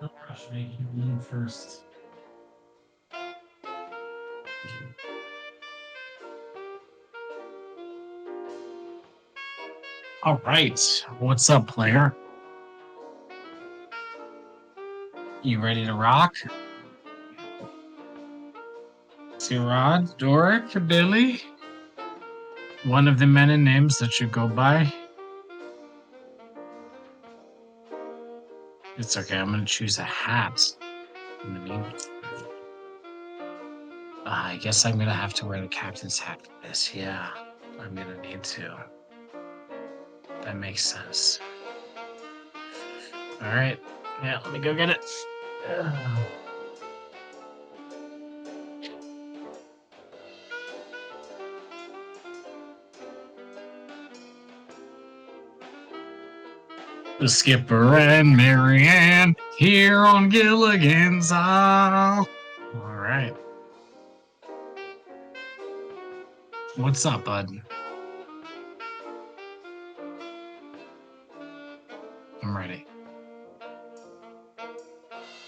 No rush, make you lean first. All right. What's up, player? You ready to rock? Sirad, Doric, Billy? One of the many names that you go by? It's okay. I'm going to choose a hat in the meantime. I guess I'm going to have to wear the captain's hat for this. Yeah, I'm going to need to. That makes sense. All right. Yeah, let me go get it. Ugh. The skipper and Marianne here on Gilligan's Isle. All right. What's up, bud? I'm ready.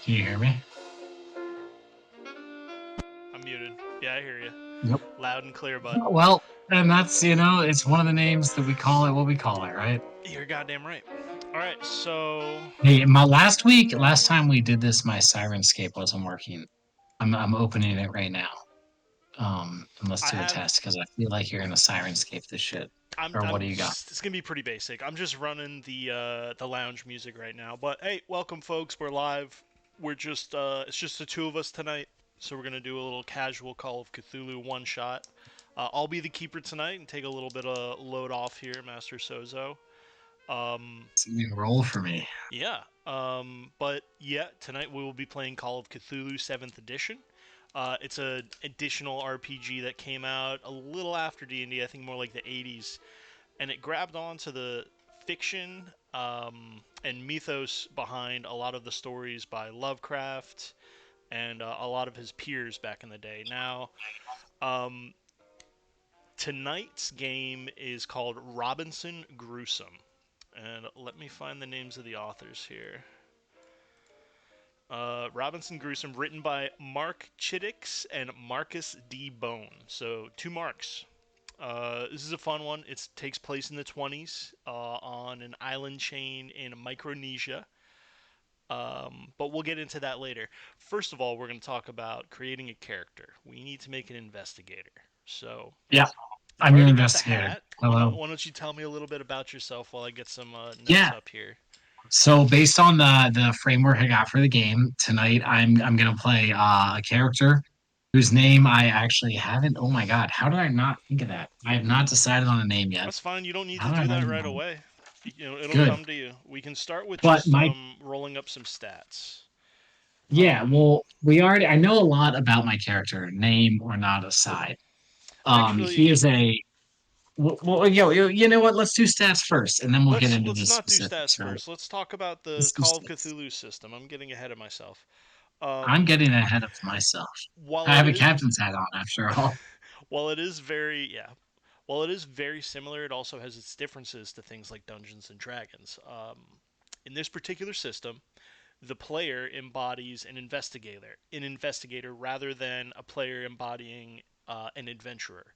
Can you hear me? I'm muted. Yeah, I hear you. Yep. Loud and clear, bud. Well, and that's, it's one of the names that we call it what we call it, right? You're goddamn right. All right, so Hey, last time we did this, my Sirenscape wasn't working. I'm opening it right now. And let's I do a have. test because I feel like you're gonna Sirenscape this shit. Or what do you got? It's gonna be pretty basic. I'm just running the lounge music right now. But hey, welcome, folks. We're live. We're just it's just the two of us tonight. So we're gonna do a little casual Call of Cthulhu one shot. I'll be the keeper tonight and take a little bit of load off here, Master Sozo. Um, It's a new role for me. Yeah. But yeah, tonight we will be playing Call of Cthulhu 7th Edition. It's a additional RPG that came out a little after D&D, I think more like the 80s, and it grabbed onto the fiction and mythos behind a lot of the stories by Lovecraft and a lot of his peers back in the day. Now, um, tonight's game is called Robinson Gruesome. And let me find the names of the authors here. Robinson Gruesome, written by Mark Chiddix and Marcus D. Bone. So, two Marks. This is a fun one. It takes place in the 20s on an island chain in Micronesia. But we'll get into that later. First of all, we're going to talk about creating a character. We need to make an investigator. So, Yeah, I've I'm your already got the investigator. hat. Hello. Why don't you tell me a little bit about yourself while I get some notes Yeah. up here? So based on the framework I got for the game tonight, I'm gonna play a character whose name I actually haven't. Oh my god, how did I not think of that? I have not decided on a name yet. That's fine. You don't need How to did I do not that even right know? away. It'll Good, come to you. We can start with but just my rolling up some stats. yeah, Um, well, I know a lot about my character, name or not aside. Actually, He is a you know what? Let's do stats first, and then we'll get into let's the not do stats specifics. Right? first. Let's talk about the Let's do Call of stats. Cthulhu system. I'm getting ahead of myself. I'm Um, getting ahead of myself. while I it have a is captain's hat on, after all. while it is very yeah, while it is very similar, it also has its differences to things like Dungeons and Dragons. In this particular system, the player embodies an investigator rather than a player embodying an adventurer.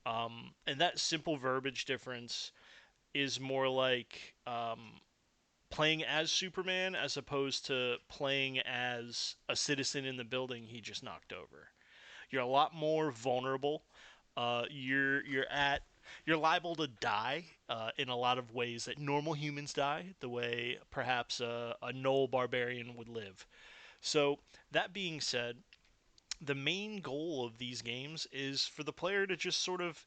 And that simple verbiage difference is more like playing as Superman as opposed to playing as a citizen in the building he just knocked over. You're a lot more vulnerable. You're liable to die in a lot of ways that normal humans die, the way perhaps a Knoll barbarian would live. So that being said, the main goal of these games is for the player to just sort of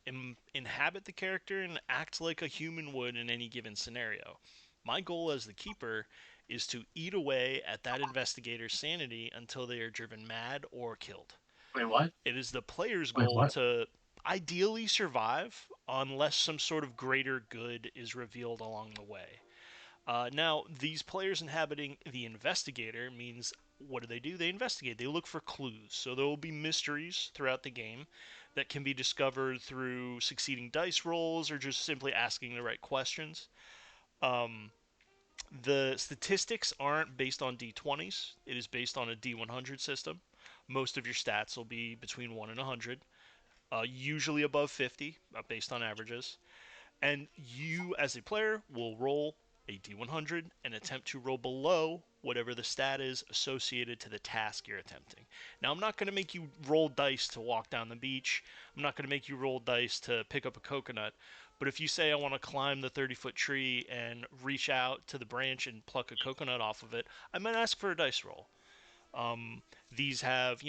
inhabit the character and act like a human would in any given scenario. My goal as the keeper is to eat away at that investigator's sanity until they are driven mad or killed. Wait, what? It is the player's Wait, goal what? to ideally survive unless some sort of greater good is revealed along the way. Now, these players inhabiting the investigator means what do? They investigate. They look for clues. So there will be mysteries throughout the game that can be discovered through succeeding dice rolls or just simply asking the right questions. Um, The statistics aren't based on D20s. It is based on a D100 system. Most of your stats will be between 1 and 100, usually above 50, based on averages. And you, as a player, will roll a D100 and attempt to roll below whatever the stat is associated to the task you're attempting. Now, I'm not going to make you roll dice to walk down the beach. I'm not going to make you roll dice to pick up a coconut. But if you say I want to climb the 30-foot tree and reach out to the branch and pluck a coconut off of it, I might ask for a dice roll. These have,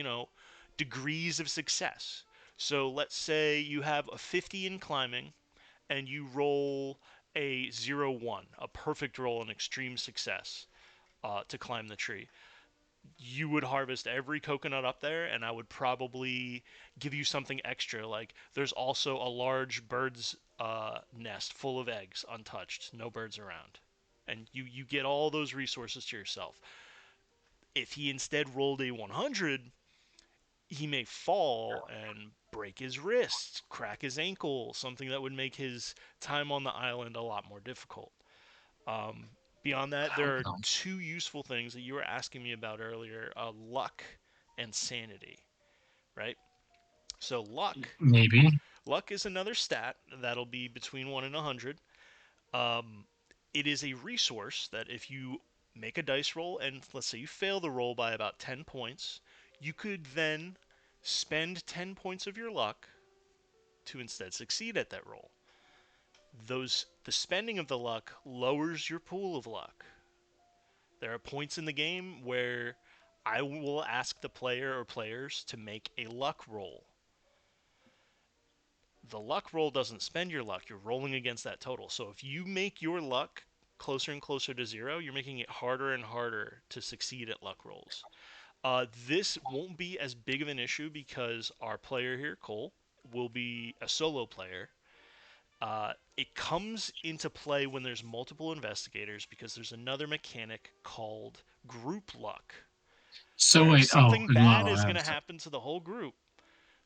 degrees of success. So let's say you have a 50 in climbing and you roll a 0-1, a perfect roll, an extreme success to climb the tree. You would harvest every coconut up there, and I would probably give you something extra. Like there's also a large bird's nest full of eggs, untouched, no birds around, and you get all those resources to yourself. If he instead rolled a 100, he may fall and break his wrists, crack his ankle, something that would make his time on the island a lot more difficult. Um, Beyond that, there are Oh, two useful things that you were asking me about earlier: luck and sanity. Right. So maybe. luck is another stat that'll be between 1 and 100. Um, it is a resource that if you make a dice roll and let's say you fail the roll by about 10 points, you could then spend 10 points of your luck to instead succeed at that roll. The spending of the luck lowers your pool of luck. There are points in the game where I will ask the player or players to make a luck roll. The luck roll doesn't spend your luck, you're rolling against that total. So if you make your luck closer and closer to zero, you're making it harder and harder to succeed at luck rolls. This won't be as big of an issue because our player here, Cole, will be a solo player. It comes into play when there's multiple investigators because there's another mechanic called group luck, So where if wait, oh, something bad well, is going to happen to the whole group,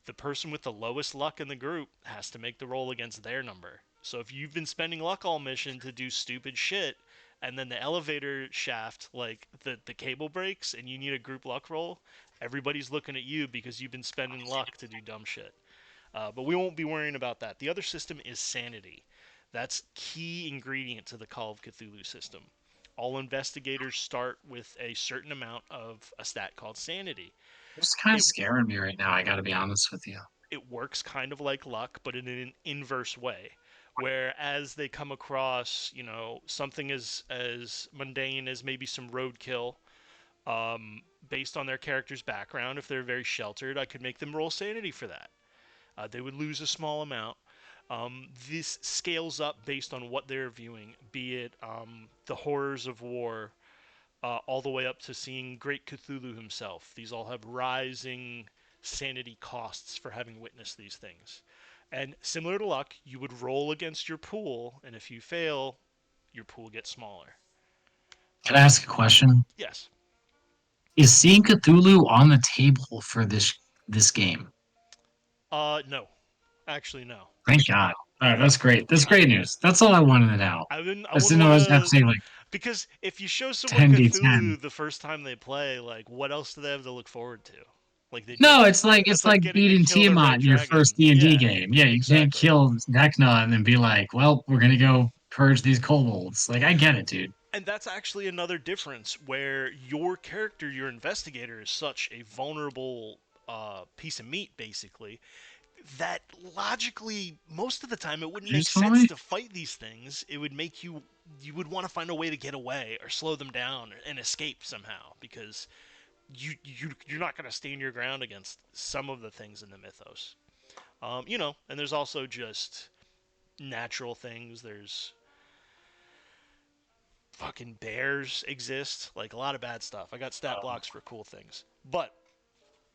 the person with the lowest luck in the group has to make the roll against their number. So if you've been spending luck all mission to do stupid shit, and then the elevator shaft, like the cable breaks, and you need a group luck roll, everybody's looking at you because you've been spending luck to do dumb shit. But we won't be worrying about that. The other system is sanity. That's key ingredient to the Call of Cthulhu system. All investigators start with a certain amount of a stat called sanity. it's kind of It scaring me right now. I got to be honest with you. it works kind of like luck, but in an inverse way. Whereas they come across, something as mundane as maybe some roadkill, based on their character's background, if they're very sheltered, I could make them roll sanity for that. They would lose a small amount. This scales up based on what they're viewing, be it the horrors of war, all the way up to seeing Great Cthulhu himself. These all have rising sanity costs for having witnessed these things. And similar to luck, you would roll against your pool, and if you fail, your pool gets smaller. Can I Um, ask a question? yes. Is seeing Cthulhu on the table for this game? No. Actually, no. Thank God. All right, that's great. That's I, great news. That's all I wanted to know. I I just wouldn't didn't know want I was have to to, say like because if you show someone 10v10. Cthulhu the first time they play, like what else do they have to look forward to? Like they No, just it's that's like like getting to beating kill the Tiamat red in your first dragon. D&D Yeah, game. Yeah, you can't exactly. kill Vecna and then be like, well, we're gonna go purge these kobolds. Like, I get it, dude. And that's actually another difference where your character, your investigator, is such a vulnerable piece of meat, basically, that logically, most of the time, it wouldn't Did you make just follow sense me? to fight these things. It would make you would want to find a way to get away or slow them down and escape somehow because you're not going to stand your ground against some of the things in the mythos. And there's also just natural things. There's fucking bears exist, like a lot of bad stuff. I got stat blocks for cool things. But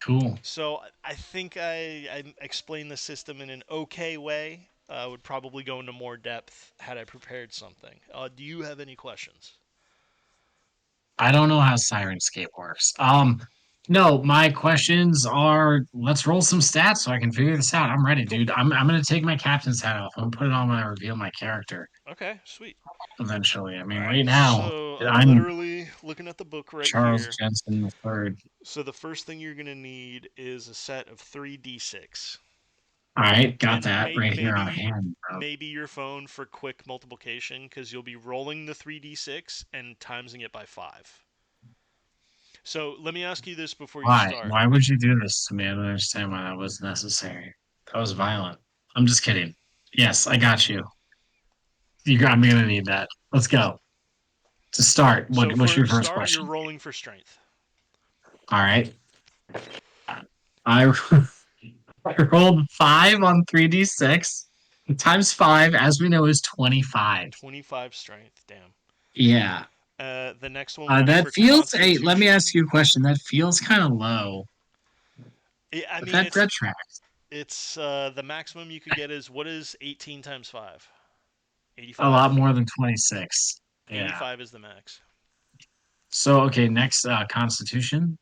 Cool. so I think I explained the system in an okay way. I would probably go into more depth had I prepared something. Do you have any questions? I don't know how Sirenscape works. No, my questions are let's roll some stats so I can figure this out. I'm ready, Cool. dude. I'm gonna take my captain's hat off. I'm gonna put it on when I reveal my character Okay, sweet. eventually. I All mean, right, right now, so I'm I'm literally looking at the book right Charles here. Jensen the third. So the first thing you're gonna need is a set of 3d6, All right, got and that right here on hand, bro. maybe your phone for quick multiplication because you'll be rolling the 3d6 and timesing it by 5. So let me ask you this before you Why? start. Why would you do this to me? I don't understand why that was necessary. That was violent. I'm just kidding. Yes, I got you. I'm gonna need that. Let's go. To start, So what's for your first start, you're question? rolling for strength. All right. I I rolled 5 on 3d6 times 5, as we know, is 25. 25 strength. Damn. Yeah. The next one will be That for feels, hey, let me ask Constitution. you a question. That feels kind of low, I but mean, that tracks it's the maximum you could get is what is 18 times 5? a lot 85. more than 26. Yeah. 85 is the max. So, okay, next, Constitution.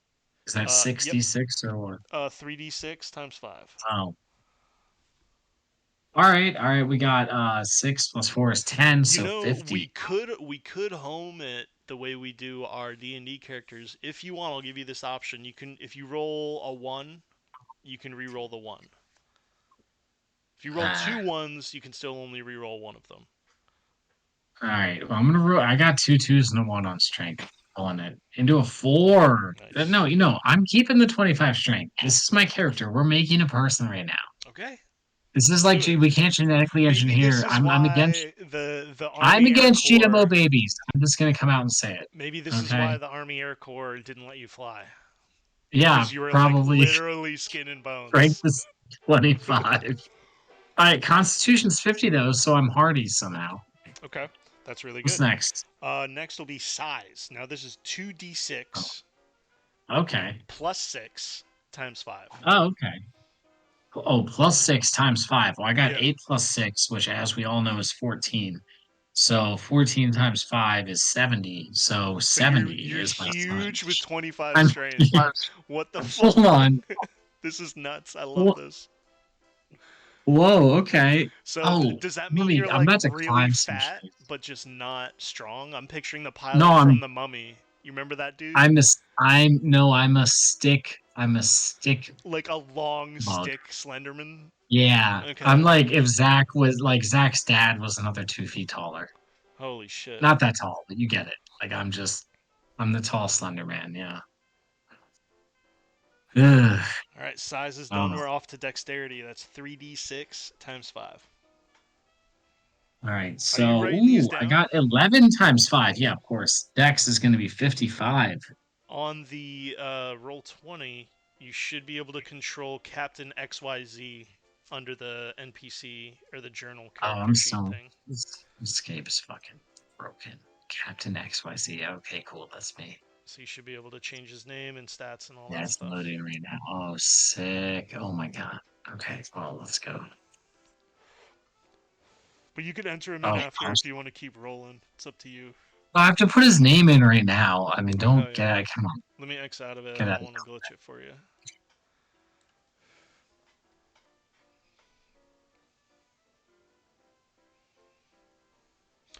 Is that Yep. 66 or what? 3d6 times 5. Oh. All right, all right. We got 6 plus 4 is 10, You so know, 50. we could home it the way we do our D&D characters. If you want, I'll give you this option. You can if you roll a 1, you can re-roll the 1. If you roll two Ah, ones, you can still only re-roll one of them. all right. Well, I'm gonna roll. I got two twos and a one on strength on it into a four. Nice. No, I'm keeping the 25 strength. This is my character. We're making a person right now. Okay, This is let's like do it. we can't genetically Maybe this engineer. is I'm against. why the I'm Army Air against GMO Corps. babies. I'm just gonna come out and say it. Maybe this is why Okay. the Army Air Corps didn't let you fly Yeah, because you were like probably literally skin and strength bones. is 25. All right, Constitution's 50 though, so I'm hardy somehow. Okay, that's really What's good. next? Next will be size. Now this is Oh, 2d6 okay. plus 6 times 5. Oh, okay. Oh, plus 6 times 5. Well, I got Yeah. 8 plus 6, which, as we all know, is 14. So 14 times 5 is 70. So So 70 you're is my huge with size. 25 I'm strength. What the fuck? hold on. This is nuts. I love Wh- this. Whoa, okay. So Oh, does that mean you're I'm like about to really climb some fat shit. but just not strong? I'm picturing the No, pilot from The Mummy. You remember that dude? I'm a stick Like a long bug. stick Slenderman. Yeah. I'm Okay. like if Zach was like Zach's dad was another 2 feet taller. Holy shit. Not that tall, but you get it. I'm the tall slender man, yeah. Ugh. All right, size is done. Oh. We're off to dexterity. That's 3d6 times 5. All right. Are you So, writing these I down? got 11 times 5. Yeah, of course. Dex is going to be 55. On the roll 20, you should be able to control Captain XYZ under the NPC or the journal Oh, character sheet thing. this escape is fucking broken. Captain XYZ. Okay, cool. That's me. So you should be able to change his name and stats and all Yeah, that it's stuff. loading right now. Oh, sick. Oh my God. Okay, well, let's go. But you can enter him in Oh, after gosh. if you want to keep rolling. It's up to you. I have to put his name in right now. I mean, Oh don't yeah. come on, Let me X out of it. I get out don't of want to glitch it for you.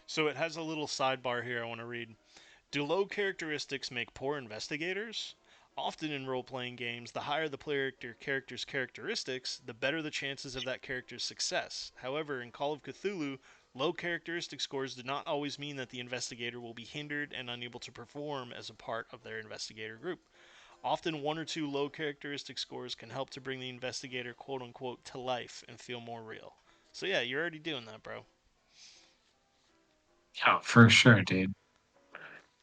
So it has a little sidebar here I want to read. Do low characteristics make poor investigators? Often in role playing games, the higher the player character's characteristics, the better the chances of that character's success. However, in Call of Cthulhu, low characteristic scores do not always mean that the investigator will be hindered and unable to perform as a part of their investigator group. Often, one or two low characteristic scores can help to bring the investigator quote unquote to life and feel more real. So, yeah, you're already doing that, bro. Oh, for sure, dude.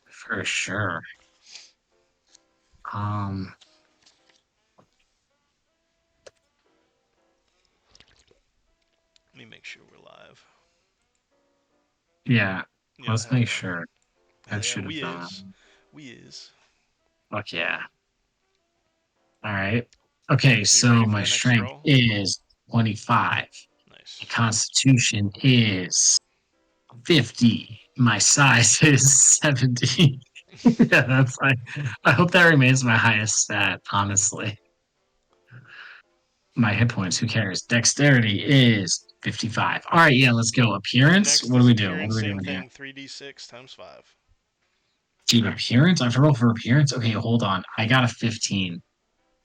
For sure. Um, Let me make sure we're live. yeah. Yep, Let's hell make yeah. sure. I Hell yeah, should have we done is. that. We is. Fuck yeah. All right. Okay, So you ready so for my the next strength roll? is 25. My Nice. constitution is 50. My size is 70. Yeah, that's I hope that remains my highest stat, honestly. My hit points, who cares? Dexterity is 55. All right, yeah, let's go. Appearance, Next what do is we do? What are appearance, we same doing here? thing, 3d6 times 5. Team appearance? I have to roll for appearance? Okay, hold on. I got a 15.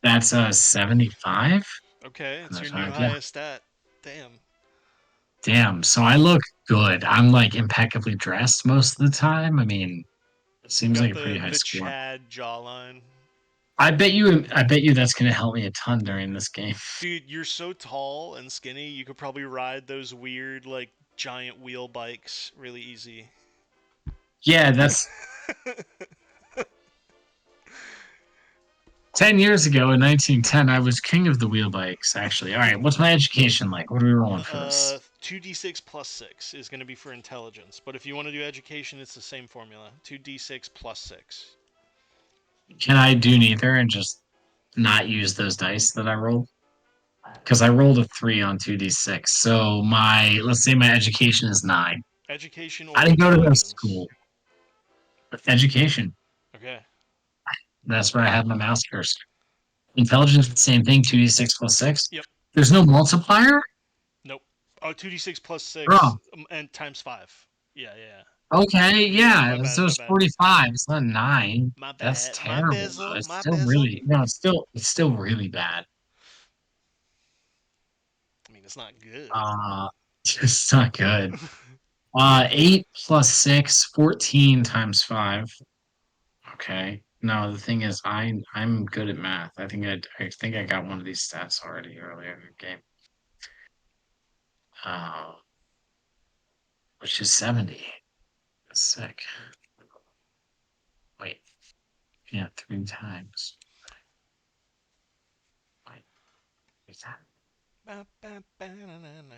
That's a 75? Okay, it's your That's new right. Yeah. highest stat. Damn. Damn. So I look good. I'm like impeccably dressed most of the time. I mean, it You seems like got a pretty the high the score. Chad jawline. I bet you that's gonna help me a ton during this game. Dude, you're so tall and skinny, you could probably ride those weird, like, giant wheel bikes really easy. Yeah, that's 10 years ago in 1910. I was king of the wheel bikes, actually. All right, what's my education like? What are we rolling for this? 2d6 plus 6 is going to be for intelligence, but if you want to do education, it's the same formula. 2d6 plus 6. Can I do neither and just not use those dice that I rolled? Because I rolled a 3 on 2d6. So let's say my education is 9. Education I or didn't go to the intelligence? school. Education. Okay. That's where I had my mouse cursor. Intelligence, the same thing, 2d6 plus 6. Yep. There's no multiplier? Nope. Oh, 2d6 plus 6 Oh, and times 5. Yeah. okay, Yeah, yeah. my bad, So my it's bad. 45. It's not 9. My That's bad. My terrible, though. bizzle. It's My still bizzle. really, no, it's still really bad. I mean, it's not good. Uh, it's not good. 8 plus 6, 14 times 5. Okay. No, the thing is, I'm good at math. I think I got one of these stats already earlier in the game. Uh, which is 70. That's sick. Wait, yeah, 3 times. Wait, is that Ba, ba, ba, na, na, na.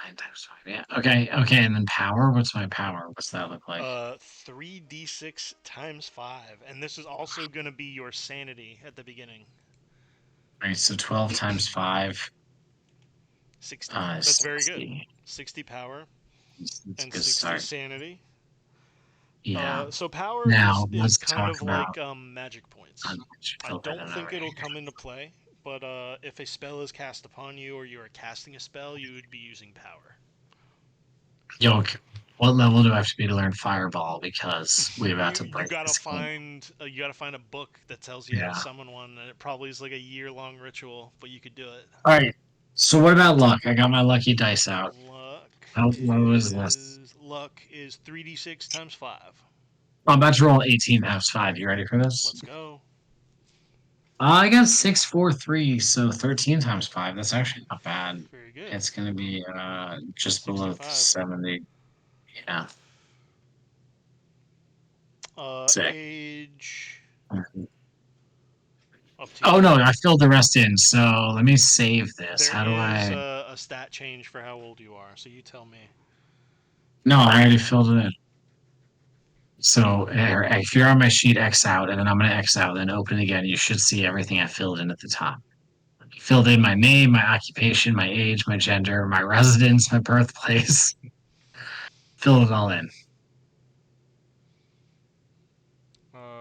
9 times 5? Yeah. Okay, and then power. What's my power? What's that look like? 3d6 times 5. And this is also going to be your sanity at the beginning. All right, so 12 times 5, 60. That's very good. 60. 60 power That's a and good 60 start. sanity. Yeah. So power is Now is let's kind talk of about like magic points. unmatched I filter don't and think it'll everything. come into play, but if a spell is cast upon you or you are casting a spell, you would be using power. Yo, what level do I have to be to learn Fireball? Because we're about You to you break gotta this game. find a book that tells you how to Yeah. summon one, and it probably is like a year-long ritual, but you could do it. All right. So what about luck? I got my lucky dice out. Luck What was this? is 3d6 times 5. I'm about to roll 18 times 5. You ready for this? Let's go. I got 643, so 13 times 5. That's actually not bad. Very good. It's going to be just below 65. 70. Yeah. Sick. Age up to Oh, you. no, I filled the rest in. So let me save this. There How do is I? a stat change for how old you are, so you tell me. No, I already filled it in. So if you're on my sheet, X out, and then I'm going to X out, then open again. You should see everything I filled in at the top. Filled in my name, my occupation, my age, my gender, my residence, my birthplace. Filled it all in.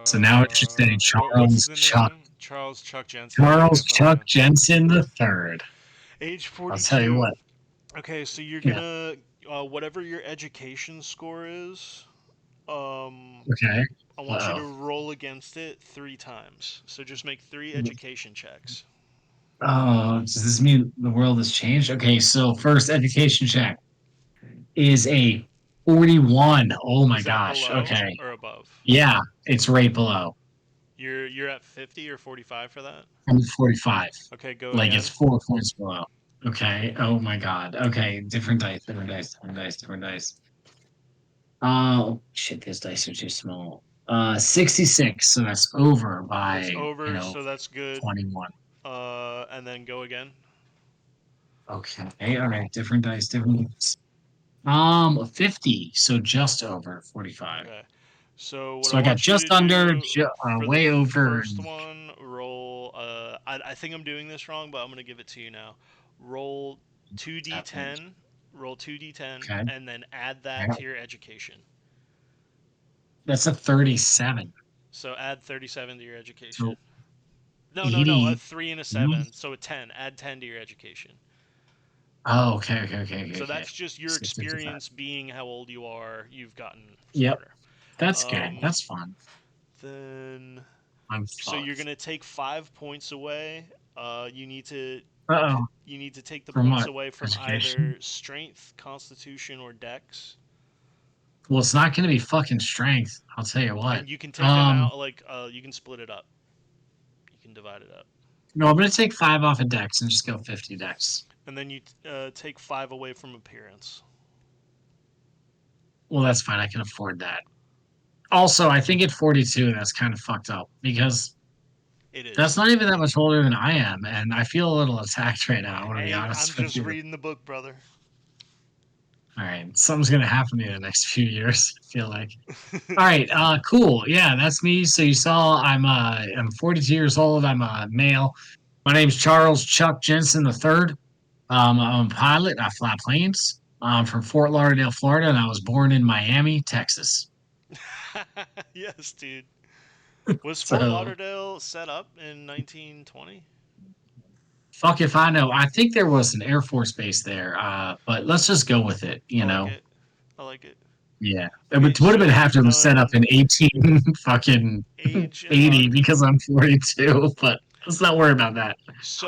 So now it's just saying What's the name? Charles Chuck Jensen. Okay, Charles fine. Chuck Jensen the third. Age I'll tell you 42. what. Okay, so you're Yeah. gonna whatever your education score is, um, Okay. I want you to Uh roll against it 3 times. So just make 3 oh. education checks. Oh, does this mean the world has changed? Okay, so first education check is a 41. Oh my Is that gosh. below Okay. or above? Yeah, it's right below. You're at 50 or 45 for that. I'm at 45. Okay, go Like it's again. 4 points below. Okay. Oh my God. Okay. Different dice, different dice, different dice, different dice. Oh shit, these dice are too small. 66. So that's over That's by, over, so that's good. 21. And then go again. Okay. All right. Different dice, different dice. 50. So just over 45. Okay. So what I So I got want you to just under, do for the way over. first one, roll. I think I'm doing this wrong, but I'm gonna give it to you now. Roll two What's happening? d10. Roll 2d10, Okay. and then add that Yeah. to your education. That's a 37. So add 37 to your education. So No. A 80. 3 and a No. 7. So a 10. Add 10 to your education. Oh, okay. So that's just your So 55. experience being how old you are. You've gotten Yep. smarter. That's good. Um, That's fun. then I'm so you're fucked. gonna take 5 points away. You need to Uh-oh. take the From points what? away from Education? either strength, constitution, or dex, Well, it's not going to be fucking strength. I'll tell you what. and you can take them Um, out like you can split it up. You can divide it up, no, I'm going to take 5 off of Dex and just go 50 Dex. and then you take 5 away from appearance. Well, that's fine. I can afford that. Also, I think at 42, that's kind of fucked up because It that's is. not even that much older than I am, and I feel a little attacked right now. I want to be Hey, I'm honest with just you. reading the book, brother. All right, something's gonna happen to me in the next few years. I feel like. All right, cool. Yeah, that's me. So you saw I'm 42 years old. I'm a male. My name's Charles Chuck Jensen III. I'm a pilot. I fly planes. I'm from Fort Lauderdale, Florida, and I was born in Miami, Texas. Yes, dude. Was Fort So Lauderdale set up in 1920? fuck if I know. I think there was an Air Force base there, but let's just go with it. I like it. I like it. Yeah, it Okay, would have been so have we've to have set up done in 18 fucking age and 80 luck. because I'm 42. But let's not worry about that.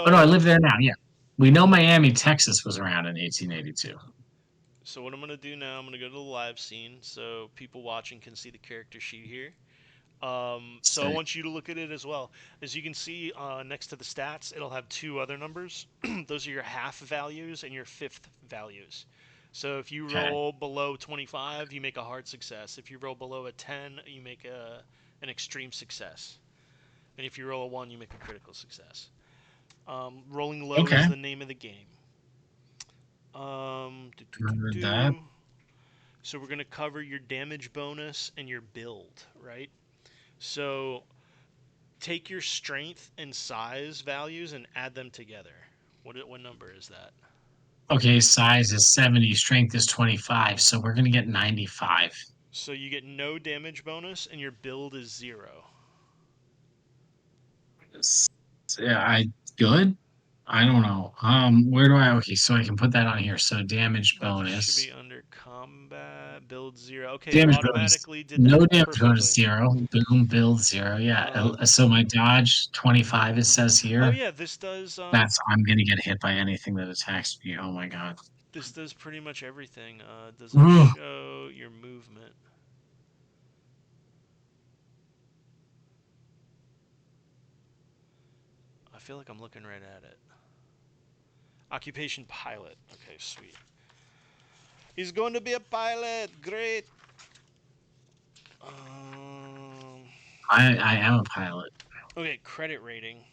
Oh no, I So live there now. Yeah, we know Miami, Texas was around in 1882. So what I'm gonna do now, I'm gonna go to the live scene so people watching can see the character sheet here. So I Sick. want you to look at it as well. As you can see next to the stats, it'll have two other numbers. Those are your half values and your fifth values. So if you Okay. roll below 25, you make a hard success. If you roll below a 10, you make an extreme success. And if you roll a 1, you make a critical success. Rolling low is Okay. the name of the game. Do, do, do, Heard that. do. So we're going to cover your damage bonus and your build, right? So take your strength and size values and add them together. What number is that? Okay, size is 70, strength is 25, so we're gonna get 95. So you get no damage bonus and your build is 0. Yeah, I good. I don't know. Where do I? Okay, so I can put that on here. So damage That should be bonus. under combat, build 0. Okay, it Damage bonus. automatically did No that damage bonus perfectly. 0. Boom, build 0. Yeah. Uh, So my dodge 25. It says oh here. yeah, this does I'm gonna get hit by anything that attacks me. Oh my god. pretty much everything. Does it Ugh. show your movement? I feel like I'm looking right at it. Occupation pilot. Okay, sweet. He's going to be a pilot. Great. Um, I am a pilot. okay, credit rating.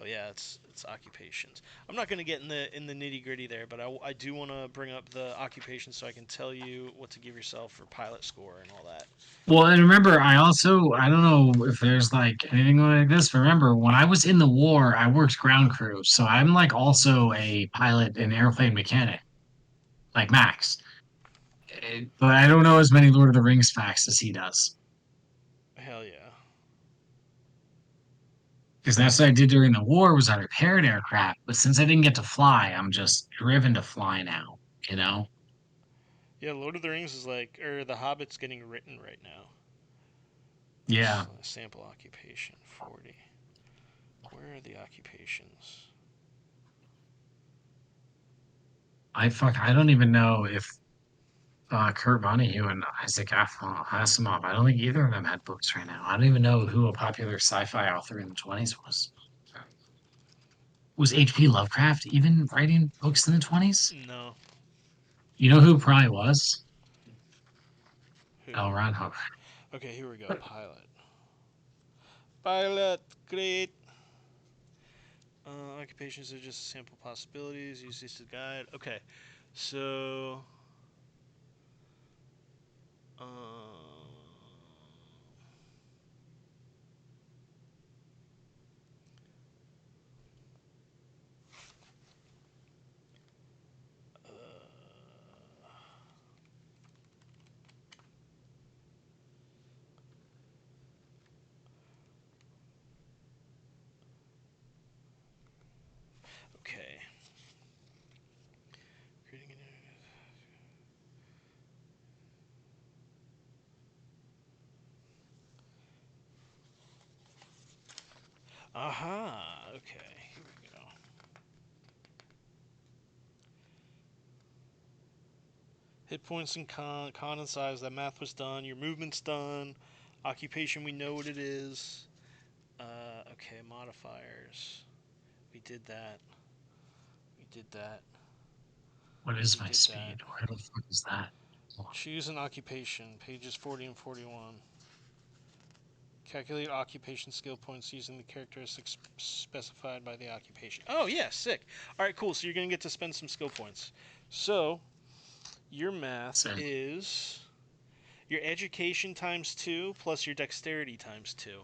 Oh yeah, it's occupations. I'm not going to get in the nitty gritty there, but I do want to bring up the occupations so I can tell you what to give yourself for pilot score and all that. Well, and remember, I don't know if there's like anything like this. Remember, when I was in the war, I worked ground crew, so I'm like also a pilot and airplane mechanic, like Max. But I don't know as many Lord of the Rings facts as he does. Hell yeah. Because that's what I did during the war was I repaired aircraft, but since I didn't get to fly, I'm just driven to fly now, you know? Yeah, Lord of the Rings is like, or The Hobbit's getting written right now. Yeah. Sample occupation 40. Where are the occupations? I don't even know if Kurt Vonnegut and Isaac Asimov, I don't think either of them had books right now. I don't even know who a popular sci-fi author in the 20s was. Was H.P. Lovecraft even writing books in the 20s? No. You know who probably was? Who? L. Ron Hubbard. Okay, here we go. Pilot. Pilot. Great. Occupations are just sample possibilities. Use this to guide. Okay, so Aha. Okay. Here we go. Hit points and con and size. That math was done. Your movement's done. Occupation, we know what it is. Okay, modifiers. We did that. We did that. What is We my did that. speed? Where the fuck is that? Choose an occupation. Pages 40 and 41. Calculate occupation skill points using the characteristics specified by the occupation. Oh, yeah, sick. All right, cool. So you're going to get to spend some skill points. So your math So is your education times 2 plus your dexterity times 2.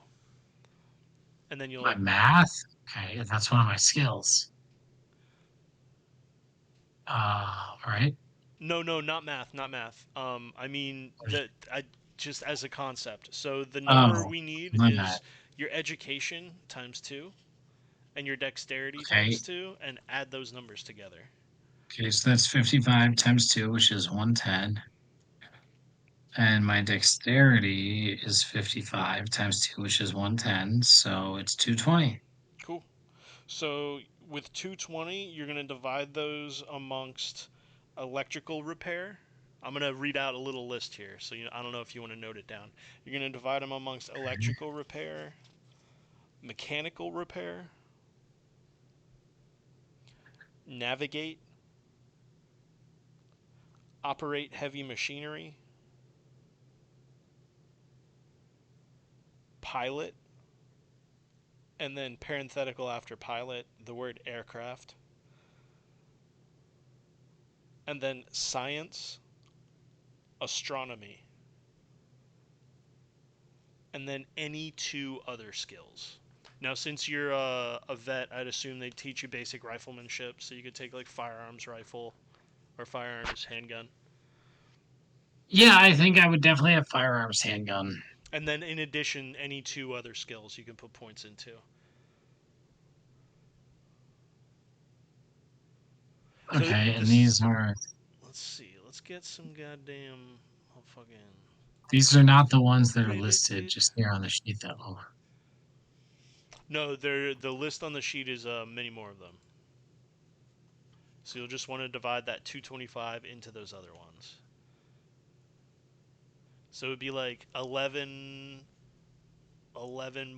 And then my you'll. math? Okay, that's one of my skills. Right? No, no, not math, not math. I mean, I just as a concept. So the number Oh, we need my bad. is your education times 2 and your dexterity Okay. times 2 and add those numbers together. Okay, so that's 55 times 2, which is 110. And my dexterity is 55 times 2, which is 110. So it's 220. Cool. So with 220, you're going to divide those amongst electrical repair. I'm going to read out a little list here. So I don't know if you want to note it down. You're going to divide them amongst Okay. electrical repair, mechanical repair, navigate, operate heavy machinery, pilot, and then parenthetical after pilot, the word aircraft, and then science, astronomy, and then any 2 other skills. Now, since you're a vet, I'd assume they teach you basic riflemanship, so you could take like firearms rifle or firearms handgun, Yeah, I think I would definitely have firearms handgun. and then in addition, any 2 other skills you can put points into. So Okay, and this, let's see, let's get some goddamn fucking. these are not the ones that are Wait, wait, listed wait. just here on the sheet though. No, the list on the sheet is many more of them. So you'll just want to divide that 225 into those other ones. So it would be like 11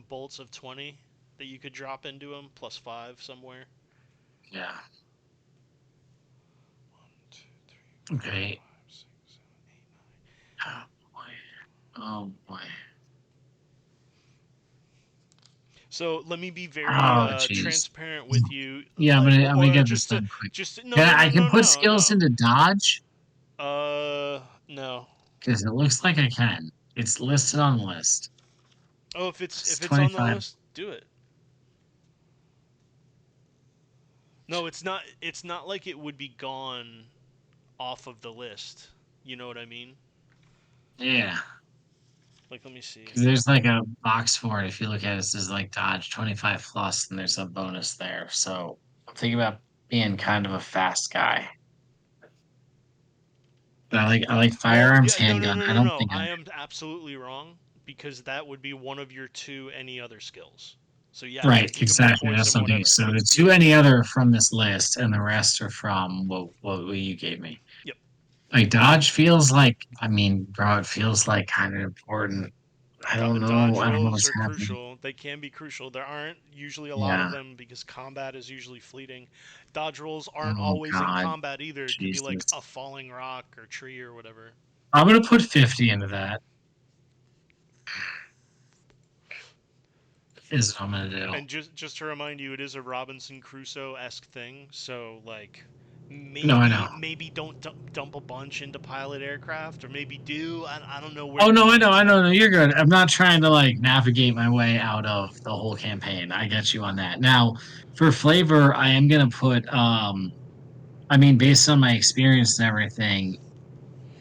bolts of 20 that you could drop into them, plus 5 somewhere. Yeah. 1, 2, 3, 4, Okay. 5, 6, 7, 8, 9. Oh boy. Oh boy. So let me be very Oh jeez. transparent with you, Yeah, like, I'm gonna or get this just to, done quick. no, Yeah, no, I no, can no, put no, skills no. into dodge No. because it looks like I can. It's listed on the list. Oh, if it's It's if it's on the 25. list, do it. No, it's not. It's not like it would be gone off of the list. You know what I mean? Yeah. Like, let me see. Because there's like a box for it. If you look at it, it says like dodge 25 plus, and there's a bonus there. So I'm thinking about being kind of a fast guy. But I like Well, firearms yeah, no, no, handgun. no, I no, don't no. think I I'm am absolutely wrong because that would be one of your 2 any other skills. So yeah, right, you can put exactly. points That's in what I'm thinking. whatever. So the Yep, two any other from this list, and the rest are from what you gave me. yep. Like dodge feels like, I mean, bro, it feels like kind of important. I don't know. Dodge I don't know rolls what's are happening. crucial. They can be crucial. There aren't usually a lot of Yeah. them because combat is usually fleeting. Dodge rolls aren't Oh always in God. combat either. It could be like a Jesus. falling rock or tree or whatever. I'm gonna put 50 into that. Is what I'm gonna do. And just to remind you, it is a Robinson Crusoe esque thing. So like, No, I know. maybe don't dump a bunch into pilot aircraft, or maybe do. I don't know where Oh your no, I know, mind's I at. know, no, you're good. I'm not trying to like navigate my way out of the whole campaign. I get you on that. Now, for flavor, I am gonna put I mean, based on my experience and everything,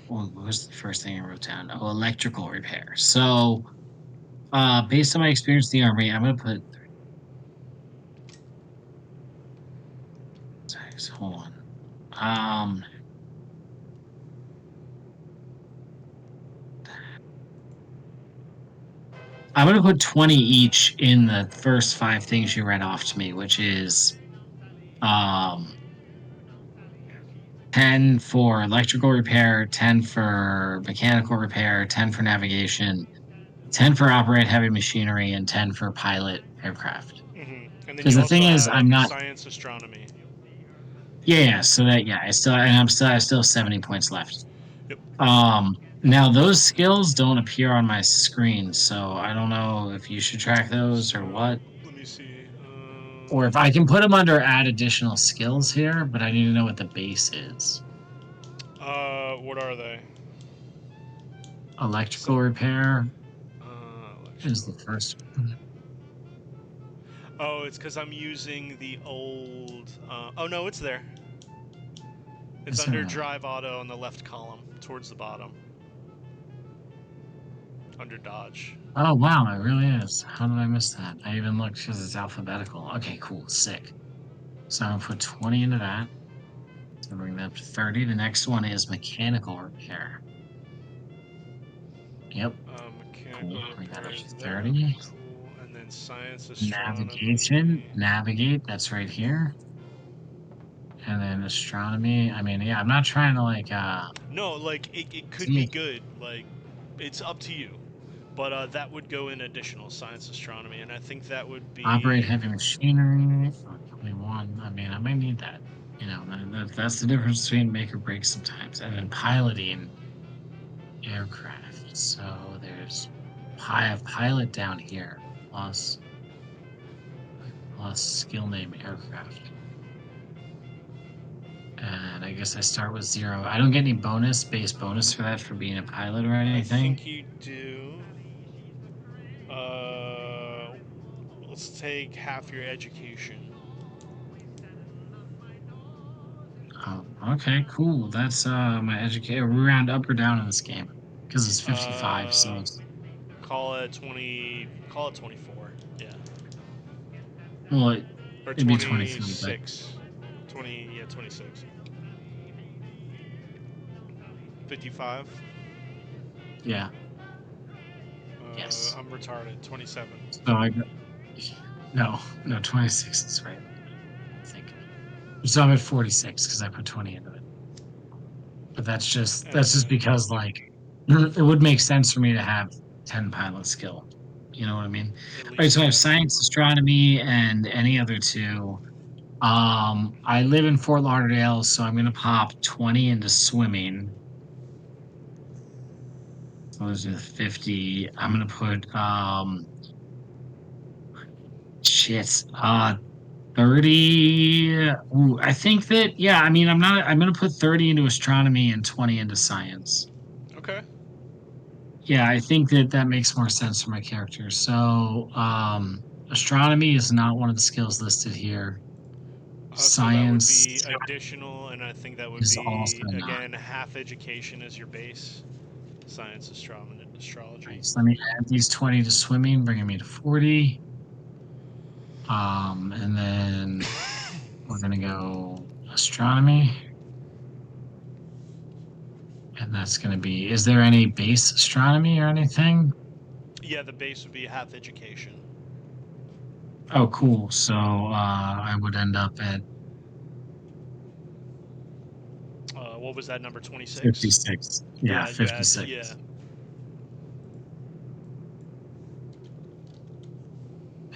what was the first thing I wrote down? Oh, electrical repair. So, based on my experience in the army, I'm gonna put hold on. Um, I'm gonna put 20 each in the first five things you read off to me, which is um 10 for electrical repair, 10 for mechanical repair, 10 for navigation, 10 for operate heavy machinery, and 10 for pilot aircraft. And then Because you the thing also is, I'm have not. science astronomy. Yeah, so that yeah, I still have 70 points left. Yep. Now those skills don't appear on my screen, so I don't know if you should track those or So what. let me see. Or if I can put them under add additional skills here, but I need to know what the base is. What are they? Electrical So, repair is electrical the first repair. one. Oh, it's because I'm using the old. Oh no, it's there. It's Is there under really? drive auto on the left column, towards the bottom, under dodge. Oh wow, it really is. How did I miss that? I even looked because it's alphabetical. Okay, cool, sick. So I'm gonna put 20 into that. So bring that up to 30. The next one is mechanical repair. Yep, Mechanical cool. Bring that up repairs to there. 30. Cool. And then science Navigation, astronomy. navigate, that's right here. And then astronomy. I mean, yeah, I'm not trying to like No, like it could see be if good. Like it's up to you. But that would go in additional science astronomy, and I think that would operate be heavy machinery for 21. I mean, I might need that. That's the difference between make or break sometimes. And then piloting aircraft. So there's pilot down here plus skill name aircraft. And I guess I start with 0. I don't get any base bonus for that for being a pilot or I anything. think you do. Uh, let's take half your education. Okay, cool. That's my educator. We round up or down in this game because it's 55, so Uh, it's call it 20. Call it 24. Yeah, well, or it'd be 23, but 26. 20. Yeah, 26. 55. yeah, yes. I'm retarded. 27. So I got no, no, 26 is right, I think. So I'm at 46 because I put 20 into it. But And that's just then because like it would make sense for me to have 10 pilot skill. You know what I mean? at All right, least, so I have yeah. science, astronomy, and any other two. I live in Fort Lauderdale, so I'm gonna pop 20 into swimming. So those are the 50. I'm gonna put shit. 30. Ooh, I think that yeah, I mean I'm gonna put 30 into astronomy and 20 into science. Okay. Yeah, I think that that makes more sense for my character. So, astronomy is not one of the skills listed here. So that would Science be additional, and I think that would is also be not. again half education as your base. Science, astronomy, astrology. Nice. Let me add these 20 to swimming, bringing me to 40. And then we're gonna go astronomy, and that's gonna be. Is there any base astronomy or anything? Yeah, the base would be half education. Oh, cool. So I would end up at What was that number? 26. 56. Yeah, Yeah, you add. Yeah. 56.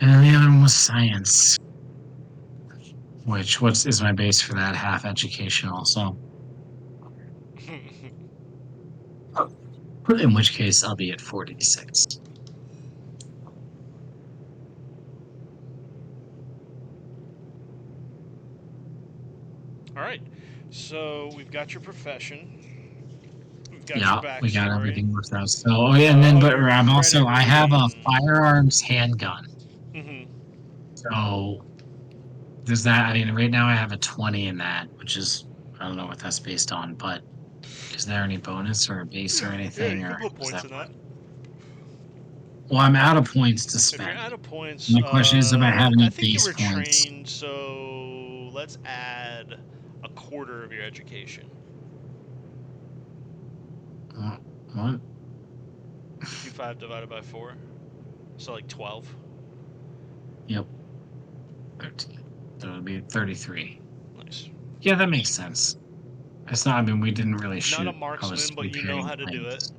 And then the other one was science, which what's is my base for that half education also. In which case I'll be at 46. All right. So we've got your profession. We've got your Yeah, we got backstory. everything worked out. So, oh yeah, and then, but Your I'm credit also, I have a rating. firearms handgun. Hmm. So there's that. I mean, right now I have a 20 in that, which is, I don't know what that's based on, but is there any bonus or a base or Yeah, anything, you can or put is points that in what? that. Well, I'm out of points to If you're spend. out of points, My question is if I have I any think you base were points. trained, so let's add a quarter of your education. Uh, What? 55 divided by 4. So like 12. Yep, 13. So it'll be 33. Nice. Yeah, that makes sense. It's not. I mean, we didn't really Not a shoot. I was marksman, but you know repairing how to do it. planes.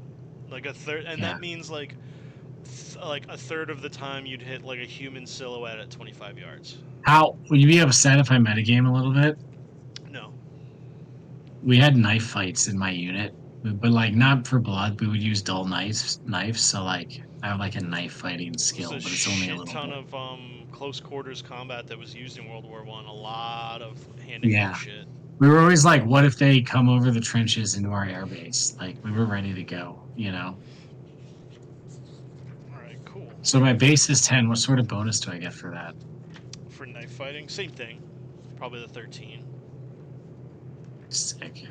Like a third, and Yeah. that means like a third of the time you'd hit like a human silhouette at 25 yards. How would you be upset if I metagame a little bit? No. We had knife fights in my unit, but like not for blood. We would use dull knives. So like I have like a knife fighting There's skill, a but it's only a shit little ton bit. of close quarters combat that was used in World War One. A lot of hand to hand Yeah. shit. We were always like, what if they come over the trenches into our airbase? Like we were ready to go. All right, cool. So my base is 10. What sort of bonus do I get for that? For knife fighting, same thing. Probably the 13. Sick.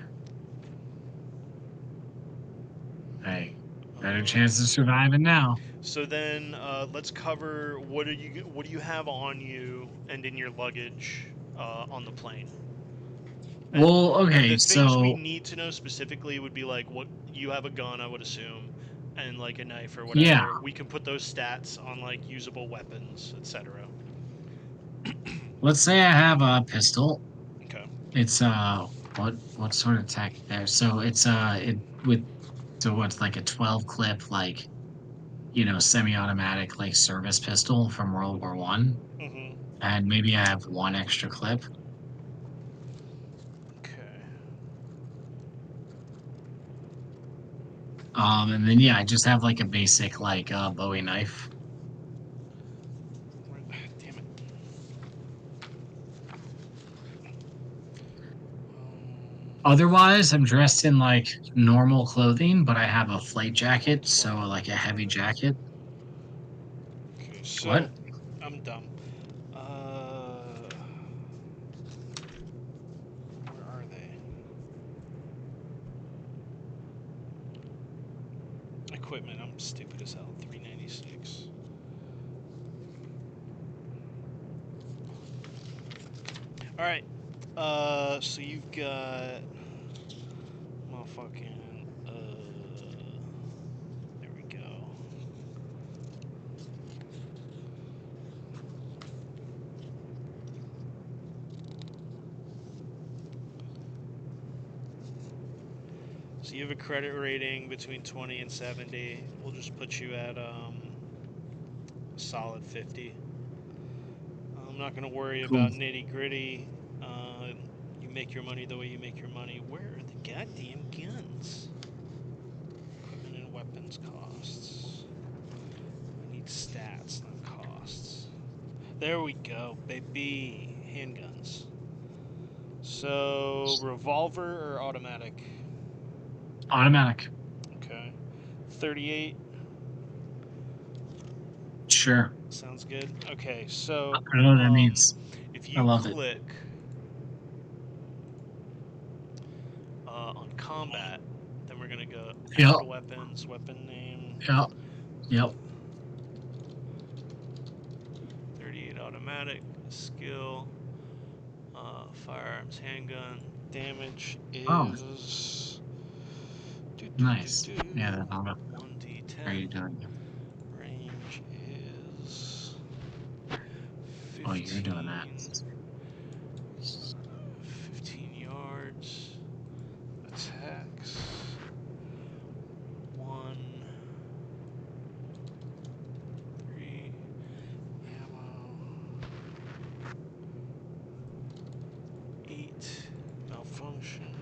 Hey, better chance of Um, surviving now. so then let's cover what do you have on you and in your luggage on the plane. Well, And okay, the things we so need to know specifically would be like what you have a gun, I would assume, and like a knife or yeah, whatever. We can put those stats on like usable weapons, etc. let's say I have a pistol. Okay. It's what sort of tech there? So it's it with so what's like a 12 clip like semi-automatic like service pistol from World War One, Mhm. and maybe I have one extra clip. Okay. And then yeah, I just have like a basic like Bowie knife. Damn it. Otherwise, I'm dressed in like normal clothing, but I have a flight jacket, so like a heavy 125. jacket. Okay, so What? I'm dumb. Where are they? Equipment. I'm stupid as hell. 396. All right. So you've got motherfucking. There we go. So you have a credit rating between 20 and 70. We'll just put you at a solid 50. I'm not gonna worry Cool. about nitty gritty. Uh, you make your money the way you make your money. Where are the goddamn guns? Equipment and weapons costs. I need stats, not costs. There we go, baby. Handguns. So, revolver or automatic? Automatic. Okay. 38. Sure. Sounds good. Okay, so I don't know what that means. if I you love it. click on combat, then we're gonna go Yep. add weapons, weapon name, Yep. Yep. 38 automatic, skill, firearms, handgun. Damage Oh, is nice. Yeah, that's all about. How are 1d10. you doing? Range is Oh, you're doing that. 15, 15 yards. Attacks. 1, 3. Ammo. 8. Malfunction.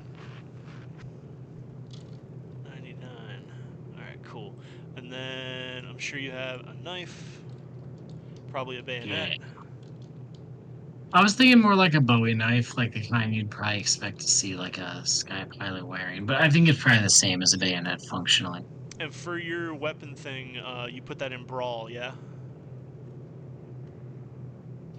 99. Alright, cool. And then I'm sure you have a knife, probably a Yeah. bayonet. I was thinking more like a Bowie knife, like the kind you'd probably expect to see like a sky pilot wearing, but I think it's probably the same as a bayonet functionally. And for your weapon thing, you put that in brawl, yeah?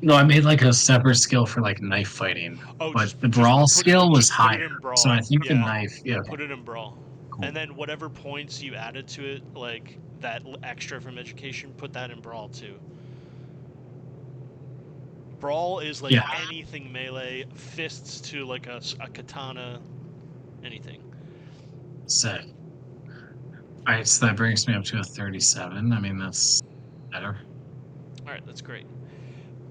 No, I made like a separate skill for like knife fighting, Oh, but just the just brawl put it skill was just put it higher. in So I brawl. think the Yeah, knife, yeah, okay, put it in brawl. cool. And then whatever points you added to it, like that extra from education, put that in brawl too. Brawl is like Yeah, anything melee, fists to like a katana, anything. so all right, so that brings me up to a 37. I mean, that's better. All right, that's great.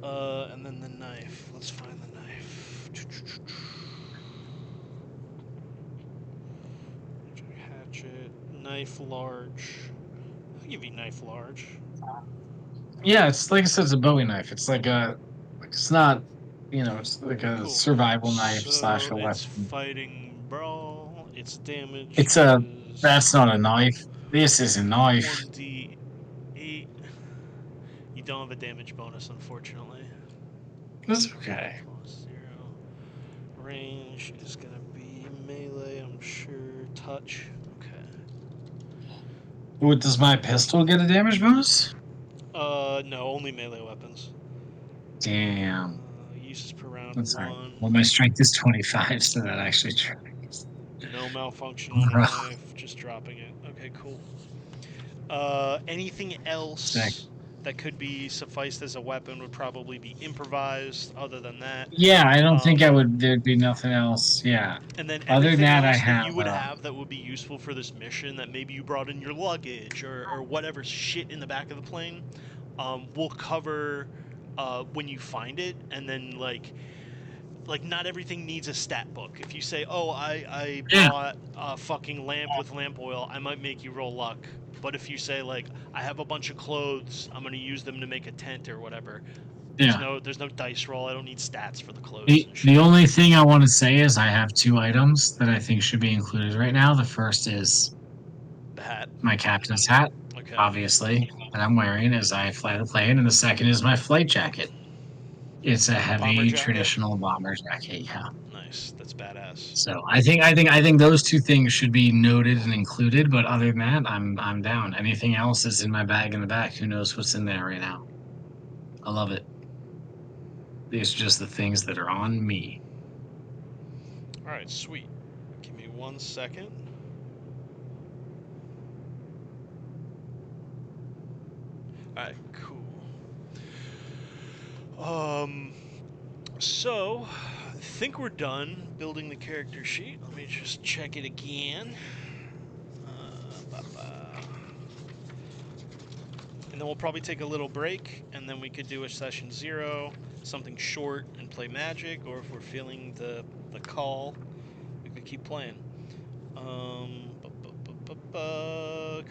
And then the knife. Let's find the knife. Hatchet, knife large. I'll give you knife large. Yeah, it's like I said, it's a Bowie knife. It's like a, like it's not, it's like a Cool. survival knife slash So a it's weapon. fighting brawl. Its damage It's a, is that's not a knife. This is a knife. 1d8. You don't have a damage bonus, unfortunately. That's okay. Plus 0. Range is gonna be melee, I'm sure. Touch. Okay. What, does my pistol get a damage bonus? No, only melee weapons. Damn. Uses per round That's all right. 1. Well, my strength is 25, so that actually tracks. No malfunction on your knife, just dropping it. Okay, cool. Anything Sick. else that could be sufficed as a weapon would probably be improvised. Other than that, Yeah, I don't think I um, would. There'd be nothing else. Yeah. and then Other than everything that, I else that have. you would have that would be useful for this mission, that maybe you brought in your luggage or whatever shit in the back of the plane, we'll cover when you find it, and then like not everything needs a stat book. If you say, "Oh, I Yeah, brought a fucking lamp with lamp oil," I might make you roll luck. But if you say like, "I have a bunch of clothes, I'm gonna use them to make a tent or whatever," yeah. there's no dice roll. I don't need stats for the clothes and The shit. only thing I want to say is I have two items that I think should be included right now. The first is The hat. my captain's hat, Okay. obviously, that I'm wearing as I fly the plane, and the second is my flight jacket. It's a Bomber heavy jacket. traditional bomber jacket. Yeah. Nice. That's badass. So I think those two things should be noted and included. But other than that, I'm down. Anything else is in my bag in the back. Who knows what's in there right now? I love it. These are just the things that are on me. All right. Sweet. Give me 1 second. All right. Cool. Um. So, I think we're done building the character sheet. Let me just check it again. And then we'll probably take a little break, and then we could do a session 0, something short, and play Magic, or if we're feeling the call, we could keep playing.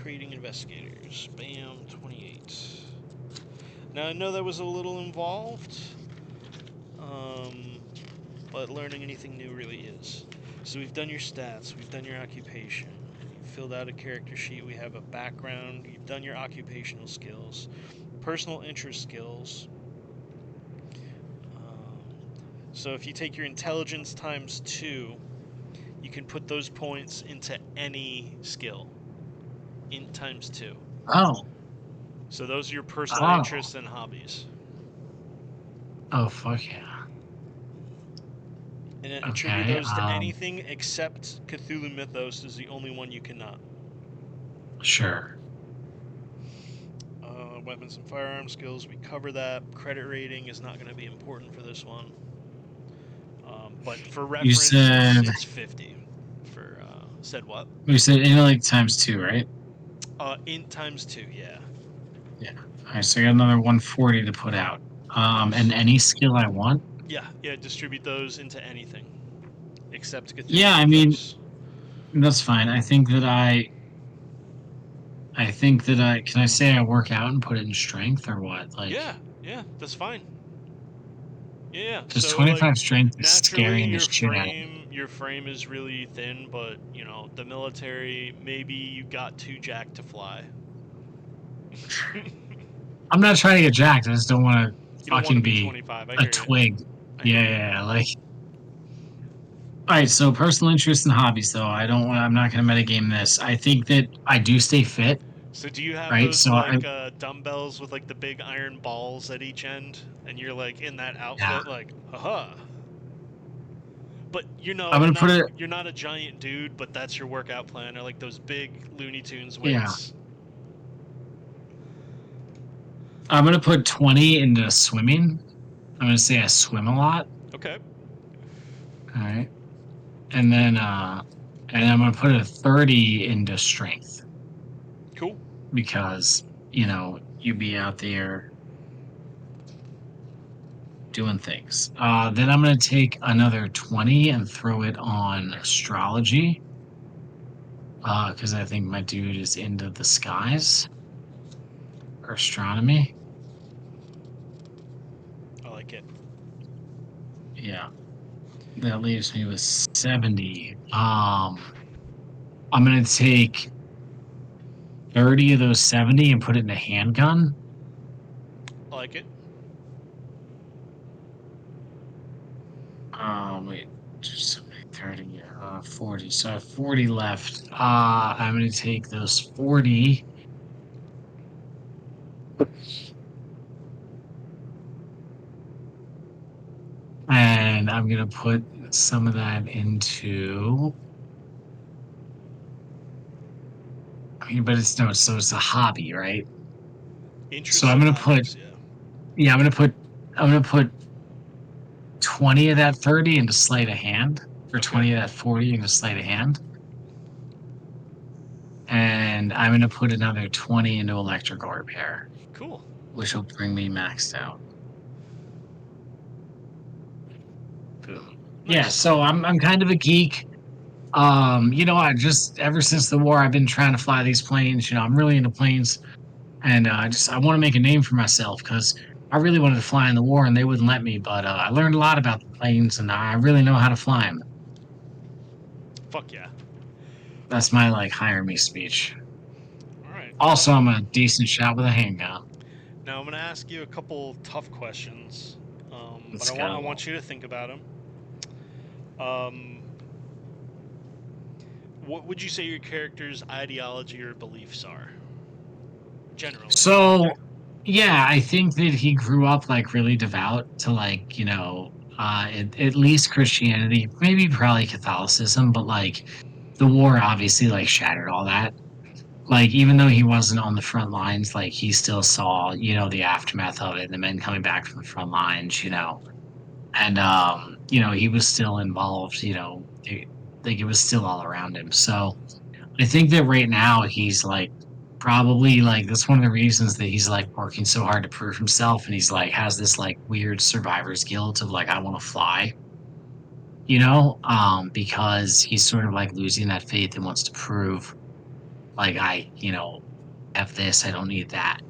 Creating investigators. Bam, 28. Now I know that was a little involved, um, but learning anything new really is. So we've done your stats, we've done your occupation, you've filled out a character sheet, we have a background, you've done your occupational skills, personal interest skills. So if you take your intelligence times 2, you can put those points into any skill. Int times 2. Oh, So those are your personal oh, interests and hobbies. oh, fuck yeah. And attribute Okay. those to anything except Cthulhu Mythos is the only one you cannot. Sure. Weapons and firearm skills, we cover that. Credit rating is not going to be important for this one. But for You reference, said it's 50. For said what? you said intellect times two, right? Int times 2, yeah. Yeah. All right. So I got another 140 to put out. And Nice. any skill I want. Yeah, yeah. Distribute those into anything except Yeah. Cthulhu I mean, Mythos. that's fine. I think that I can I say I work out and put it in strength or what? Like, Yeah, yeah. That's fine. Yeah, yeah. because So 25 like strength is naturally scaring the shit out of me. your frame is really thin, but you know, the military, maybe you got too jacked to fly. You I'm not trying to get jacked. I just don't want to don't want to fucking be be 25. I a hear you. twig. I Yeah, hear you. yeah, yeah. Like, all right. So personal interests and hobbies, though. I'm not going to metagame this. I think that I do stay fit, So do you have right? those So I, like dumbbells with like the big iron balls at each end, and you're like in that yeah, outfit, like, haha. But you I'm know, gonna put it. you're not a giant dude, but that's your workout plan. Or like those big Looney Tunes Yeah, weights. I'm gonna put 20 into swimming. I'm gonna say I swim a lot. Okay, All right, and then I'm gonna put a 30 into strength cool. because you be out there doing things. Then I'm going to take another 20 and throw it on astrology because I think my dude is into the skies or astronomy. I like it. Yeah, that leaves me with 70. I'm going to take 30 of those 70 and put it in a handgun. I like it. Wait, just 30, 40. So I have 40 left. I'm going to take those 40 and I'm going to put some of that into, I mean, but it's no, so it's a hobby, right? So Interests I'm or going to put, hobbies, yeah. yeah, I'm going to put 20 of that 30 into sleight of hand, or Okay, 20 of that 40 into sleight of hand. And I'm going to put another 20 into electrical repair, cool. which will bring me maxed out. Boom. Yeah, Nice. so I'm kind of a geek. I just ever since the war, I've been trying to fly these planes. I'm really into planes, and I want to make a name for myself because I really wanted to fly in the war, and they wouldn't let me. But I learned a lot about the planes, and I really know how to fly them. Fuck yeah. That's my like hire me speech. All right. Also, I'm a decent shot with a handgun. Now I'm gonna ask you a couple tough questions, but Let's I go. want you to think about them. Um, what would you say your character's ideology or beliefs are, generally? So, yeah, I think that he grew up like really devout to like at least Christianity, maybe probably Catholicism, but like the war obviously like shattered all that. Like even though he wasn't on the front lines, like he still saw the aftermath of it, the men coming back from the front lines, and he was still involved. Like it was still all around him. So I think that right now he's like probably like that's one of the reasons that he's like working so hard to prove himself, and he's like has this like weird survivor's guilt of like I want to fly, because he's sort of like losing that faith and wants to prove like I have this, I don't need that.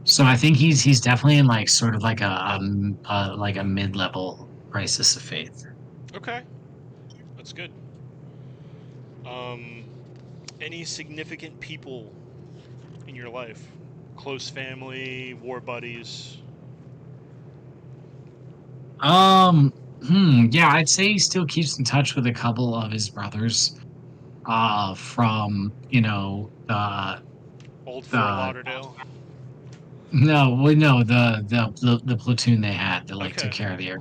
So I think he's definitely in like sort of like like a mid-level crisis of faith. Okay, that's good. Um, any significant people in your life? Close family, war buddies? Um, yeah, I'd say he still keeps in touch with a couple of his brothers, from, Old Fort the Lauderdale? no, well, no, the platoon they had that like took Okay. care of the air.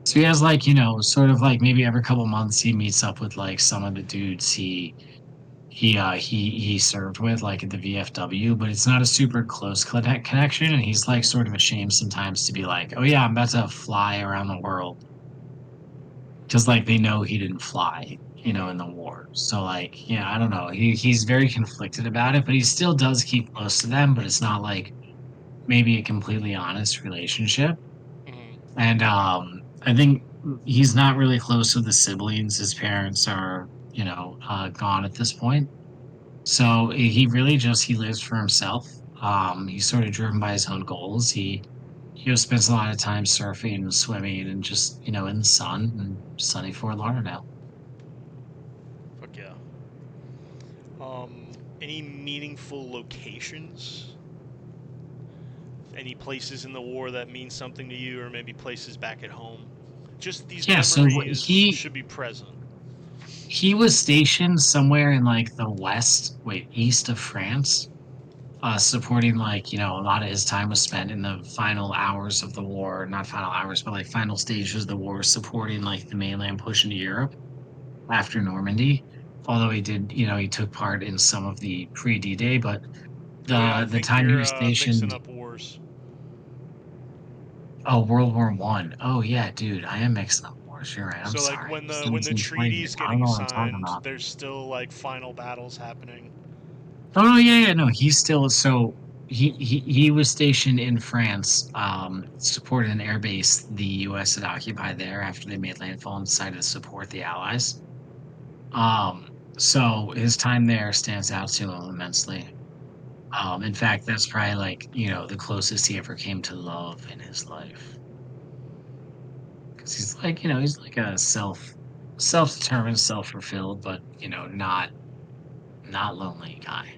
So he has like, sort of like maybe every couple months he meets up with like some of the dudes he served with like at the VFW, but it's not a super close connection, and he's like sort of ashamed sometimes to be like, oh yeah, I'm about to fly around the world because like they know he didn't fly, Mm-hmm. in the war. So like, yeah, I don't know. He's very conflicted about it, but he still does keep close to them, but it's not like maybe a completely honest relationship. Mm-hmm. And I think he's not really close with the siblings. His parents are, gone at this point. So he really just he lives for himself. He's sort of driven by his own goals. He spends a lot of time surfing and swimming and just in the sun and sunny Fort Lauderdale. Fuck yeah. Any meaningful locations? Any places in the war that mean something to you, or maybe places back at home? Just these Yeah, so memories he should be present. he was stationed somewhere in like the east of France, supporting like a lot of his time was spent in the final hours of the war, not final hours, but like final stages of the war, supporting like the mainland push into Europe after Normandy. Although he took part in some of the pre D-Day, but Oh yeah, I the think time he you're was mixing stationed, up wars. World War I. Oh yeah, dude, I am mixing up wars. You're right. I'm So like sorry. when the 1720. treaty's I don't getting know what I'm talking signed, about. there's still like final battles happening. Oh no, yeah, yeah, no. He's still so. he was stationed in France, supported an air base the U.S. had occupied there after they made landfall and decided to support the Allies. Um, so his time there stands out to him immensely. In fact, that's probably like, the closest he ever came to love in his life. Because he's like, he's like a self-determined, self-fulfilled, but not lonely guy.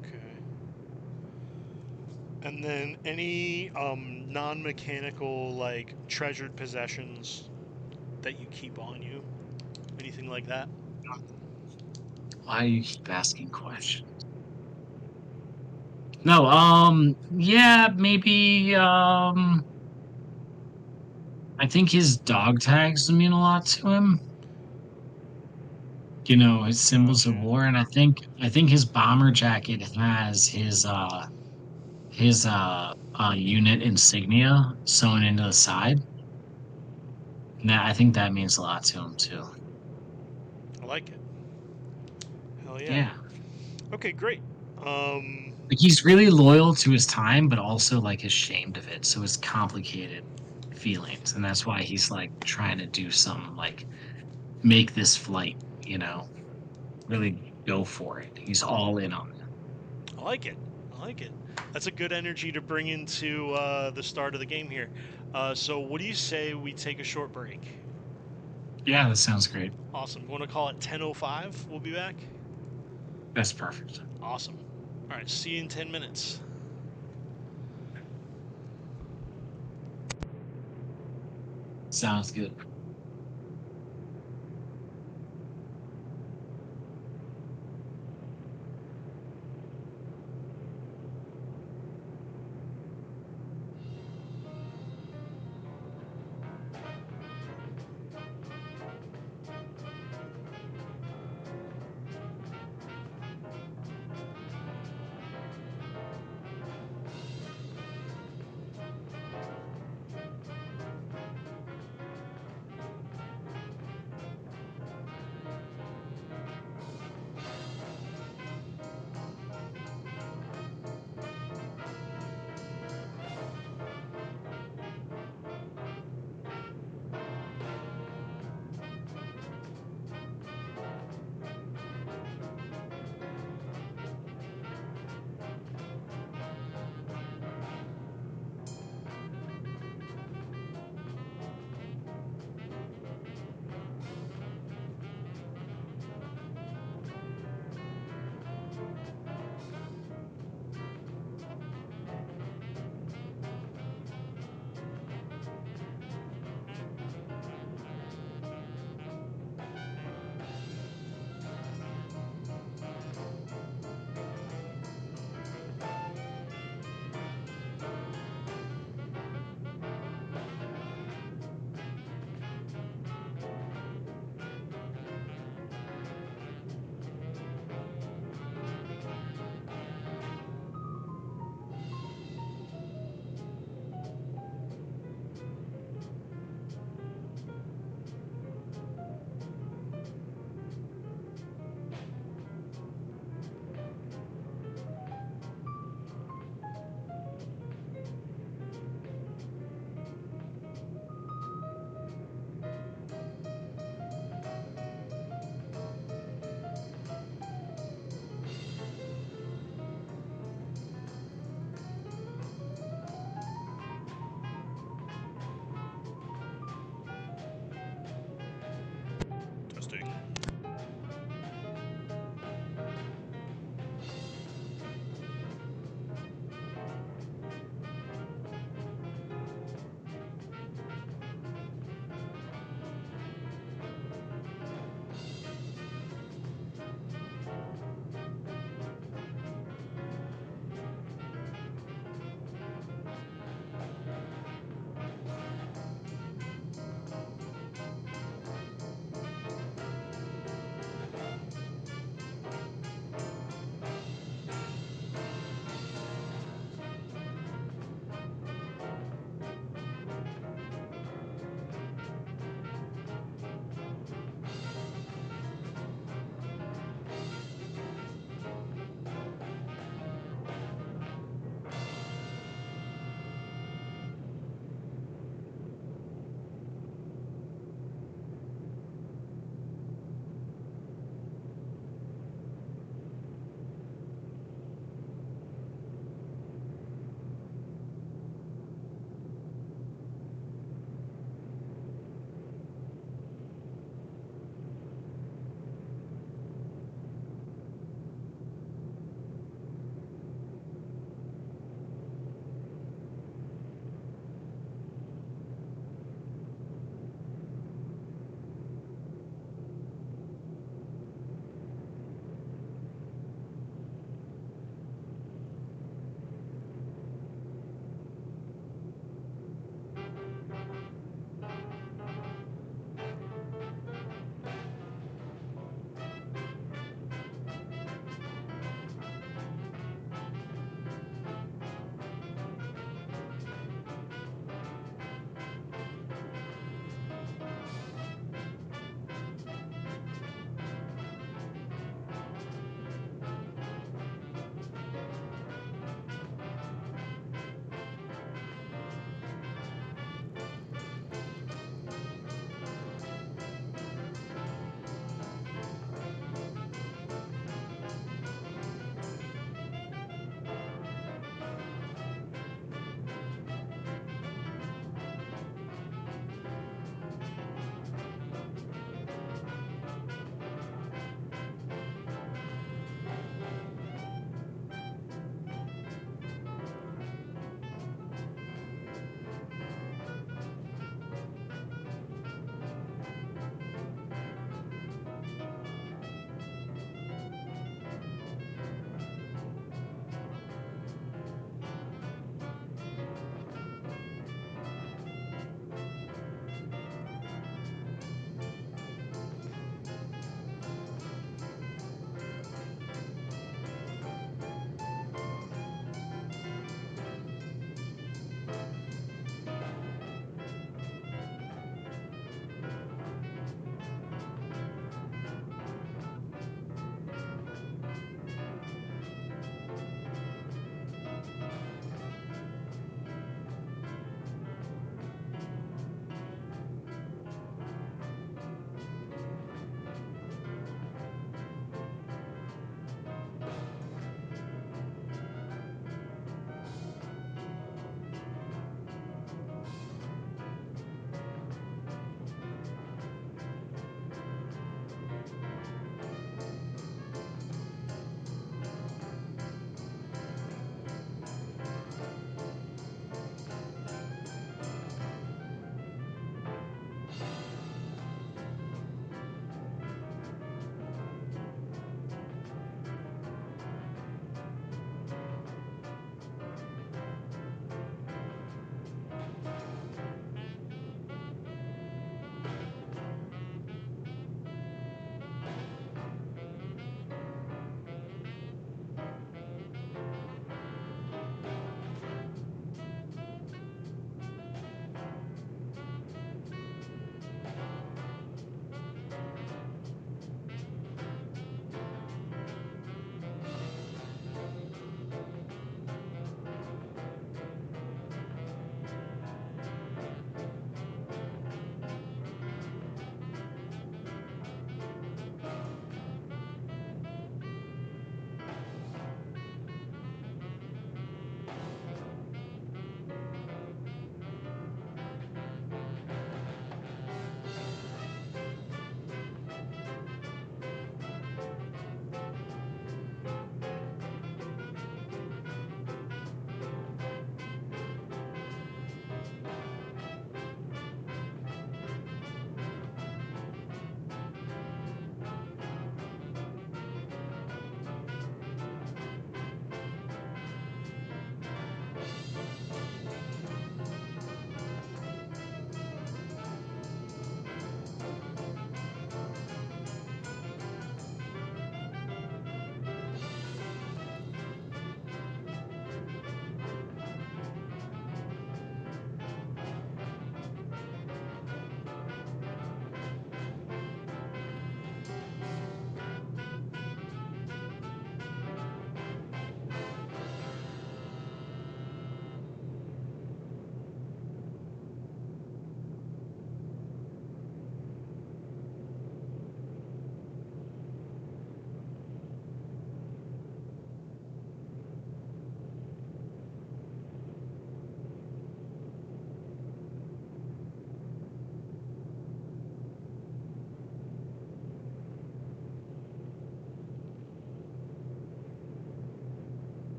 Okay. And then any non-mechanical like treasured possessions that you keep on you? Anything like that? Why do you keep asking questions? No, yeah, maybe, I think his dog tags mean a lot to him. His symbols of Gotcha. war, and I think his bomber jacket has his unit insignia sewn into the side. And I think that means a lot to him too. I like it. Hell yeah. Yeah. Okay, great. Um, Like he's really loyal to his time, but also like ashamed of it. So it's complicated feelings. And that's why he's like trying to do some like make this flight, you know, really go for it. He's all in on it. I like it. I like it. That's a good energy to bring into the start of the game here. So, what do you say we take a short break? Yeah, that sounds great. Awesome. Want to call it 10:05? We'll be back. That's perfect. Awesome. All right. See you in 10 minutes. Sounds good.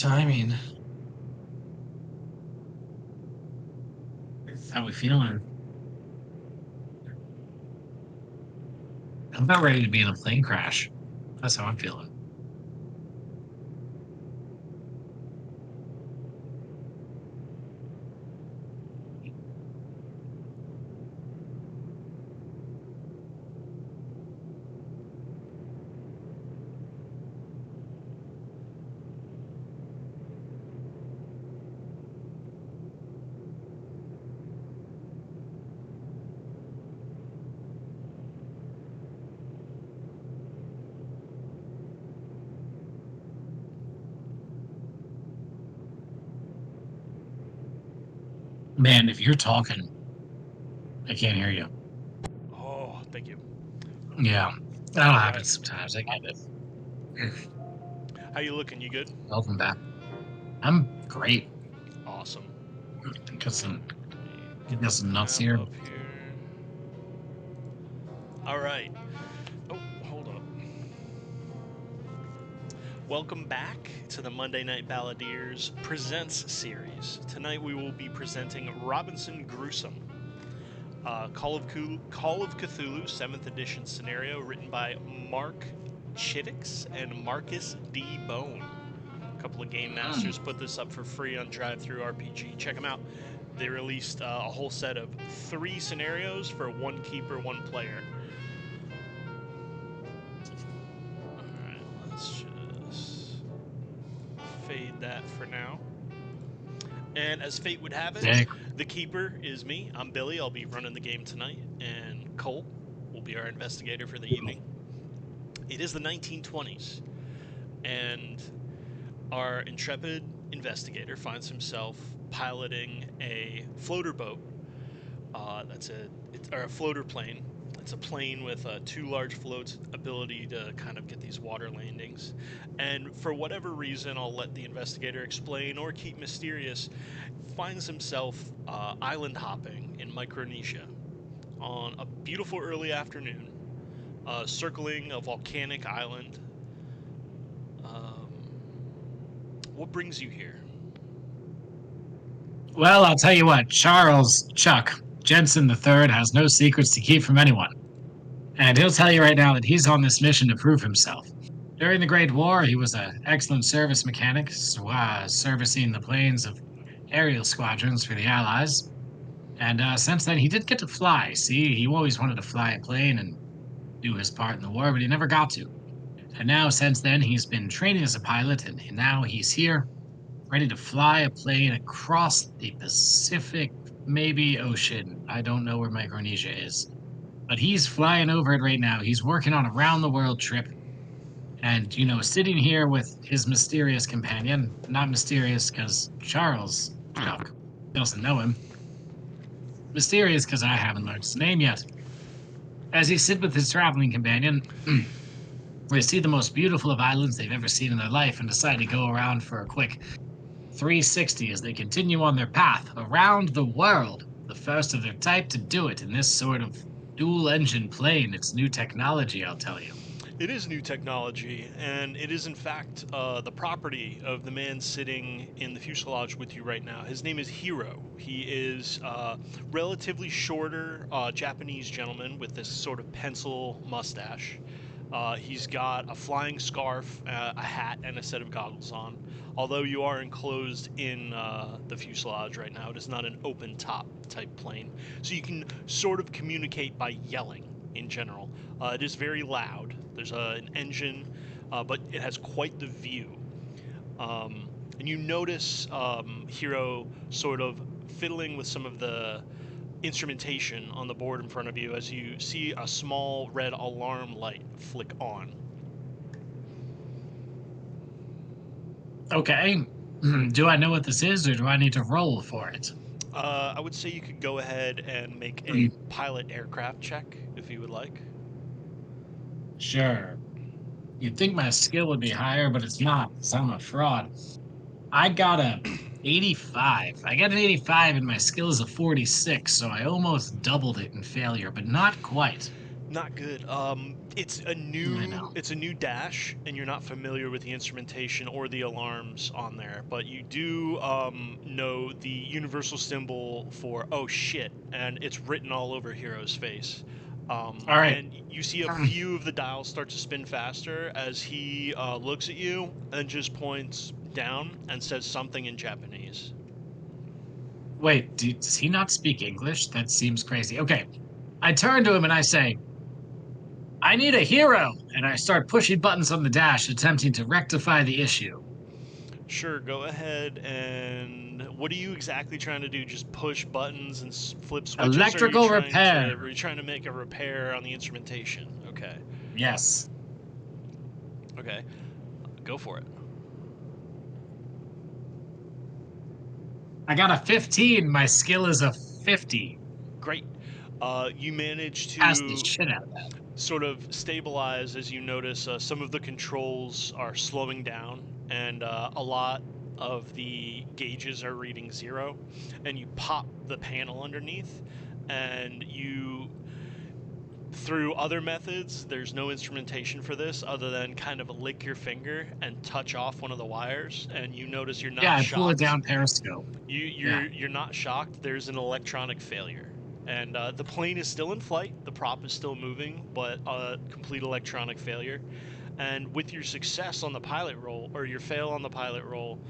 timing. How we feeling? I'm about ready to be in a plane crash. That's how I'm feeling. Man, if you're talking, I can't hear you. Oh, thank you. Yeah, that'll All happen right. sometimes. I get it. How you looking? You good? Welcome back. I'm great. Awesome. Got some, Get got this some nuts map here. up here. All right. Oh, hold up. Welcome back to the Monday Night Balladeers Presents series. Tonight we will be presenting Robinson Gruesome, Call of Cthulhu 7th edition scenario written by Mark Chittix and Marcus D. Bone. A couple of game Mm. masters put this up for free on Drive-Thru RPG. Check them out. They released a whole set of 3 scenarios for 1 keeper, 1 player. Alright, let's just fade that for now. And as fate would have it, Sick. the keeper is me. I'm Billy. I'll be running the game tonight. And Cole will be our investigator for the evening. It is the 1920s, and our intrepid investigator finds himself piloting a floater boat. Or a floater plane. It's a plane with 2 large floats, ability to kind of get these water landings. And for whatever reason, I'll let the investigator explain or keep mysterious, finds himself island hopping in Micronesia on a beautiful early afternoon, circling a volcanic island. Um, what brings you here? Well, I'll tell you what, Charles Chuck Jensen III has no secrets to keep from anyone. And he'll tell you right now that he's on this mission to prove himself. During the Great War, he was an excellent service mechanic, servicing the planes of aerial squadrons for the Allies. And since then, he did get to fly. See, he always wanted to fly a plane and do his part in the war, but he never got to. And now, since then, he's been training as a pilot, and now he's here, ready to fly a plane across the Pacific, maybe ocean. I don't know where Micronesia is, but he's flying over it right now. He's working on a round the world trip. And, sitting here with his mysterious companion, not mysterious because Charles Chuck doesn't know him, mysterious because I haven't learned his name yet. As he sit with his traveling companion, they see the most beautiful of islands they've ever seen in their life and decide to go around for a quick 360 as they continue on their path around the world. The first of their type to do it in this sort of dual engine plane. It's new technology, I'll tell you. It is new technology, and it is in fact the property of the man sitting in the fuselage with you right now. His name is Hiro. He is relatively shorter Japanese gentleman with this sort of pencil mustache. He's got a flying scarf, a hat, and a set of goggles on. Although you are enclosed in the fuselage right now, it is not an open top type plane. So you can sort of communicate by yelling in general. It is very loud. There's an engine, but it has quite the view. And you notice Hiro sort of fiddling with some of the instrumentation on the board in front of you as you see a small red alarm light flick on. Okay. Do I know what this is or do I need to roll for it? I would say you could go ahead and make a pilot aircraft check if you would like. Sure. You'd think my skill would be higher, but it's not, because I'm a fraud. I got a 85. I got an 85 and my skill is a 46, so I almost doubled it in failure, but not quite. Not good. It's a I new know. it's a new dash, and you're not familiar with the instrumentation or the alarms on there, but you do know the universal symbol for oh shit, and it's written all over Hero's face. All right. And you see a few of the dials start to spin faster as he looks at you and just points down and says something in Japanese. Wait, does he not speak English? That seems crazy. Okay. I turn to him and I say, I need a hero. And I start pushing buttons on the dash, attempting to rectify the issue. Sure, go ahead. And what are you exactly trying to do? Just push buttons and flip switches, or Electrical repair. are you trying to make a repair on the instrumentation? Okay, Yes. okay, go for it. I got a 15. My skill is a 50. Great. You manage Pass the to shit out of that. sort of stabilize as you notice some of the controls are slowing down, and a lot of the gauges are reading 0, and you pop the panel underneath, and you through other methods, there's no instrumentation for this other than kind of lick your finger and touch off one of the wires, and you notice you're Yeah, not I pull it shocked. down periscope. Yeah. You're not shocked. There's an electronic failure, and the plane is still in flight. The prop is still moving, but a complete electronic failure. And with your success on the pilot roll or your fail on the pilot roll,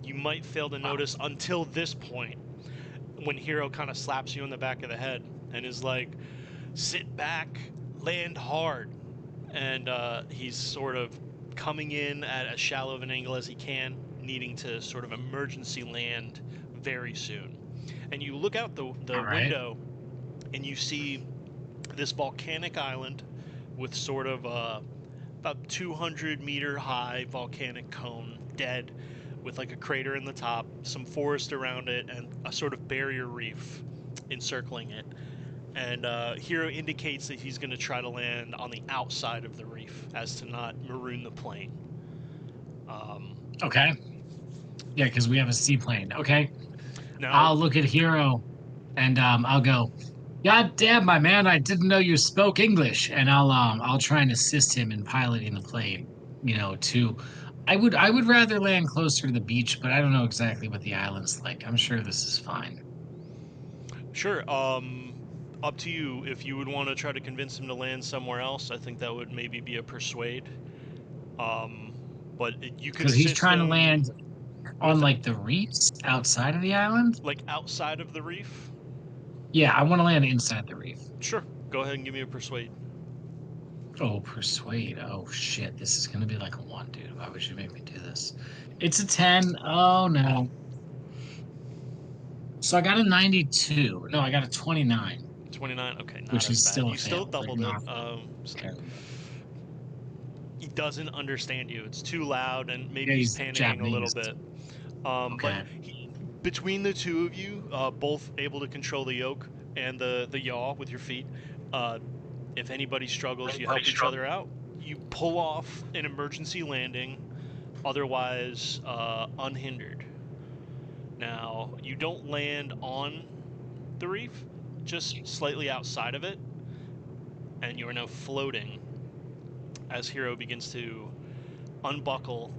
you might fail to Wow. notice until this point when Hero kind of slaps you in the back of the head and is like, sit back, land hard. And he's sort of coming in at as shallow of an angle as he can, needing to sort of emergency land very soon. And you look out the All right. window and you see this volcanic island with sort of a about 200-meter high volcanic cone, dead, with like a crater in the top, some forest around it, and a sort of barrier reef encircling it. And Hero indicates that he's going to try to land on the outside of the reef as to not maroon the plane. Um, Okay. Yeah, because we have a seaplane. Okay. now, I'll look at Hero and I'll go, God damn, my man, I didn't know you spoke English. And I'll try and assist him in piloting the plane, to I would rather land closer to the beach, but I don't know exactly what the island's like. I'm sure this is fine. sure, up to you. If you would want to try to convince him to land somewhere else, I think that would maybe be a persuade. Um, but you could Because he's assist trying to him land on with like the reefs outside of the island. like outside of the reef. Yeah, I want to land inside the reef. Sure, go ahead and give me a persuade. Oh, persuade. Oh shit, this is gonna be like a one, dude. Why would you make me do this? It's a 10. Oh no. So I got a 92. No, I got a 29, 29. Okay, not which as is bad. still a You still fail, but doubled it. not So terrible. he doesn't understand you. It's too loud, and Yeah, maybe he's he's panicking a little Japanese. bit. But Okay. between the two of you, both able to control the yoke and the yaw with your feet, uh, if anybody struggles, you help each other out. You pull off an emergency landing, otherwise unhindered. Now, you don't land on the reef, just slightly outside of it, and you are now floating as Hero begins to unbuckle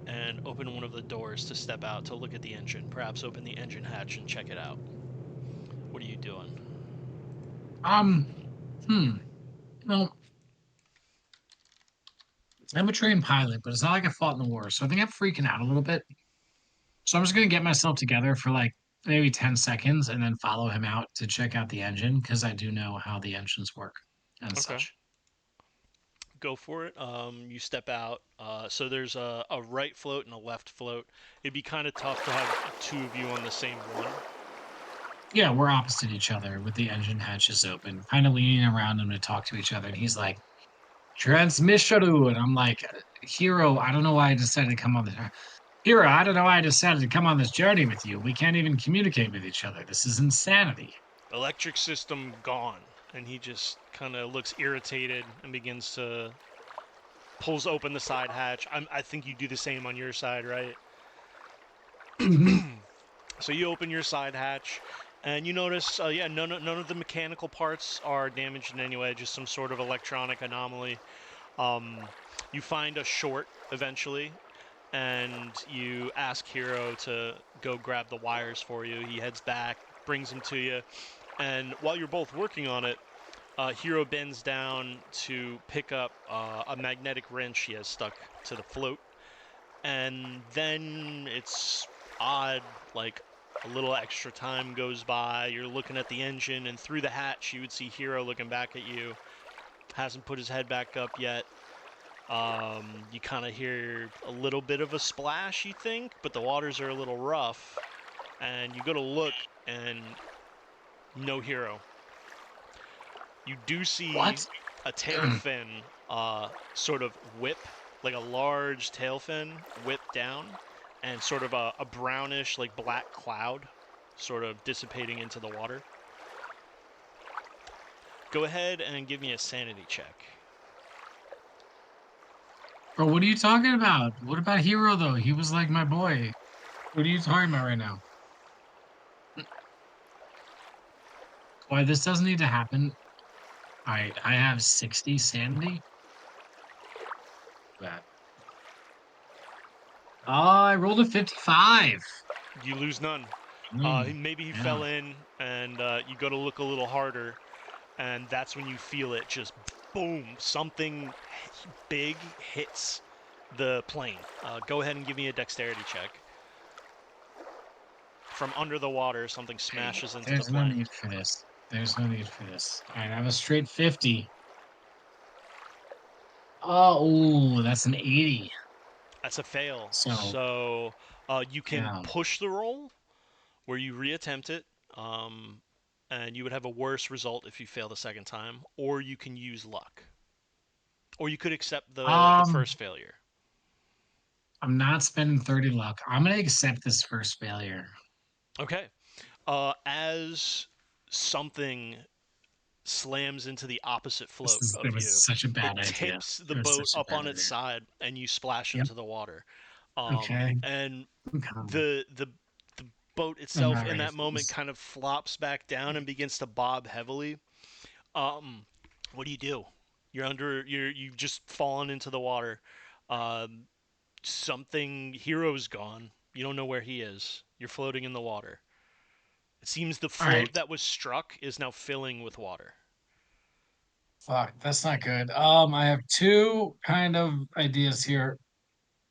and open one of the doors to step out to look at the engine, perhaps open the engine hatch and check it out. What are you doing? Um, hmm. Well, I'm a trained pilot, but it's not like I fought in the war, so I think I'm freaking out a little bit. So I'm just gonna get myself together for like maybe 10 seconds and then follow him out to check out the engine because I do know how the engines work and Okay, such. go for it. You step out. So there's a right float and a left float. It'd be kind of tough to have two of you on the same one. Yeah, we're opposite each other with the engine hatches open, kind of leaning around him to talk to each other. And he's like, transmission. And I'm like, Hero, I don't know why I decided to come on this. Hero, I don't know why I decided to come on this journey with you. We can't even communicate with each other. This is insanity. Electric system gone. And he just kind of looks irritated and begins to pulls open the side hatch. I think you do the same on your side, right? Mhm. So you open your side hatch, And you notice, yeah, none of the mechanical parts are damaged in any way, just some sort of electronic anomaly. Um, you find a short eventually, and you ask Hero to go grab the wires for you. He heads back, brings them to you, and while you're both working on it, Hero bends down to pick up a magnetic wrench he has stuck to the float, and then it's odd, like a little extra time goes by. You're looking at the engine, and through the hatch, you would see Hero looking back at you. Hasn't put his head back up yet. You kind of hear a little bit of a splash, you think, but the waters are a little rough. And you go to look, and no Hero. You do see What? a tail fin sort of whip, like a large tail fin whip down, and sort of a brownish, like black cloud sort of dissipating into the water. Go ahead and give me a sanity check. Bro, what are you talking about? What about Hero though? He was like my boy. What are you talking about right now? Why this doesn't need to happen? I have 60 sanity. That. Oh, I rolled a 55. You lose none. Mm, Maybe he yeah. fell in, and you go to look a little harder, and that's when you feel it just boom, something big hits the plane. Go ahead and give me a dexterity check. From under the water, something Hey, smashes into the there's no plane. need for this. There's no need for this. All right, I have a straight 50. Oh, ooh, that's an 80. That's a fail. So, So you can yeah. push the roll where you reattempt it, um, and you would have a worse result if you fail the second time, or you can use luck, or you could accept the Um, first failure. I'm not spending 30 luck. I'm gonna accept this first failure. Okay. As something slams into the opposite float It of was you, such a it bad idea. tips the It was boat such a up bad on its idea. side, and you splash Yep. into the water. Okay. And Okay. the boat I'm itself not in ready that for moment this. kind of flops back down and begins to bob heavily. Um, what do you do? You've just fallen into the water. Um, something Hero's gone. You don't know where he is. You're floating in the water. It seems the All right. float that was struck is now filling with water. Fuck, that's not good. I have two kind of ideas here.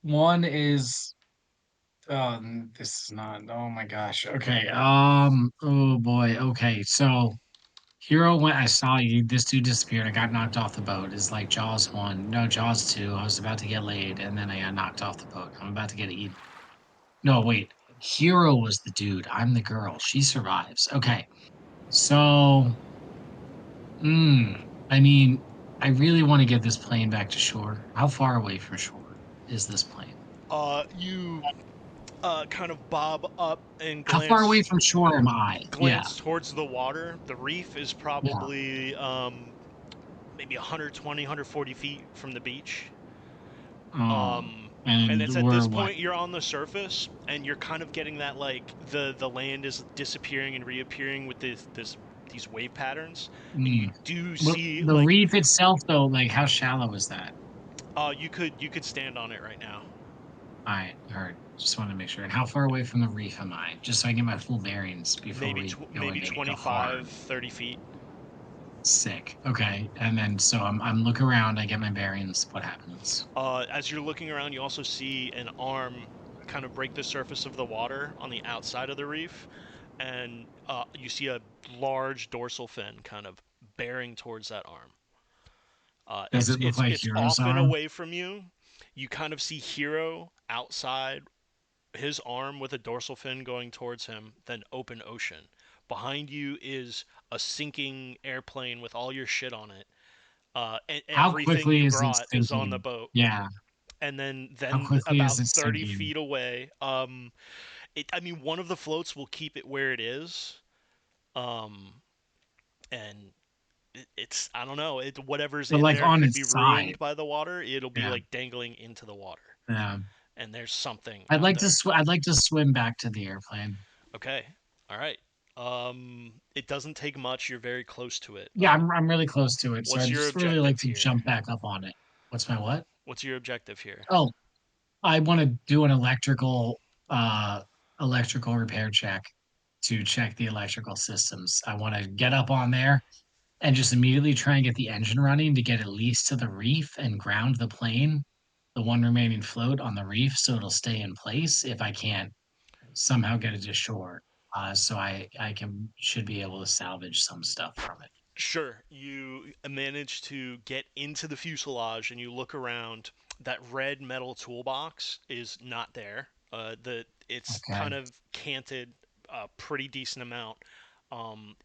One is this is not, oh my gosh. Okay. Oh boy. Okay. So Hero went, I saw you, this dude disappeared. I got knocked off the boat. It's like Jaws 1. No, Jaws 2. I was about to get laid and then I got knocked off the boat. I'm about to get eaten. No, wait. Hero was the dude. I'm the girl. She survives. Okay. So, mm, I mean, I really want to get this plane back to shore. How far away from shore is this plane? You kind of bob up and How far away glance from shore am I? Yeah. towards the water. The reef is Yeah. probably maybe 120, 140 feet from the beach. Um, Um, and and it's at we're this what? point you're on the surface and you're kind of getting that like the land is disappearing and reappearing with these wave patterns, and you Mm. do Well, see the like reef itself, though, like how shallow is that? you could stand on it right now. All right. Just want to make sure. And how far away from the reef am I? Just so I get my full bearings before we go Maybe into 25, hard. 30 feet. Sick. Okay. And then so I'm looking around, I get my bearings. What happens? As you're looking around, you also see an arm kind of break the surface of the water on the outside of the reef, and you see a large dorsal fin kind of bearing towards that arm. Does it look like It's Hero's off and arm? away from you. You kind of see Hero outside, his arm with a dorsal fin going towards him, then open ocean. Behind you is a sinking airplane with all your shit on it. How Everything quickly you is it brought is on the sinking? boat. Yeah. And How then quickly is about it 30 sinking? feet away, I mean, one of the floats will keep it where it is. Um, and it's, I don't know, whatever's But in like there on could its be side. ruined by the water. It'll be Yeah. like dangling into the water. Yeah. And there's something out there. I'd like to swim back to the airplane. Okay. All right. It doesn't take much. You're very close to it. Yeah, I'm really close to it, so What's I'd your just really like objective to here? jump back up on it. What's my what? What's your objective here? Oh, I want to do an uh electrical repair check to check the electrical systems. I want to get up on there and just immediately try and get the engine running to get at least to the reef and ground the plane, the one remaining float on the reef, so it'll stay in place if I can't somehow get it to shore. So I can should be able to salvage some stuff from it. Sure, you manage to get into the fuselage and you look around. That red metal toolbox is not there. It's kind Okay. of canted a pretty decent amount.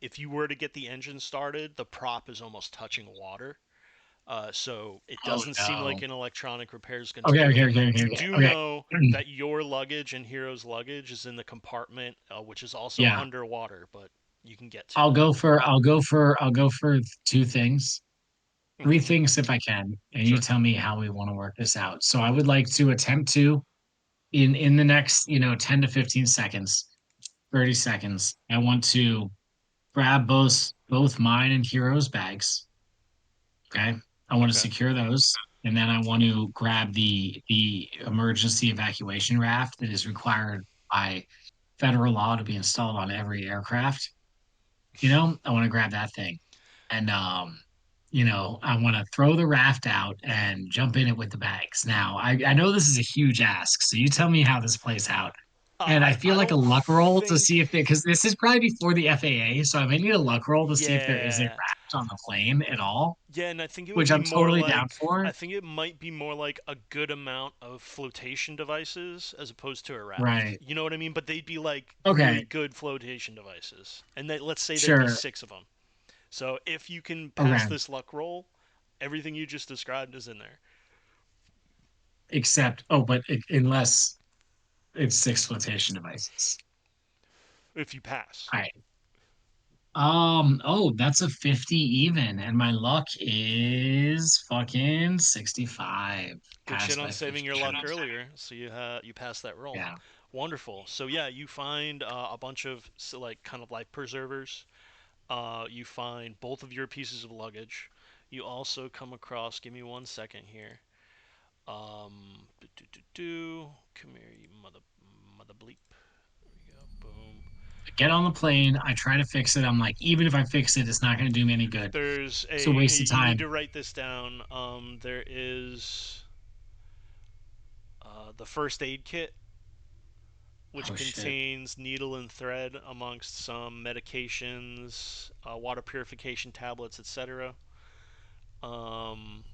If you were to get the engine started, the prop is almost touching water. So it Oh doesn't seem like no. an electronic repair is going to Okay, do okay, it. okay, okay, You okay. do Okay. know that your luggage and Hero's luggage is in the compartment, which is also Yeah. underwater, but you can get to I'll it. go for two things. Three Hmm. things if I can, and you Sure. tell me how we want to work this out. So I would like to attempt to in the next, 10 to 15 seconds, 30 seconds, I want to grab both mine and Hero's bags. Okay. I want to Okay. secure those. And then I want to grab the emergency evacuation raft that is required by federal law to be installed on every aircraft. I want to grab that thing. And I want to throw the raft out and jump in it with the bags. Now, I know this is a huge ask, so you tell me how this plays out. And I feel I like a don't luck roll to think. see if because this is probably before the FAA, so I may need a luck roll to see if there is a Yeah. raft on the plane at all, Yeah, and I think it would which be I'm more totally down like. for. I think it might be more like a good amount of flotation devices as opposed to a raft. Right. You know what I mean? But they'd be like really Okay. good flotation devices. And let's say there'd be Sure. six of them. So if you can pass Okay. this luck roll, everything you just described is in there. Except, but unless it's six flotation devices. If you pass. All right. That's a 50 even, and my luck is fucking 65. Good shit Passed on by saving 50. your luck earlier, so you passed that roll. Yeah. Wonderful. So yeah, you find a bunch of like kind of life preservers. You find both of your pieces of luggage. You also come across. Give me 1 second here. Come here, you mother bleep. There we go. Boom. I get on the plane. I try to fix it. I'm like, even if I fix it, it's not going to do me any good. There's It's a a waste of you need time. to write this down. There is the first aid kit, which Oh, shit. contains needle and thread amongst some medications, water purification tablets, etc. Um,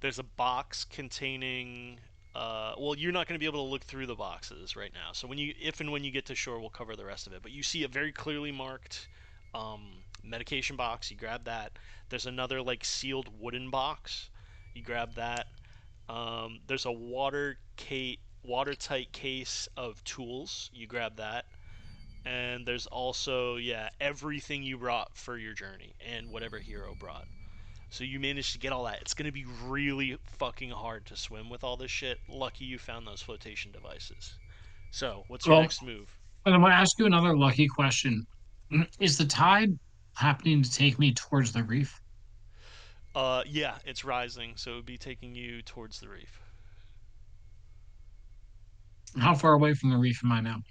there's a box containing. Well, you're not going to be able to look through the boxes right now. So if and when you get to shore, we'll cover the rest of it. But you see a very clearly marked medication box. You grab that. There's another like sealed wooden box. You grab that. There's a watertight case of tools. You grab that. And there's also, yeah, everything you brought for your journey and whatever hero brought. So you managed to get all that. It's going to be really fucking hard to swim with all this shit. Lucky you found those flotation devices. So, what's your Well, next move? and I'm going to ask you another lucky question. Is the tide happening to take me towards the reef? Yeah, it's rising, so it would be taking you towards the reef. How far away from the reef am I now?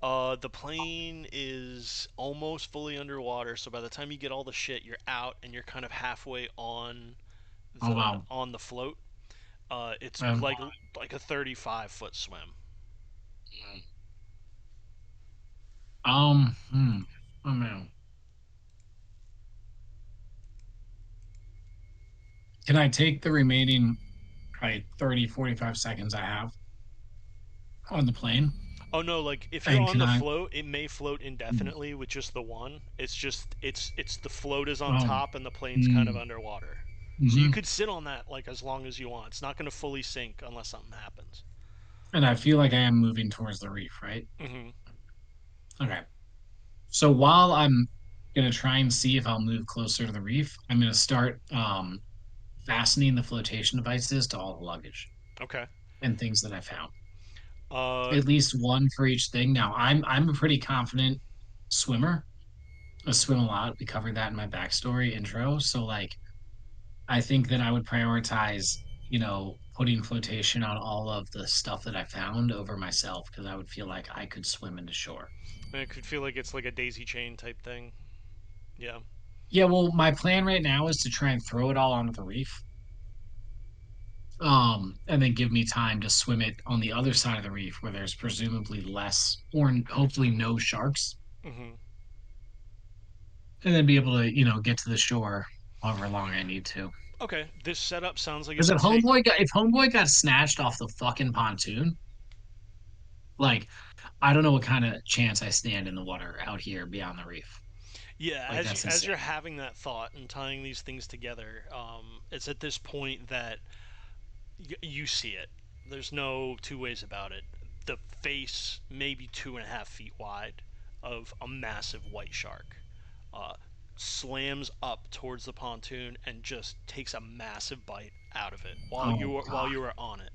The plane is almost fully underwater, so by the time you get all the shit, you're out and you're kind of halfway Oh, wow. on the float. It's Um, like a 35-foot swim. um, hmm. Oh, man. Can I take the remaining, probably 30, 45 seconds I have on the plane? Oh no, like if you're And on can the I? float, it may float indefinitely with just the one. It's the float is on Oh, top and the plane's kind of mm, underwater. So you hmm. could sit on that like as long as you want. It's not going to fully sink unless something happens. And I feel like I am moving towards the reef, right? Hmm. Okay. So while I'm gonna try and see if I'll move closer to the reef, I'm gonna start fastening the flotation devices to all the luggage Okay. and things that I found. Uh, At least one for each thing. Now I'm pretty confident. swimmer. I swim a lot. We covered that in my backstory intro. So like I think that I would prioritize, putting flotation on all of the stuff that I found over myself because I would feel like I could swim into shore. And it could feel like it's like a daisy chain type thing. Yeah. Yeah, well, my plan right now is to try and throw it all onto the reef. And then give me time to swim it on the other side of the reef where there's presumably less or hopefully no sharks, Hmm. and then be able to, get to the shore however long I need to. Okay, this setup sounds like it Because would take. if Homeboy got snatched off the fucking pontoon, like I don't know what kind of chance I stand in the water out here beyond the reef. Yeah, Like that's as you're insane. having that thought and tying these things together, it's at this point that you see it. There's no two ways about it. The face, maybe 2.5 feet wide, of a massive white shark, uh, slams up towards the pontoon and just takes a massive bite out of it Oh while god. you are on it.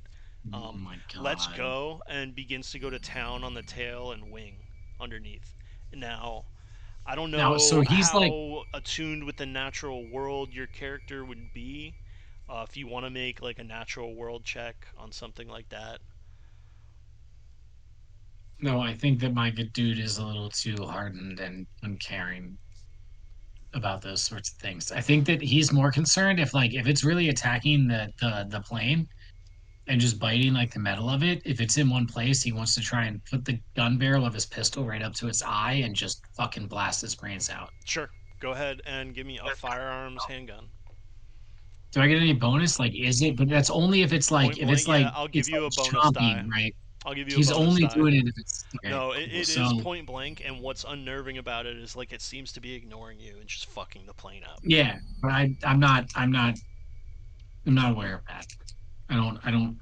Oh my Lets god. go and begins to go to town on the tail and wing underneath. Now, I don't Now, so know he's like, how attuned with the natural world your character would be. If you want to make like a natural world check on something like that. no, I think that my good dude is a little too hardened and uncaring about those sorts of things. I think that he's more concerned if it's really attacking the plane and just biting like the metal of it. If it's in one place, he wants to try and put the gun barrel of his pistol right up to its eye and just fucking blast his brains out. Sure, go ahead and give me a firearms handgun. Do I get any bonus? Like, is it? But that's only if it's like Point blank, yeah, I'll give it's you like a bonus chomping, die. right? I'll give you a He's bonus only die. doing it if it's okay. No, Cool. it So is point blank, and what's unnerving about it is like it seems to be ignoring you and just fucking the plane up. yeah, but I'm not aware of that. I don't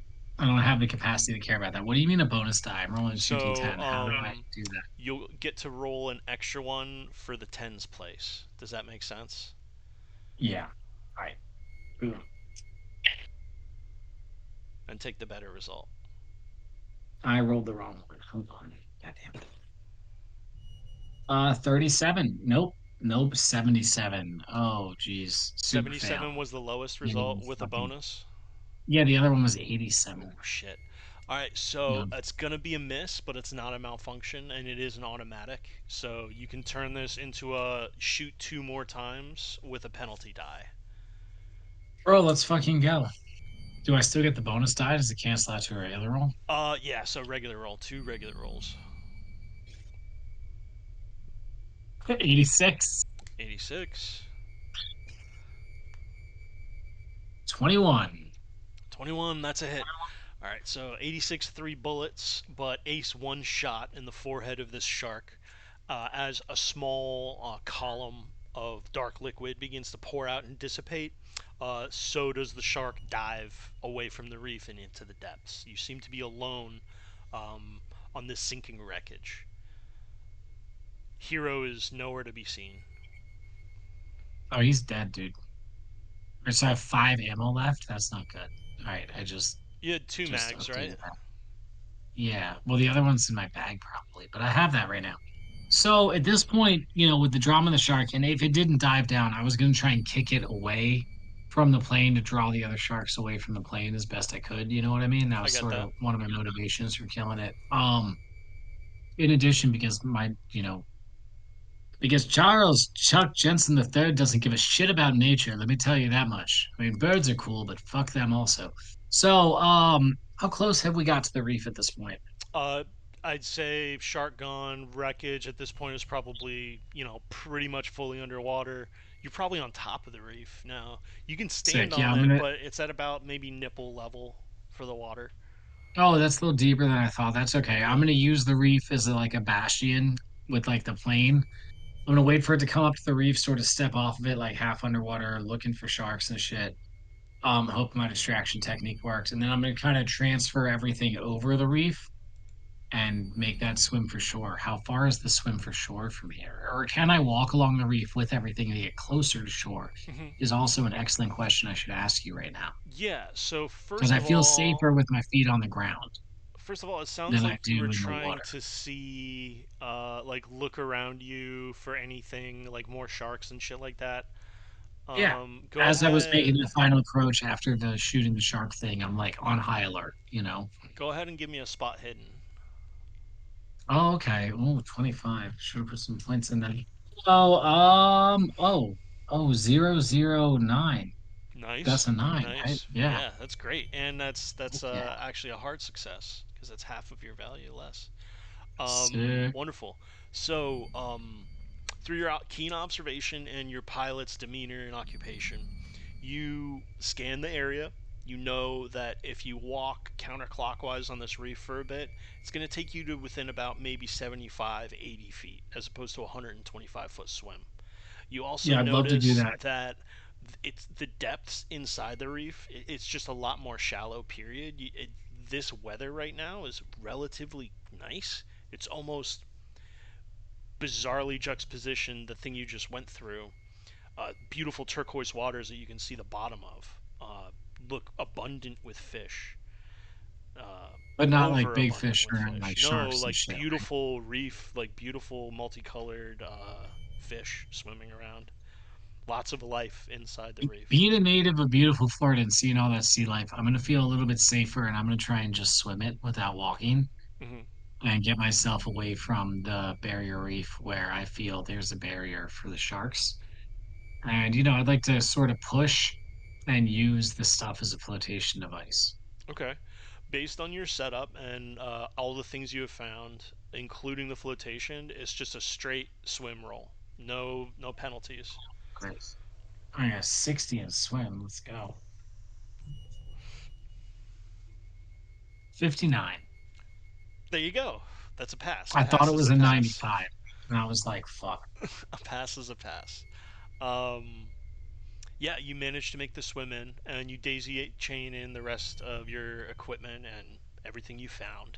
have the capacity to care about that. What do you mean a bonus die? I'm rolling two So, d10. How do I do that? you'll get to roll an extra one for the tens place. Does that make sense? Yeah. All right. Ooh. And take the better result. I rolled the wrong one. Hold on. God damn it. 37. Nope. Nope. 77. Oh, geez. Super fail. 77 was the lowest Yeah, result with a fucking. bonus. Yeah, the other one was Oh 87. shit. All right, Yeah. so it's gonna be a miss, but it's not a malfunction, and it is an automatic. So you can turn this into a shoot two more times with a penalty die. Bro, let's fucking go. Do I still get the bonus die? Does it cancel out to a regular roll? Yeah. So regular roll, two regular rolls. 86. 86. 21. 21. That's a hit. All right, so 86 three bullets, but ace one shot in the forehead of this shark as a small column of dark liquid begins to pour out and dissipate. So does the shark dive away from the reef and into the depths. You seem to be alone um, on this sinking wreckage. Hero is nowhere to be seen. Oh, he's dead, dude. All right, so I have 5 ammo left. That's not good. All right, I You had two just mags, right? updated that. Yeah, well, the other one's in my bag probably, but I have that right now. So at this point, with the drama of the shark, and if it didn't dive down, I was going to try and kick it away from the plane to draw the other sharks away from the plane as best I could. You know what I mean? That I was got sort that. of one of my motivations for killing it. In addition, because Charles Chuck Jensen III doesn't give a shit about nature. Let me tell you that much. I mean, birds are cool, but fuck them also. So, how close have we got to the reef at this point? Uh, I'd say shark gone, wreckage at this point is probably, pretty much fully underwater. You're probably on top of the reef now. You can stand Sick. Yeah, on I'm it, gonna. but it's at about maybe nipple level for the water. Oh, that's a little deeper than I thought. That's okay. I'm Yeah. gonna use the reef as like a bastion with like the plane. I'm gonna wait for it to come up to the reef, sort of step off of it, like half underwater, looking for sharks and shit. Hope my distraction technique works, and then I'm gonna kind of transfer everything over the reef and make that swim for shore. How far is the swim for shore from here? Or can I walk along the reef with everything to get closer to shore? Hmm. Is also an excellent question I should ask you right now. Yeah. So Because first I of feel all, safer with my feet on the ground. First of all, it sounds than I like you were do in the trying water. to see, like, look around you for anything, like more sharks and shit like that. Yeah. Go As I was making ahead, the final approach after the shooting the shark thing, I'm like on high alert, you know? go ahead and give me a spot hidden. Oh, okay. Oh, 25. Should have put some points in there. Oh, oh, 009. That's Nice, a nine, right? nice. Yeah. Yeah, that's great, and that's Yeah. actually a hard success because that's half of your value less. Sick. Wonderful. So, through your keen observation and your pilot's demeanor and occupation, you scan the area. You know that if you walk counterclockwise on this reef for a bit, it's going to take you to within about maybe 75, 80 feet, as opposed to a 125-foot swim. You also Yeah, I'd love to do notice that. that it's the depths inside the reef. It's just a lot more shallow. Period. This weather right now is relatively nice. It's almost bizarrely juxtapositioned the thing you just went through. Beautiful turquoise waters that you can see the bottom of. Look abundant with fish. Uh, But not like big Overabundant fish with or fish. like No, sharks and like shit, right? beautiful reef, like beautiful multicolored fish swimming around. Lots of life inside the reef. Being a native of beautiful Florida and seeing all that sea life, I'm gonna feel a little bit safer and I'm gonna try and just swim it without walking Hmm. and get myself away from the barrier reef where I feel there's a barrier for the sharks. And I'd like to sort of push and use the stuff as a flotation device. Okay. Based on your setup and all the things you have found, including the flotation, it's just a straight swim roll. No penalties. Great. I got 60 in swim. Let's go. 59. There you go. That's a pass. A I thought pass it is was a a pass. 95. And I was like, fuck. A pass is a pass. Um, yeah, you managed to make the swim in, and you daisy chain in the rest of your equipment and everything you found.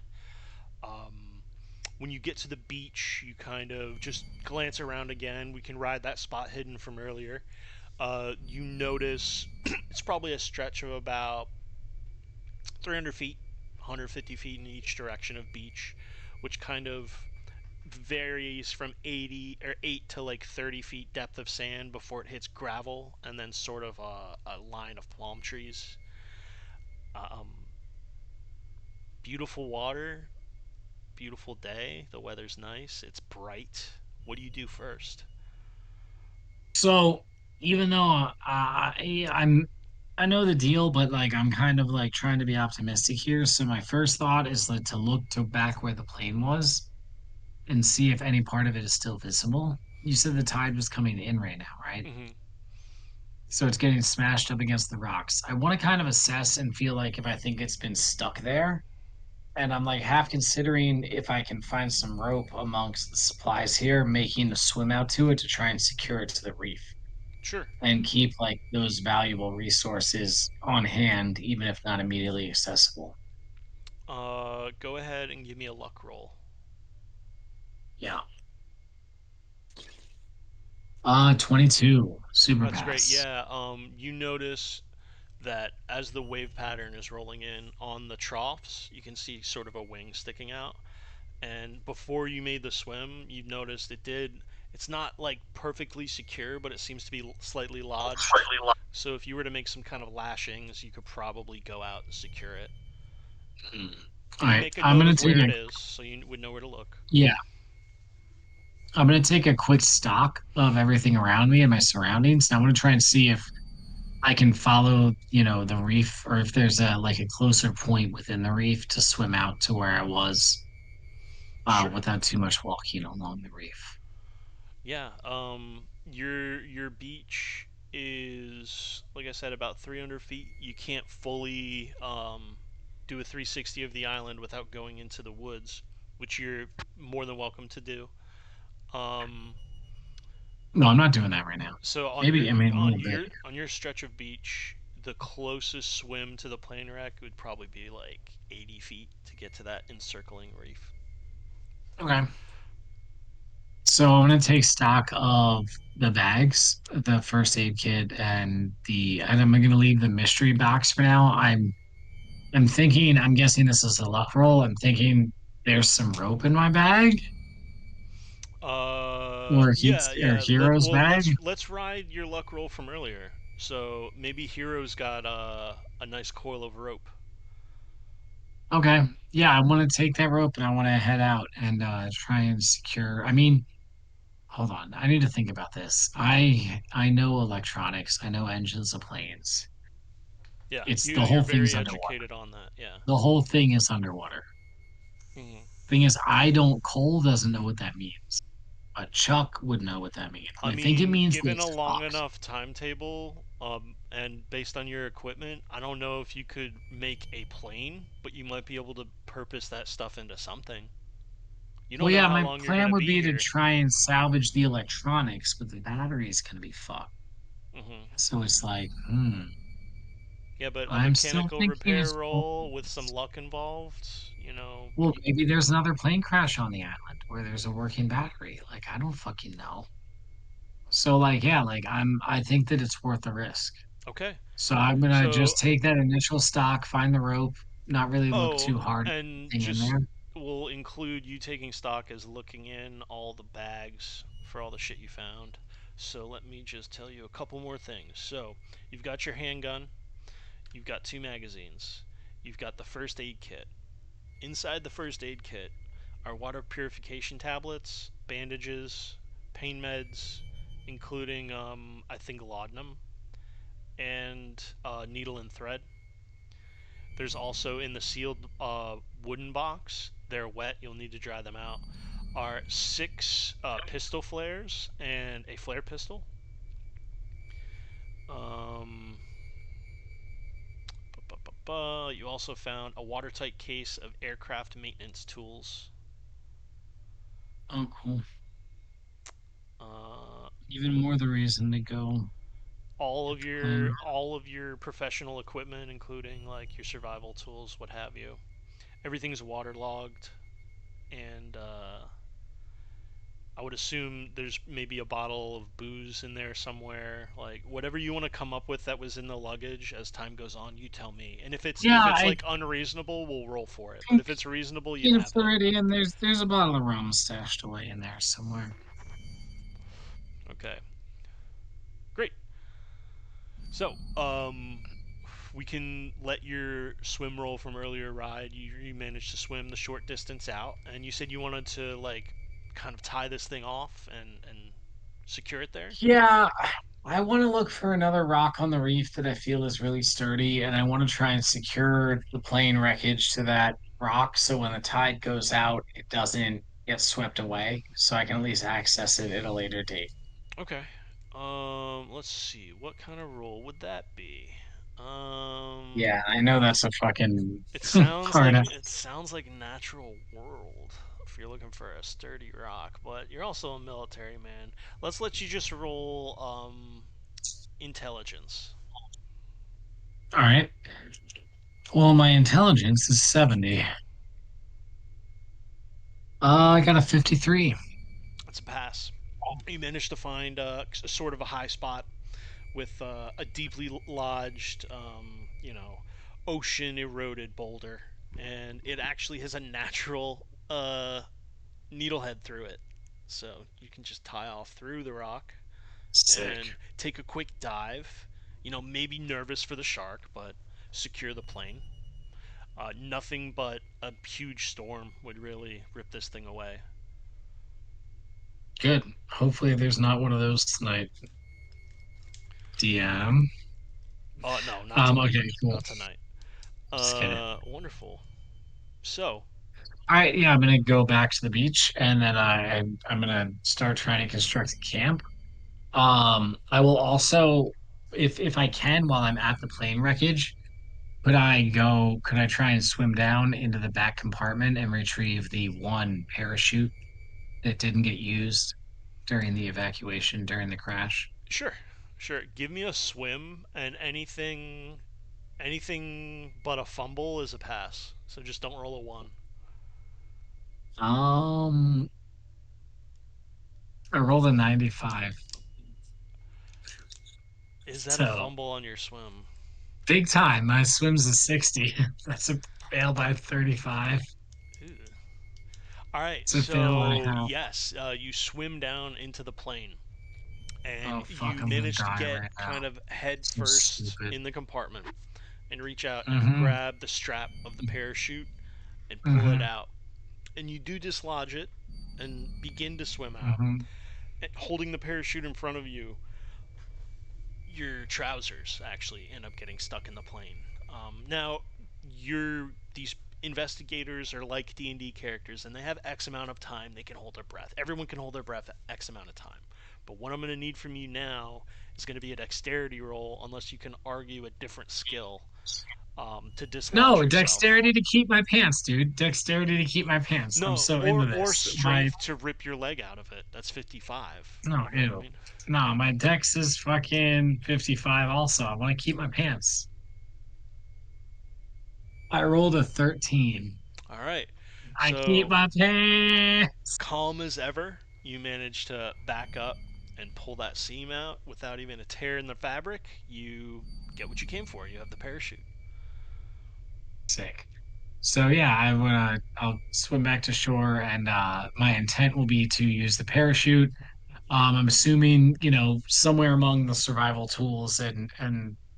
Um, when you get to the beach, you kind of just glance around again. We can ride that spot hidden from earlier. You notice it's probably a stretch of about 300 feet, 150 feet in each direction of beach, which kind of varies from 80 or 8 to like 30 feet depth of sand before it hits gravel and then sort of a line of palm trees. Um, Beautiful water, beautiful day. The weather's nice. It's bright. What do you do first? So even though I know the deal, but like I'm kind of like trying to be optimistic here. So my first thought is like to look to back where the plane was and see if any part of it is still visible. You said the tide was coming in right now, right? Hmm. So it's getting smashed up against the rocks. I want to kind of assess and feel like if I think it's been stuck there. And I'm like half considering if I can find some rope amongst the supplies here, making a swim out to it to try and secure it to the reef Sure. and keep like those valuable resources on hand, even if not immediately accessible. Go ahead and give me a luck roll. Yeah. 22. Super That's great. pass. Yeah. You notice that as the wave pattern is rolling in on the troughs, you can see sort of a wing sticking out. And before you made the swim, you noticed it's not like perfectly secure, but it seems to be slightly lodged. So if you were to make some kind of lashings, you could probably go out and secure it. Hmm. All Can you right. make a I'm note gonna of take where a it is so you would know where to look? yeah. I'm gonna take a quick stock of everything around me and my surroundings. And I'm gonna try and see if I can follow, the reef or if there's a like a closer point within the reef to swim out to where I was Sure. without too much walking along the reef. Yeah. Your beach is, like I said, about 300 feet. You can't fully do a 360 of the island without going into the woods, which you're more than welcome to do. Um, No, I'm not doing that right now. so Maybe, I mean, a little bit. on your stretch of beach, the closest swim to the plane wreck would probably be like 80 feet to get to that encircling reef. Okay. So I'm gonna take stock of the bags, the first aid kit, and I'm gonna leave the mystery box for now. I'm thinking, I'm guessing this is a luck roll. I'm thinking there's some rope in my bag or Yeah, he's or yeah. hero's bag. Let's ride your luck roll from earlier. So maybe Hero's got a nice coil of rope. Okay. Yeah, I want to take that rope and I want to head out and try and secure. I mean, hold on. I need to think about this. I know electronics. I know engines of planes. Yeah, It's the you're whole thing's very underwater. educated on that. Yeah. The whole thing is underwater. Hmm. Thing is, I don't. Cole doesn't know what that means. But Chuck would know what that means, I and I think it mean, means given a this long box. enough timetable, and based on your equipment, I don't know if you could make a plane, but you might be able to purpose that stuff into something. You don't Well, know yeah, how my long you're plan gonna would be be to here. try and salvage the electronics, but the battery's gonna be fucked. Hmm. So it's like, Yeah, but a I'm still mechanical thinking repair as roll with some always. luck involved, you know, Well, maybe there's another plane crash on the island where there's a working battery. Like, I don't fucking know. So, like, yeah, like I think that it's worth the risk. okay. So I'm gonna So, just take that initial stock, find the rope, not really look oh, too hard at and anything in just there. we'll include you taking stock as looking in all the bags for all the shit you found. So let me just tell you a couple more things. So you've got your handgun, you've got two magazines, you've got the first aid kit. Inside the first aid kit are water purification tablets, bandages, pain meds, including I think laudanum and needle and thread. There's also in the sealed wooden box. They're wet. You'll need to dry them out. Are six pistol flares and a flare pistol. Um, you also found a watertight case of aircraft maintenance tools. Oh, cool. Uh, Even more the reason to go get the plane. all of your professional equipment, including like your survival tools, what have you. Everything's waterlogged, and I would assume there's maybe a bottle of booze in there somewhere. Like whatever you want to come up with that was in the luggage as time goes on, you tell me. And Yeah, if it's I like unreasonable, we'll roll for it. But think if it's reasonable, you it's have it. already in. There's a bottle of rum stashed away in there somewhere. Okay. Great. So, we can let your swim roll from earlier ride. You managed to swim the short distance out, and you said you wanted to like kind of tie this thing off and secure it there. Yeah, I want to look for another rock on the reef that I feel is really sturdy, and I want to try and secure the plane wreckage to that rock so when the tide goes out, it doesn't get swept away, so I can at least access it at a later date. Okay. Let's see. What kind of roll would that be? Um, Yeah, I know that's a fucking hard ass. it sounds like natural world if you're looking for a sturdy rock, but you're also a military man. Let's let you just roll intelligence. All right. Well, my intelligence is 70. I got a 53. It's a pass. You managed to find sort of a high spot with a deeply lodged, ocean eroded boulder, and it actually has a natural needlehead through it. So you can just tie off through the rock Sick. and take a quick dive. You know, maybe nervous for the shark, but secure the plane. Nothing but a huge storm would really rip this thing away. Good. Hopefully there's not one of those tonight. DM. Oh no, not tonight. Okay, cool. Not tonight. Just kidding. Wonderful. So, All right, yeah, I'm gonna go back to the beach and then I'm gonna start trying to construct a camp. I will also, if I can, while I'm at the plane wreckage, could I try and swim down into the back compartment and retrieve the one parachute that didn't get used during the evacuation during the crash? sure, sure. Give me a swim, and anything but a fumble is a pass. So just don't roll a one. Um, I rolled a 95. Is that a So fumble on your swim? Big time. My swim's a 60. That's a fail by 35. Ew. All right, It's a fail and a so half. yes, you swim down into the plane, and Oh fuck, you I'm gonna manage to die get right now. kind of head So first stupid. in the compartment, and reach out and you Mm-hmm. grab the strap of the parachute and pull it Mm-hmm. out, and you do dislodge it and begin to swim out, Mm-hmm. and holding the parachute in front of you. Your trousers actually end up getting stuck in the plane. Now, these investigators are like D&D characters, and they have X amount of time they can hold their breath. Everyone can hold their breath X amount of time. But what I'm going to need from you now is going to be a dexterity roll, unless you can argue a different skill to dislodge No, yourself. dexterity to keep my pants, dude. Dexterity to keep my pants. I'm No, so into or this. My strength to rip your leg out of it. That's 55. no, You know what I ew. mean? No, my dex is fucking 55 also. I want to keep my pants. I rolled a 13. All right. I keep So my pants. calm as ever, you manage to back up and pull that seam out without even a tear in the fabric. You get what you came for. You have the parachute. Sick. So yeah, I'll swim back to shore and my intent will be to use the parachute. I'm assuming, somewhere among the survival tools and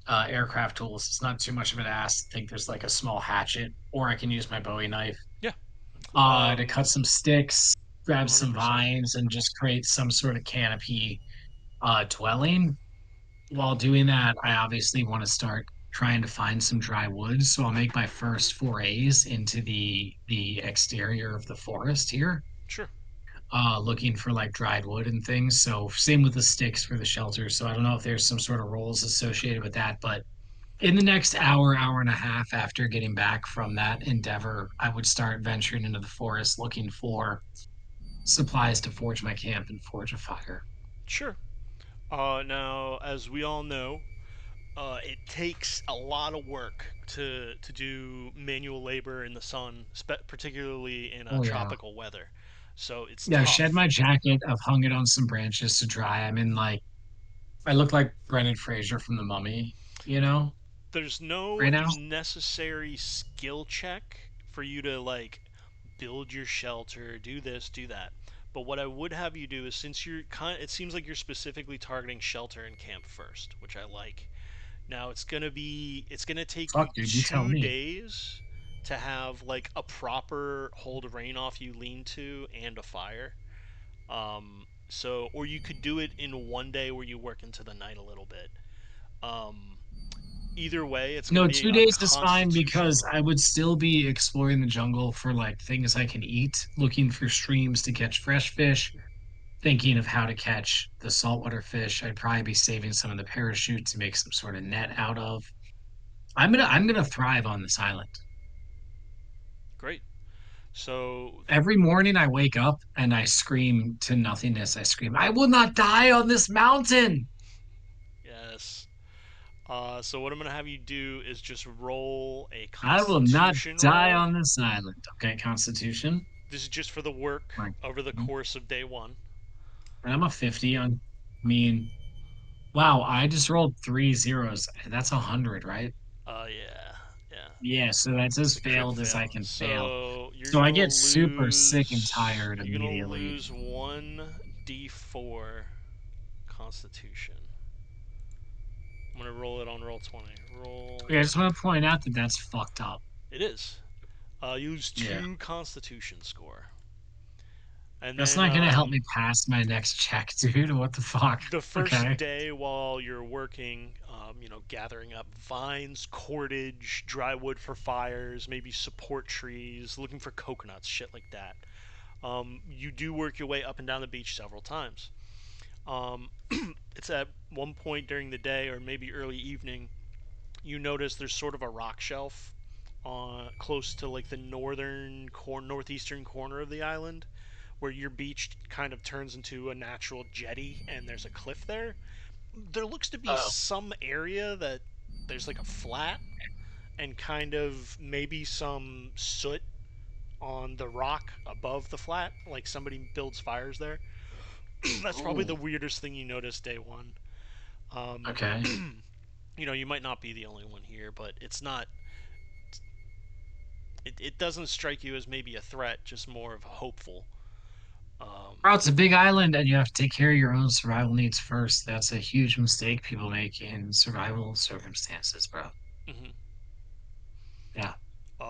aircraft tools, it's not too much of an ask. I think there's like a small hatchet, or I can use my Bowie knife Yeah. to cut some sticks, grab some 100%. vines, and just create some sort of canopy dwelling. While doing that, I obviously want to start trying to find some dry wood. So I'll make my first forays into the exterior of the forest here, Sure. looking for like dried wood and things. So same with the sticks for the shelter. So I don't know if there's some sort of roles associated with that, but in the next hour, hour and a half after getting back from that endeavor, I would start venturing into the forest looking for supplies to forge my camp and forge a fire. Sure. Now, as we all know, it takes a lot of work to do manual labor in the sun, particularly in Oh yeah. tropical weather. So it's Yeah, I shed tough. my jacket. I've hung it on some branches to dry. I look like Brendan Fraser from The Mummy, There's no right now. necessary skill check for you to like build your shelter, do this, do that. But what I would have you do is, since it seems like you're specifically targeting shelter and camp first, which I like. Now it's gonna take you Fuck, dude, you tell two me. days to have like a proper hold rain off you lean to and a fire. Or you could do it in one day where you work into the night a little bit. Um, Either way, it's going to No, be two a days is fine Constitution because I roll. would still be exploring the jungle for like things I can eat, looking for streams to catch fresh fish, thinking of how to catch the saltwater fish. I'd probably be saving some of the parachute to make some sort of net out of. I'm gonna thrive on this island. Great. So, Every morning I wake up and I scream to nothingness. I scream, I will not die on this mountain. yes. So what I'm going to have you do is just roll a I will not Constitution die roll. on this island. Okay, Constitution. This is just for the work Like, over the course of day one. I'm a 50 on mean. Wow, I just rolled three zeros. That's 100, right? Yeah, yeah. Yeah, so that's It's as a crit failed as I fail. can fail. So So I get super sick and tired you're gonna immediately. lose one d4 Constitution. I'm gonna roll it on roll 20. Roll. Okay, I just want to point out that that's fucked up. It is. You lose Yeah. 2 Constitution score, and That's then not gonna help me pass my next check, dude. What the fuck? the first Okay. day while you're working, gathering up vines, cordage, dry wood for fires, maybe support trees, looking for coconuts, shit like that. You do work your way up and down the beach several times. Um, it's at one point during the day or maybe early evening, you notice there's sort of a rock shelf close to like the northeastern corner of the island, where your beach kind of turns into a natural jetty and there's a cliff there. There looks to be Oh. some area that there's like a flat and kind of maybe some soot on the rock above the flat, like somebody builds fires there. That's probably the Ooh. weirdest thing you notice day one. Um, Okay. You might not be the only one here, but it's not. It doesn't strike you as maybe a threat, just more of a hopeful. Um, Bro, it's a big island and you have to take care of your own survival needs first. That's a huge mistake people make in survival circumstances, bro. mhm. Yeah,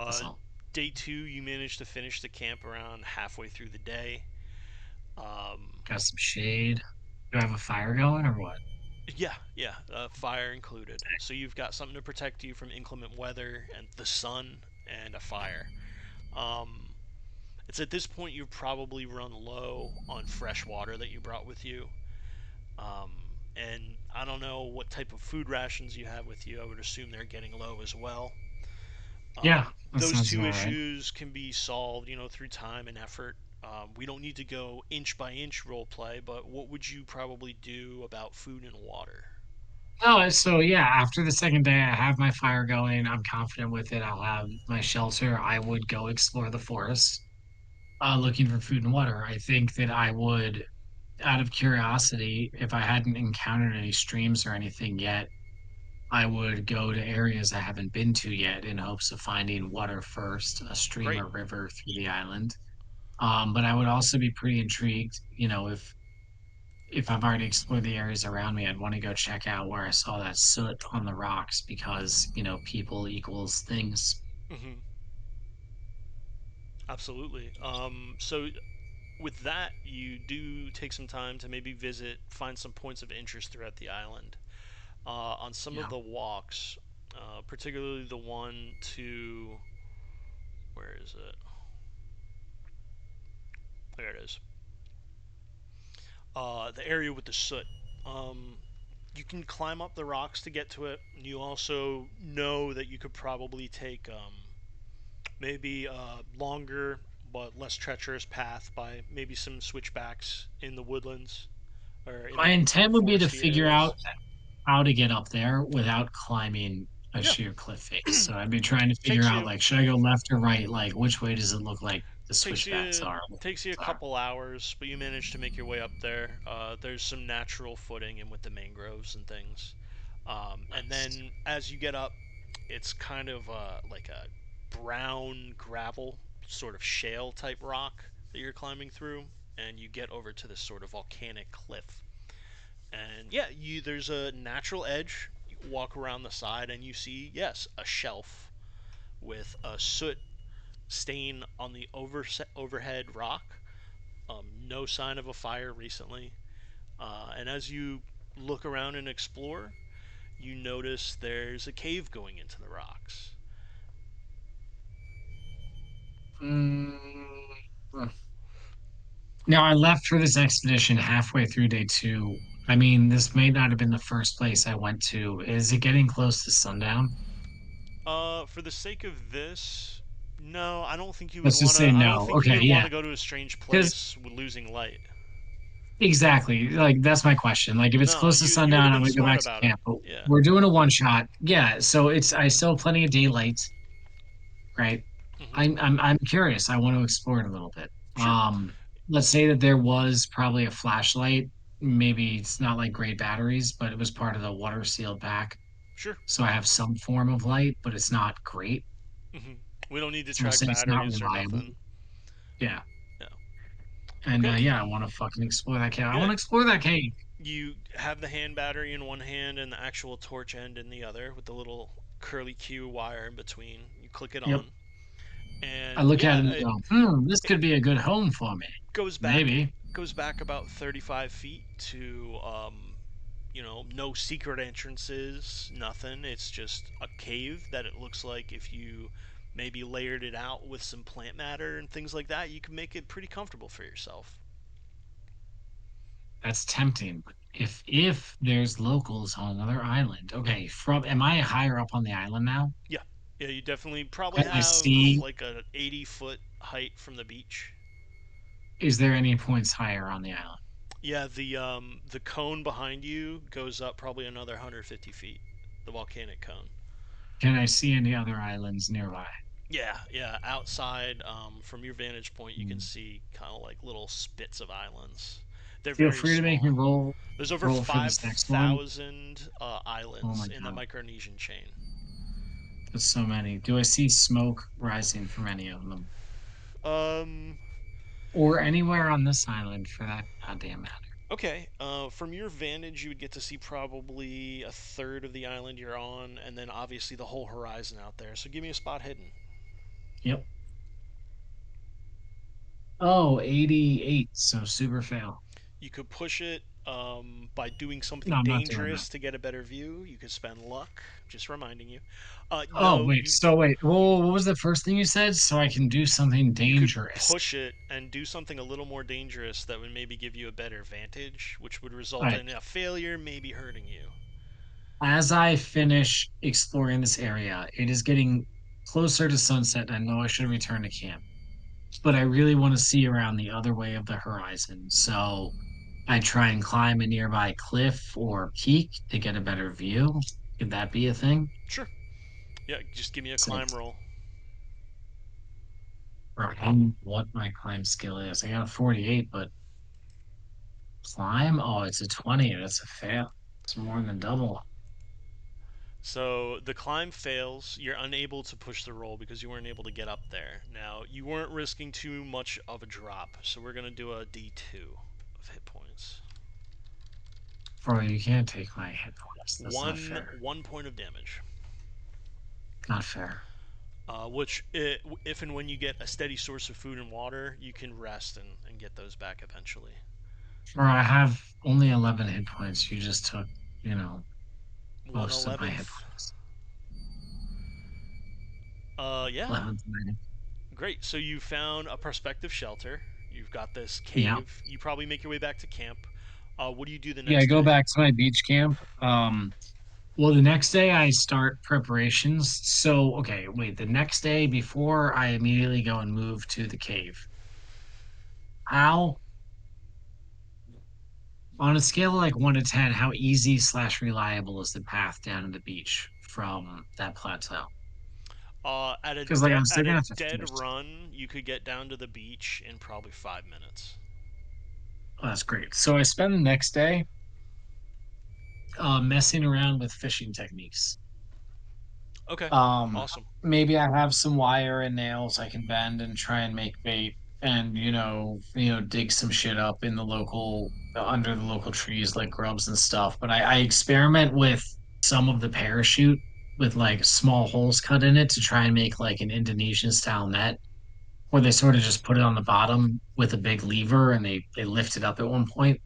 that's uh, all. Day two, you managed to finish the camp around halfway through the day. Um, Got some shade. Do I have a fire going or what? yeah, yeah, fire included. So you've got something to protect you from inclement weather and the sun and a fire. Um, it's at this point you've probably run low on fresh water that you brought with you. Um, and I don't know what type of food rations you have with you. I would assume they're getting low as well. Yeah, that Those sounds two about right. issues can be solved, through time and effort. We don't need to go inch by inch role play, but what would you probably do about food and water? No, so yeah, after the second day, I have my fire going. I'm confident with it. I'll have my shelter. I would go explore the forest, looking for food and water. I think that I would, out of curiosity, if I hadn't encountered any streams or anything yet, I would go to areas I haven't been to yet in hopes of finding water first, a stream Great. or river through the island. But I would also be pretty intrigued, if I've already explored the areas around me, I'd want to go check out where I saw that soot on the rocks because, people equals things. Hmm. Absolutely. So with that, you do take some time to maybe visit, find some points of interest throughout the island. On some of Yeah. the walks, particularly the one to, where is it? There it is. The area with the soot. Um, you can climb up the rocks to get to it. You also know that you could probably take maybe a longer but less treacherous path by maybe some switchbacks in the woodlands or in My the intent would be to foresty figure areas. out how to get up there without climbing a Yeah, sheer cliff face. So I'd be trying to figure takes out, you like, should I go left or right? Like, which way does it look like the takes switchbacks you are? takes you a couple hours, but you manage to make your way up there. There's some natural footing in with the mangroves and things, and Nice. then as you get up, it's kind of like a brown gravel, sort of shale type rock that you're climbing through, and you get over to this sort of volcanic cliff. And yeah, you there's a natural edge. You walk around the side, and you see, yes, a shelf with a soot stain on the overhead rock. No sign of a fire recently. And as you look around and explore, you notice there's a cave going into the rocks. Mm. Now, I left for this expedition halfway through day two. I mean, this may not have been the first place I went to. Is it getting close to sundown? For the sake of this, no, I don't think you would Let's just want say to. I don't no. think you Okay, would want yeah. to go to a strange Because place with losing light. exactly, like that's my question. Like, if it's No, close to you would have sundown, I'm been gonna go smart back to about it. camp. But Yeah. we're doing a one shot. Yeah, so I still have plenty of daylight, right? Hmm. I'm curious. I want to explore it a little bit. Sure. Let's say that there was probably a flashlight. Maybe it's not like great batteries, but it was part of the water sealed pack. Sure. So I have some form of light, but it's not great. Hmm. We don't need to So we'll track say it's not batteries or reliable. nothing. Yeah. Yeah. And Okay. yeah, I want to fucking explore that cave. I Yeah. want to explore that cave. You have the hand battery in one hand and the actual torch end in the other with the little curly Q wire in between. You click it Yep. on, I and look at yeah, it and go, this it could be a good home for me. goes back Maybe. goes back about 35 feet to no secret entrances, nothing. It's just a cave that it looks like if you maybe layered it out with some plant matter and things like that, you can make it pretty comfortable for yourself. That's tempting. But if there's locals on another island, okay, from am I higher up on the island now? Yeah. Yeah, you definitely probably Can I have see, like a 80-foot height from the beach. is there any points higher on the island? Yeah, the cone behind you goes up probably another 150 feet. The volcanic cone. Can I see any other islands nearby? Yeah, yeah. Outside, from your vantage point, you can Hmm. see kind of like little spits of islands. They're Feel very free to make me small. roll There's over roll for this next one. 5,000 Oh islands my in the god, Micronesian chain. there's so many. Do I see smoke rising from any of them? Um, Or anywhere on this island for that goddamn matter? okay. From your vantage, you would get to see probably a third of the island you're on, and then obviously the whole horizon out there. So give me a spot hidden. Yep. Oh, 88. So super fail. You could push it by doing No, something I'm not doing that. dangerous to get a better view. You could spend luck. Just reminding you. Oh, No, wait. So wait. Whoa, what was the first thing you said? So I can do something you could dangerous. push it and do something a little more dangerous that would maybe give you a better vantage, which would All result right. in a failure, maybe hurting you. As I finish exploring this area, it is getting closer to sunset. I know I should return to camp, but I really want to see around the other way of the horizon. So I try and climb a nearby cliff or peak to get a better view. Could that be a thing? Sure. Yeah, just give me a So, climb roll. or what my climb skill is. I got a 48, but climb? Oh, it's a 20. That's a fail. It's more than double. So the climb fails. You're unable to push the roll because you weren't able to get up there. Now, you weren't risking too much of a drop, so we're going to do a d2 of hit points. Bro, you can't take my hit points. That's not One fair. one point of damage. Not fair. Which, if and when you get a steady source of food and water, you can rest and get those back eventually. Or I have only 11 hit points. You just took, you know, One most of my hit eleventh. points. Yeah, 11 to 90. great. So you found a prospective shelter. You've got this Yeah. cave. You probably make your way back to camp. What do you do the Yeah, I next go day? back to my beach camp. Well, the next day I start preparations. So, okay, wait, the next day before I immediately go and move to the cave, how, on a scale of like 1 to 10, how easy slash reliable is the path down to the beach from that plateau? Because, like, I'm still At a gonna have to dead fish. run, you could get down to the beach in probably 5 minutes. Oh, that's great. So I spend the next day messing around with fishing techniques. Okay, Um, awesome. Maybe I have some wire and nails I can bend and try and make bait, and dig some shit up in the local under the local trees like grubs and stuff. But I experiment with some of the parachute with like small holes cut in it to try and make like an Indonesian style net, where they sort of just put it on the bottom with a big lever and they lift it up at one point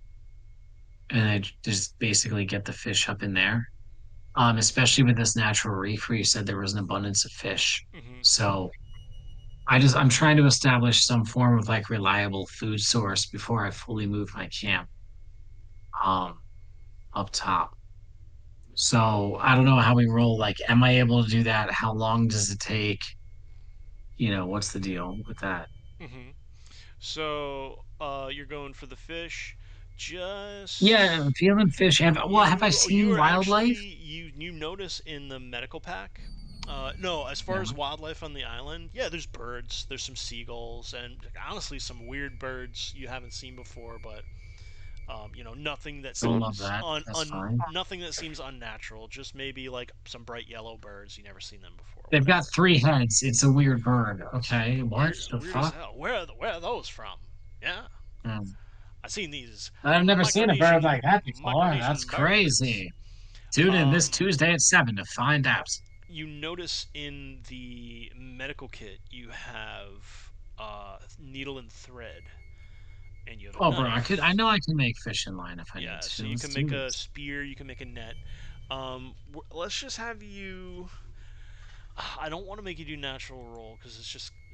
and they just basically get the fish up in there. Especially with this natural reef where you said there was an abundance of fish. Hmm. So I'm trying to establish some form of like reliable food source before I fully move my camp um up top. So I don't know how we roll. Like, am I able to do that? How long does it take? What's the deal with that? Hmm. So, you're going for the fish. Yeah, I'm Just feeling fish. Have I you seen are actually wildlife? you notice in the medical pack. No, as far Yeah, as wildlife on the island, yeah, there's birds, there's some seagulls, and honestly, some weird birds you haven't seen before. But nothing that don't love seems that. That's fine. nothing that seems unnatural. Just maybe like some bright yellow birds you never seen them before, They've got whatever. 3 heads. It's a weird bird. Okay, what Weird, the weird as fuck? hell. Where are those from? Yeah, Hmm. I've seen these I've never seen a bird like that before. That's Micronesian birds. crazy. Tune in this Um, Tuesday at 7 to find out. you notice in the medical kit you have needle and thread, and you have a Oh, bro, I knife. know I can make fishing line if I need Yeah, so to. you Let's can do make a this. spear, you can make a net. Let's just have you. I don't want to make you do natural roll because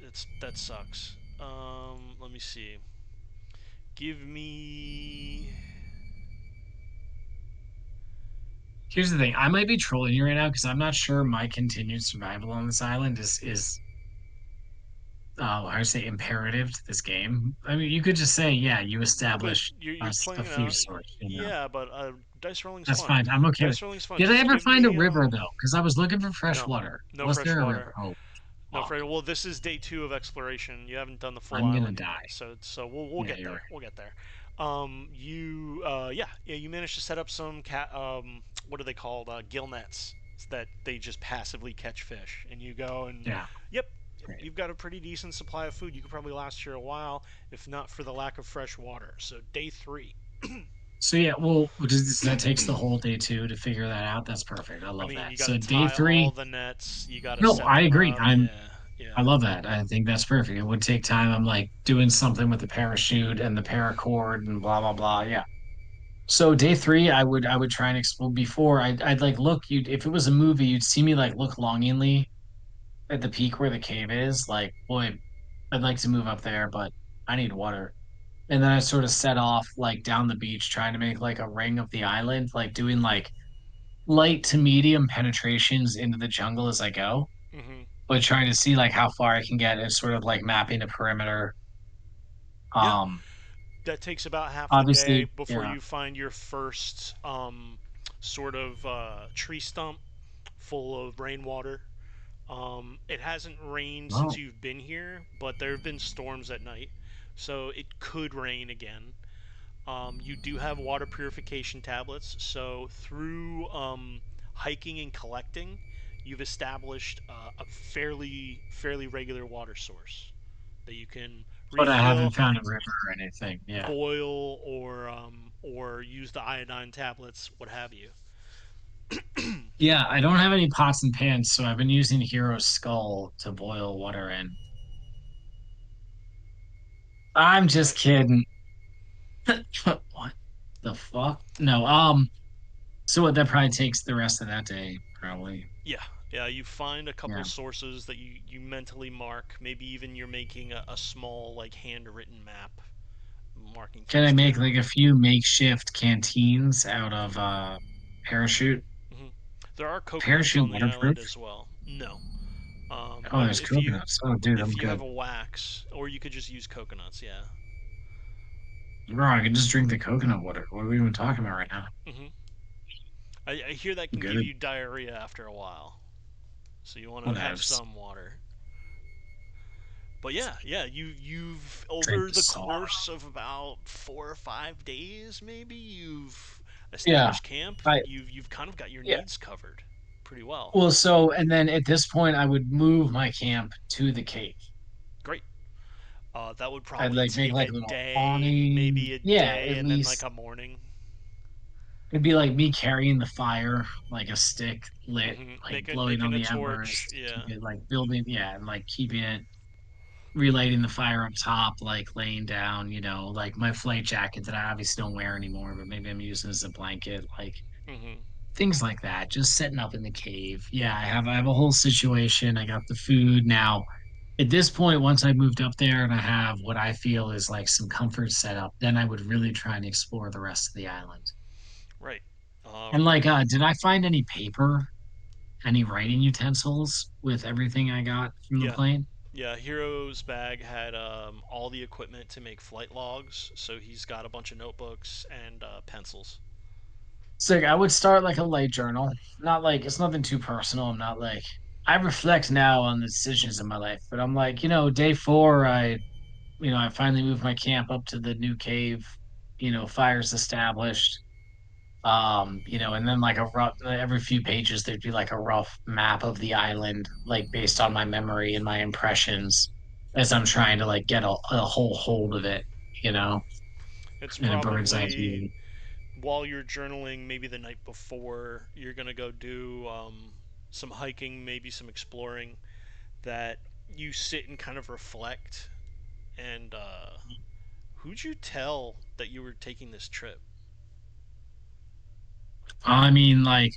it's that sucks. Let me see. Give me. Here's the thing. I might be trolling you right now because I'm not sure my continued survival on this island is I would say imperative to this game. I mean, you could just say, yeah, you But establish you're a playing it food out. source. Yeah, but dice rolling's That's fun. fine. I'm okay with. Dice rolling's fun. Did I Just ever give find a me river though? Because I was looking for fresh no, water. no Was fresh there a water. river? Oh, No fuck. fresh. Well, this is day 2 of exploration. You haven't done the full I'm gonna island yet, die. so we'll Yeah, get you're there. right. We'll get there. Yeah, you managed to set up some what are they called? Gill nets that they just passively catch fish, and you go and, Yeah. yep, Great. you've got a pretty decent supply of food. You could probably last here a while, if not for the lack of fresh water. So day three. So yeah, well, that takes the whole day two to figure that out. That's perfect. I I love mean, that. you got to So day tie all three, the nets. You got to no, set I them agree. up. Yeah, I yeah. love that. I think that's perfect. It would take time. I'm like doing something with the parachute and the paracord and blah blah blah. Yeah. So day three, I would try and explore before I'd like look you if it was a movie, you'd see me like look longingly at the peak where the cave is. Like, boy, I'd like to move up there, but I need water. And then I sort of set off like down the beach, trying to make like a ring of the island, like doing like light to medium penetrations into the jungle as I go, Hmm. but trying to see like how far I can get and sort of like mapping the perimeter. Yeah, Um, that takes about half the day Obviously, before yeah. you find your first sort of tree stump full of rainwater. It hasn't rained since Oh, you've been here, but there have been storms at night, so it could rain again. You do have water purification tablets, so through hiking and collecting, you've established a fairly regular water source that you can but I refill, haven't found a river or anything. Yeah. boil, or use the iodine tablets, what have you. Yeah, I don't have any pots and pans, so I've been using Hero's Skull to boil water in. I'm just Right? kidding. What the fuck? No, so what that probably takes the rest of that day, probably. Yeah, yeah. You find a couple Yeah. sources that you mentally mark. Maybe even you're making a small like handwritten map, marking Can things I make like down. a few makeshift canteens out of parachute? Hmm. There are coconuts Parachute on the waterproof? island as well. No, Oh, but there's coconuts. Oh, dude, I'm if you have good. a wax, or you could just use coconuts. Yeah. Bro, I can just drink the coconut water. What are we even talking about right now? Hmm. I hear that I'm can give good. you diarrhea after a while, so you want to have Whatevs. some water. But yeah, you've Drink over the the saw. course of about 4 or 5 days, maybe you've Yeah. established camp. I You've kind of got your yeah. needs covered pretty well. Well, so and then at this point I would move my camp to the cave. Great. That would I'd probably like make take like a a little day, awning. maybe a Yeah, day, at and then like least a morning. it'd be like me carrying the fire, like a stick lit, like blowing Making on a the embers torch. to keep Yeah. it like building, yeah, and like keeping it relighting the fire up top, like laying down, like my flight jacket that I obviously don't wear anymore, but maybe I'm using as a blanket, like Hmm. things like that. Just setting up in the cave. Yeah, I have a whole situation. I got the food now. At this point, once I moved up there and I have what I feel is like some comfort set up, then I would really try and explore the rest of the island. Right. And like, did I find any paper, any writing utensils with everything I got from the Yeah. plane? Yeah, Hero's bag had all the equipment to make flight logs, so he's got a bunch of notebooks and pencils. So like, I would start like a light journal. Not like it's nothing too personal. I'm not like I reflect now on the decisions in my life, but I'm like, day four, I finally moved my camp up to the new cave, fires established. And then like a rough every few pages there'd be like a rough map of the island, like based on my memory and my impressions as I'm trying to like get a whole hold of it, you know, It's in a bird's eye probably view. while you're journaling, maybe the night before, you're gonna go do some hiking, maybe some exploring, that you sit and kind of reflect. And who'd you tell that you were taking this trip? I mean, like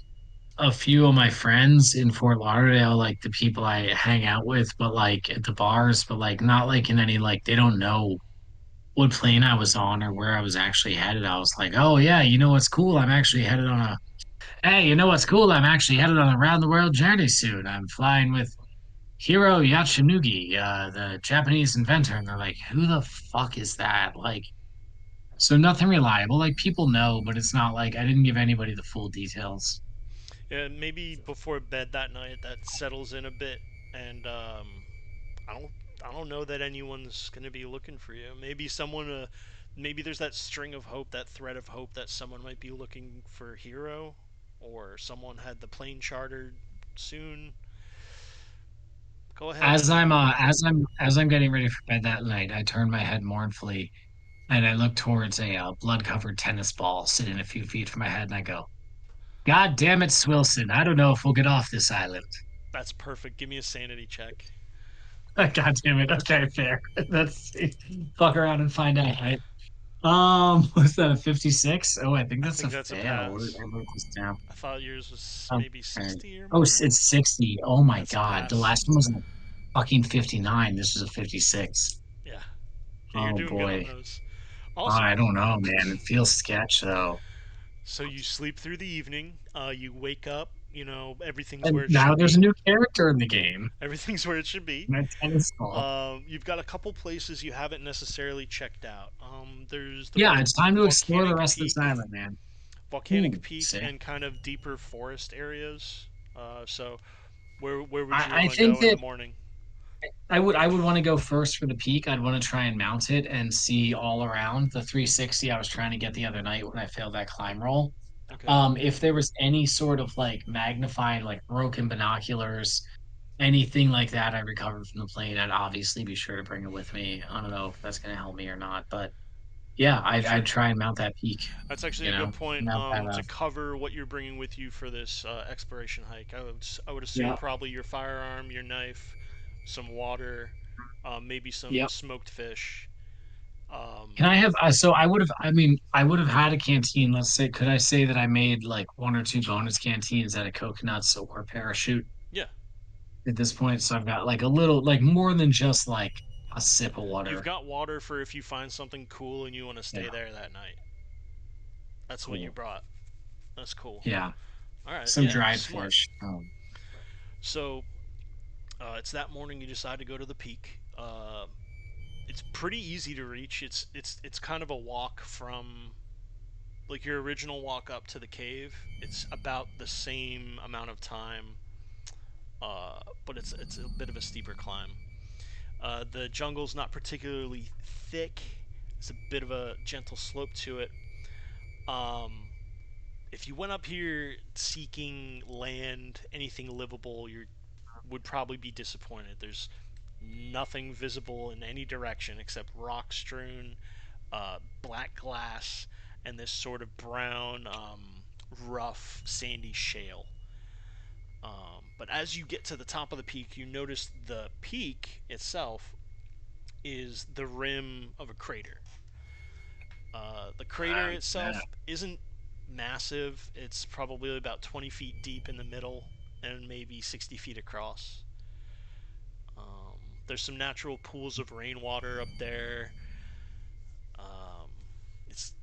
a few of my friends in Fort Lauderdale, like the people I hang out with, but like at the bars, but like not like in any like they don't know what plane I was on or where I was actually headed. I was like, oh yeah, you know what's cool? I'm actually headed on a Hey, you know what's cool? I'm actually headed on a round the world journey soon. I'm flying with Hiro Yachinugi, the Japanese inventor. And they're like, who the fuck is that? Like, so nothing reliable. Like people know, but it's not like I didn't give anybody the full details. Yeah, maybe before bed that night, that settles in a bit, and I don't I don't know that anyone's gonna be looking for you. Maybe someone maybe there's that string of hope, that thread of hope that someone might be looking for a hero, or someone had the plane chartered soon. Go ahead and As I'm getting ready for bed that night, I turn my head mournfully and I look towards a blood-covered tennis ball sitting a few feet from my head, and I go, "God damn it, Swilson! I don't know if we'll get off this island." that's perfect. Give me a sanity check. God damn it. Okay, fair. Let's see. Fuck around and find out, right? Was that a 56? Oh, I think I that's think a that's a fail. pass. I wrote this down. I thought yours was maybe Okay. 60 or Oh, more. it's 60. Oh my That's a God. The pass. last one was a fucking 59. This is a 56. Yeah. Yeah, you're Oh doing good on boy. those. Awesome. I don't know, man. It feels sketch though. So you sleep through the evening. You wake up. Everything's And where it now should there's a be. new character in the game. Everything's where it should be. My tennis ball. You've got a couple places you haven't necessarily checked out. There's the Yeah, it's time to explore the volcanic rest of this peak, island, man. volcanic Ooh, peak, sick. and kind of deeper forest areas. So where would you I want to think go in the that morning? I would want to go first for the peak. I'd want to try and mount it and see all around the 360 I was trying to get the other night when I failed that climb roll. Okay, If there was any sort of like magnifying, like broken binoculars, anything like that I recovered from the plane, I'd obviously be sure to bring it with me. I don't know if that's going to help me or not, but yeah, I'd sure. try and mount that peak, That's actually you a good know, point mount that to cover what you're bringing with you for this exploration hike. I would assume yeah, probably your firearm, your knife, some water, maybe some yep. smoked fish. Um, Can I have, so I would have, I mean, I would have had a canteen. Let's say, could I say that I made like one or two bonus canteens out of coconuts or parachute yeah, at this point? So I've got like a little, like more than just like a sip of you've water. got water for if you find something cool and you want to Yeah, stay there that night. That's what you cool. brought. That's cool. Yeah, All right, some yeah, dried smart. fish. So it's that morning you decide to go to the peak. It's pretty easy to reach. It's kind of a walk from like your original walk up to the cave. It's about the same amount of time, but it's a bit of a steeper climb. The jungle's not particularly thick. It's a bit of a gentle slope to it. Um, if you went up here seeking land, anything livable, you would probably be disappointed. There's nothing visible in any direction except rock strewn, black glass, and this sort of brown, rough, sandy shale. But as you get to the top of the peak, you notice the peak itself is the rim of a crater. The crater Yeah. itself isn't massive. It's probably about 20 feet deep in the middle and maybe 60 feet across. There's some natural pools of rainwater up there. Um, it's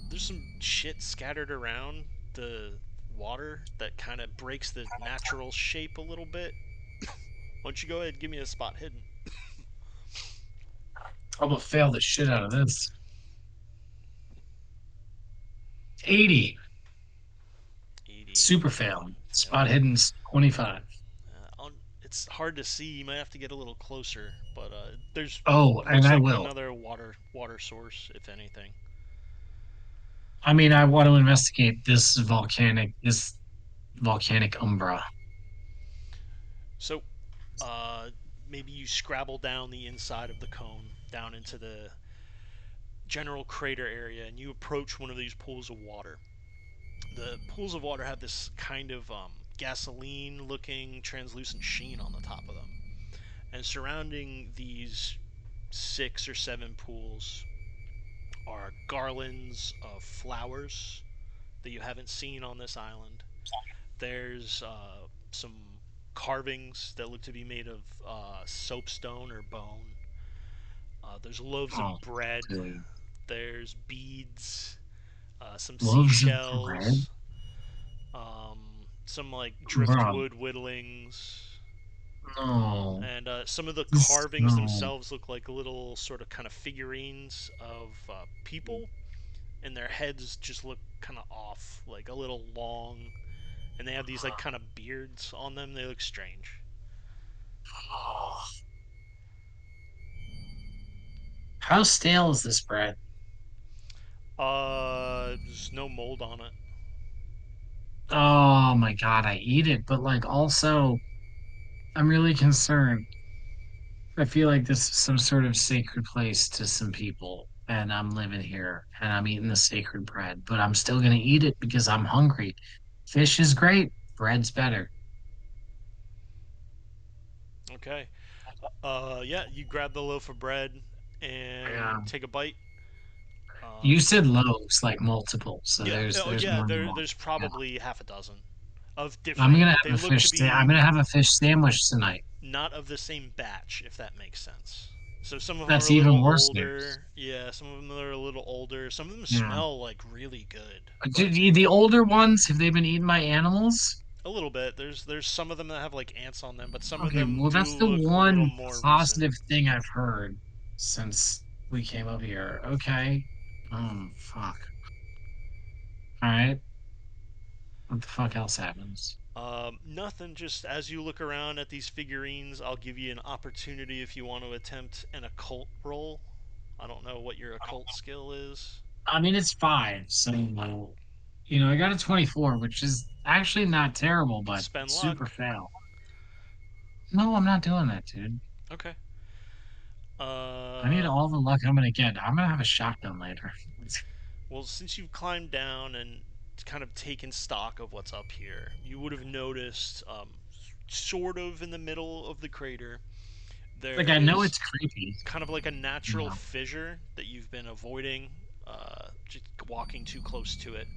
there's some shit scattered around the water that kind of breaks the natural shape a little bit. Why don't you go ahead and give me a spot hidden? I'm gonna fail the shit out of this. 80. 80. Super fail. Fail. Spot hidden's 25. It's hard to see. You might have to get a little closer, but there's Oh, and looks I like will. another water source, if anything. I mean, I want to investigate this volcanic umbra. So, maybe you scrabble down the inside of the cone, down into the general crater area, and you approach one of these pools of water. The pools of water have this kind of gasoline-looking translucent sheen on the top of them, and surrounding these 6 or 7 pools are garlands of flowers that you haven't seen on this island. There's some carvings that look to be made of soapstone or bone. There's loaves Oh, of bread. dude. There's beads, some Loaves of bread? seashells, um, some like Bro, driftwood whittlings, no. and some of the This, carvings no. themselves look like little sort of kind of figurines of people, and their heads just look kind of off, like a little long, and they have these like kind of beards on them. They look strange. Oh, How stale is this bread? There's no mold on it. Oh my God, I eat it, but like also, I'm really concerned. I feel like this is some sort of sacred place to some people, and I'm living here and I'm eating the sacred bread, but I'm still gonna eat it because I'm hungry. Fish is great, bread's better. Okay. Yeah, you grab the loaf of bread and Yeah. take a bite. You Um, said loaves, like multiple, so yeah. there's Oh, there's yeah. more than one. There's Yeah. probably half a dozen of I'm different. gonna They have a look to I'm be gonna have a fish sandwich tonight. not of the same batch, if that makes sense. So some of them are That's a little even worse news. older. Yeah, some of them are a little older. Some of them Yeah. smell like really good, but The older ones, have they been eaten by animals? a little bit. There's some of them that have like ants on them, but some of Okay, them well, do that's the look a little one more recent. positive thing I've heard since we came up here. Okay. Fuck. All right. What the fuck else happens? Nothing. Just as you look around at these figurines, I'll give you an opportunity if you want to attempt an occult roll. I don't know what your occult skill is. I mean, it's five, so I got a 24, which is actually not terrible, but Spend super luck. fail. No, I'm not doing that, dude. Okay. I need Uh, all the luck I'm gonna get. I'm gonna have a shotgun later. well, since you've climbed down and kind of taken stock of what's up here, you would have noticed, sort of in the middle of the crater, there Like I know is it's creepy, kind of like a you natural know. fissure that you've been avoiding, just walking too close to it.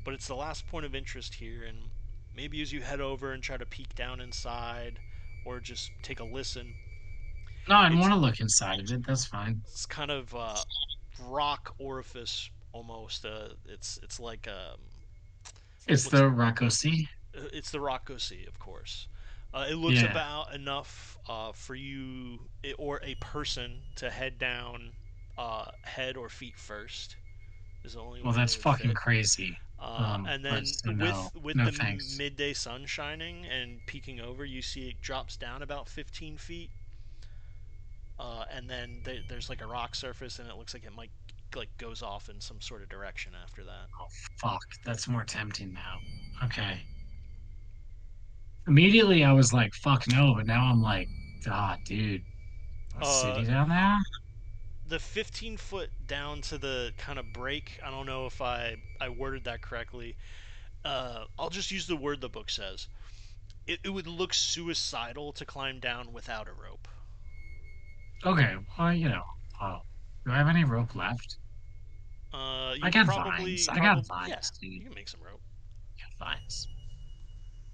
But it's the last point of interest here, and maybe as you head over and try to peek down inside, or just take a listen, No, I'd it's want to look inside of it. That's fine. it's kind of rock orifice almost. It's like It's what's the Rocco Sea. it's the Rocco Sea, of course. It looks Yeah. about enough for you or a person to head down head or feet first. Is the only Well, way they that's would fucking fit. crazy. And But then so no, with no the thanks. midday sun shining and peeking over, you see it drops down about 15 feet, and then there's like a rock surface, and it looks like it might like goes off in some sort of direction after that. Oh, fuck. That's more tempting now. Okay. Immediately I was like, fuck no, but now I'm like, God, dude, a Uh, city down there? the 15-foot down to the kind of break. I don't know if I worded that correctly. I'll just use the word the book says. It would look suicidal to climb down without a rope. Okay, well, oh, do I have any rope left? I You got vines. probably I got yeah, vines, dude. you can make some rope. I got vines.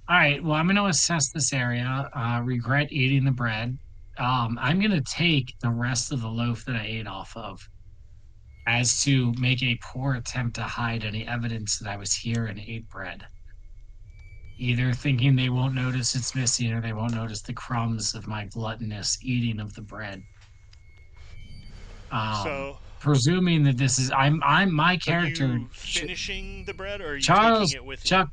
All right, well, I'm going to assess this area. Regret eating the bread. I'm going to take the rest of the loaf that I ate off of as to make a poor attempt to hide any evidence that I was here and ate bread. Either thinking they won't notice it's missing or they won't notice the crumbs of my gluttonous eating of the bread. So, Presuming that I'm my are character, you finishing the bread or are you taking Charles it with you? Chuck.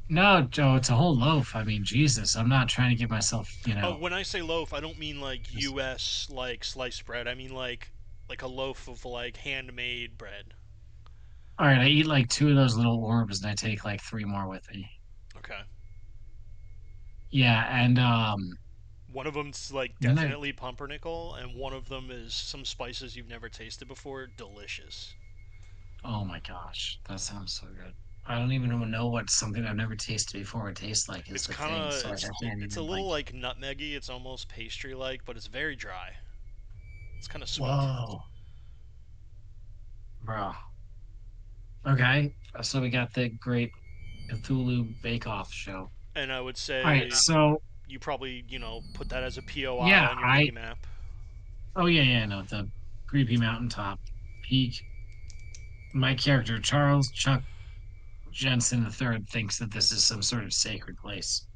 No, Joe, it's a whole loaf. I mean, Jesus, I'm not trying to give myself, Oh, when I say loaf, I don't mean like U.S. like sliced bread. I mean like a loaf of like handmade bread. all right, I eat like two of those little orbs and I take like three more with me. Okay. Yeah, and One of them's like then I definitely pumpernickel, and one of them is some spices you've never tasted before. Delicious. oh my gosh, that sounds so good. I don't even know what something I've never tasted before would taste like is It's the kind thing, of so I can't it's a even little like, like nutmeggy. It's almost pastry like, but it's very dry. It's kind of sweet. whoa, bro. Okay, so we got the great Cthulhu Bake Off show. And I would All right, say so you probably put that as a POI yeah, on your mini map. oh yeah, no, the creepy mountaintop peak. My character, Charles Chuck Jensen III, thinks that this is some sort of sacred place.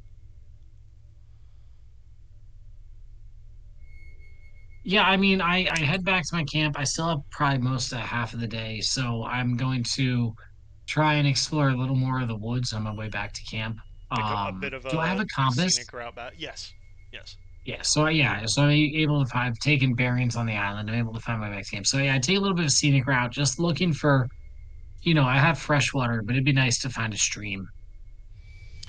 Yeah, I mean, I head back to my camp. I still have probably most of half of the day, so I'm going to try and explore a little more of the woods on my way back to camp. A bit of Do I have a a compass? scenic route back. Yes, yes. Yeah, so I'm able to find, I've taken bearings on the island. I'm able to find my next game. So yeah, I take a little bit of scenic route, just looking for, I have fresh water, but it'd be nice to find a stream,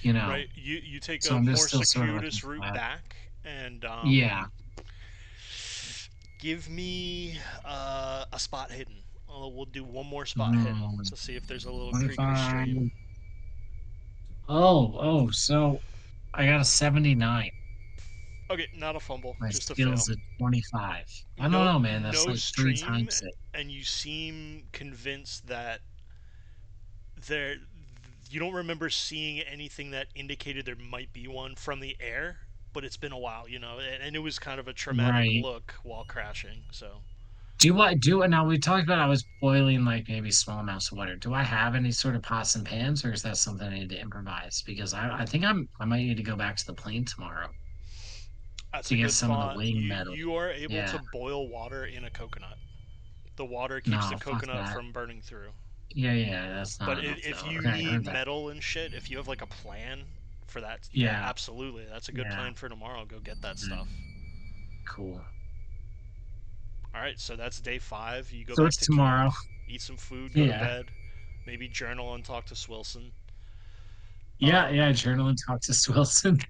you know. Right? You take So a I'm just more still sort of looking circuitous for route that. back, and Yeah. give me a spot hidden. We'll do one more spot hidden Mm, to see if there's a little creek or 25. stream. So I got a 79. Okay, not a fumble, My just a fail. skill's at 25. I don't No, know, man. That's no like three stream, times it. and you seem convinced that there. You don't remember seeing anything that indicated there might be one from the air, but it's been a while, and it was kind of a traumatic Right. look while crashing. So Now we talked about I was boiling like maybe small amounts of water. Do I have any sort of pots and pans, or is that something I need to improvise? Because I think I might need to go back to the plane tomorrow that's to a get good some of the thought. wing You metal. you are able to Yeah. boil water in a coconut. The water keeps the No, fuck coconut that. from burning through. Yeah, that's But not enough if though. you Okay, I need heard that. metal and shit, if you have like a plan for that, yeah, Yeah, absolutely. That's a good yeah. plan for tomorrow. Go get that Mm, stuff. cool. All right, so that's day 5. You go So back it's to camp, tomorrow. eat some food, go to Yeah. bed, maybe journal and talk to Swilson. Yeah, Um, journal and talk to Swilson.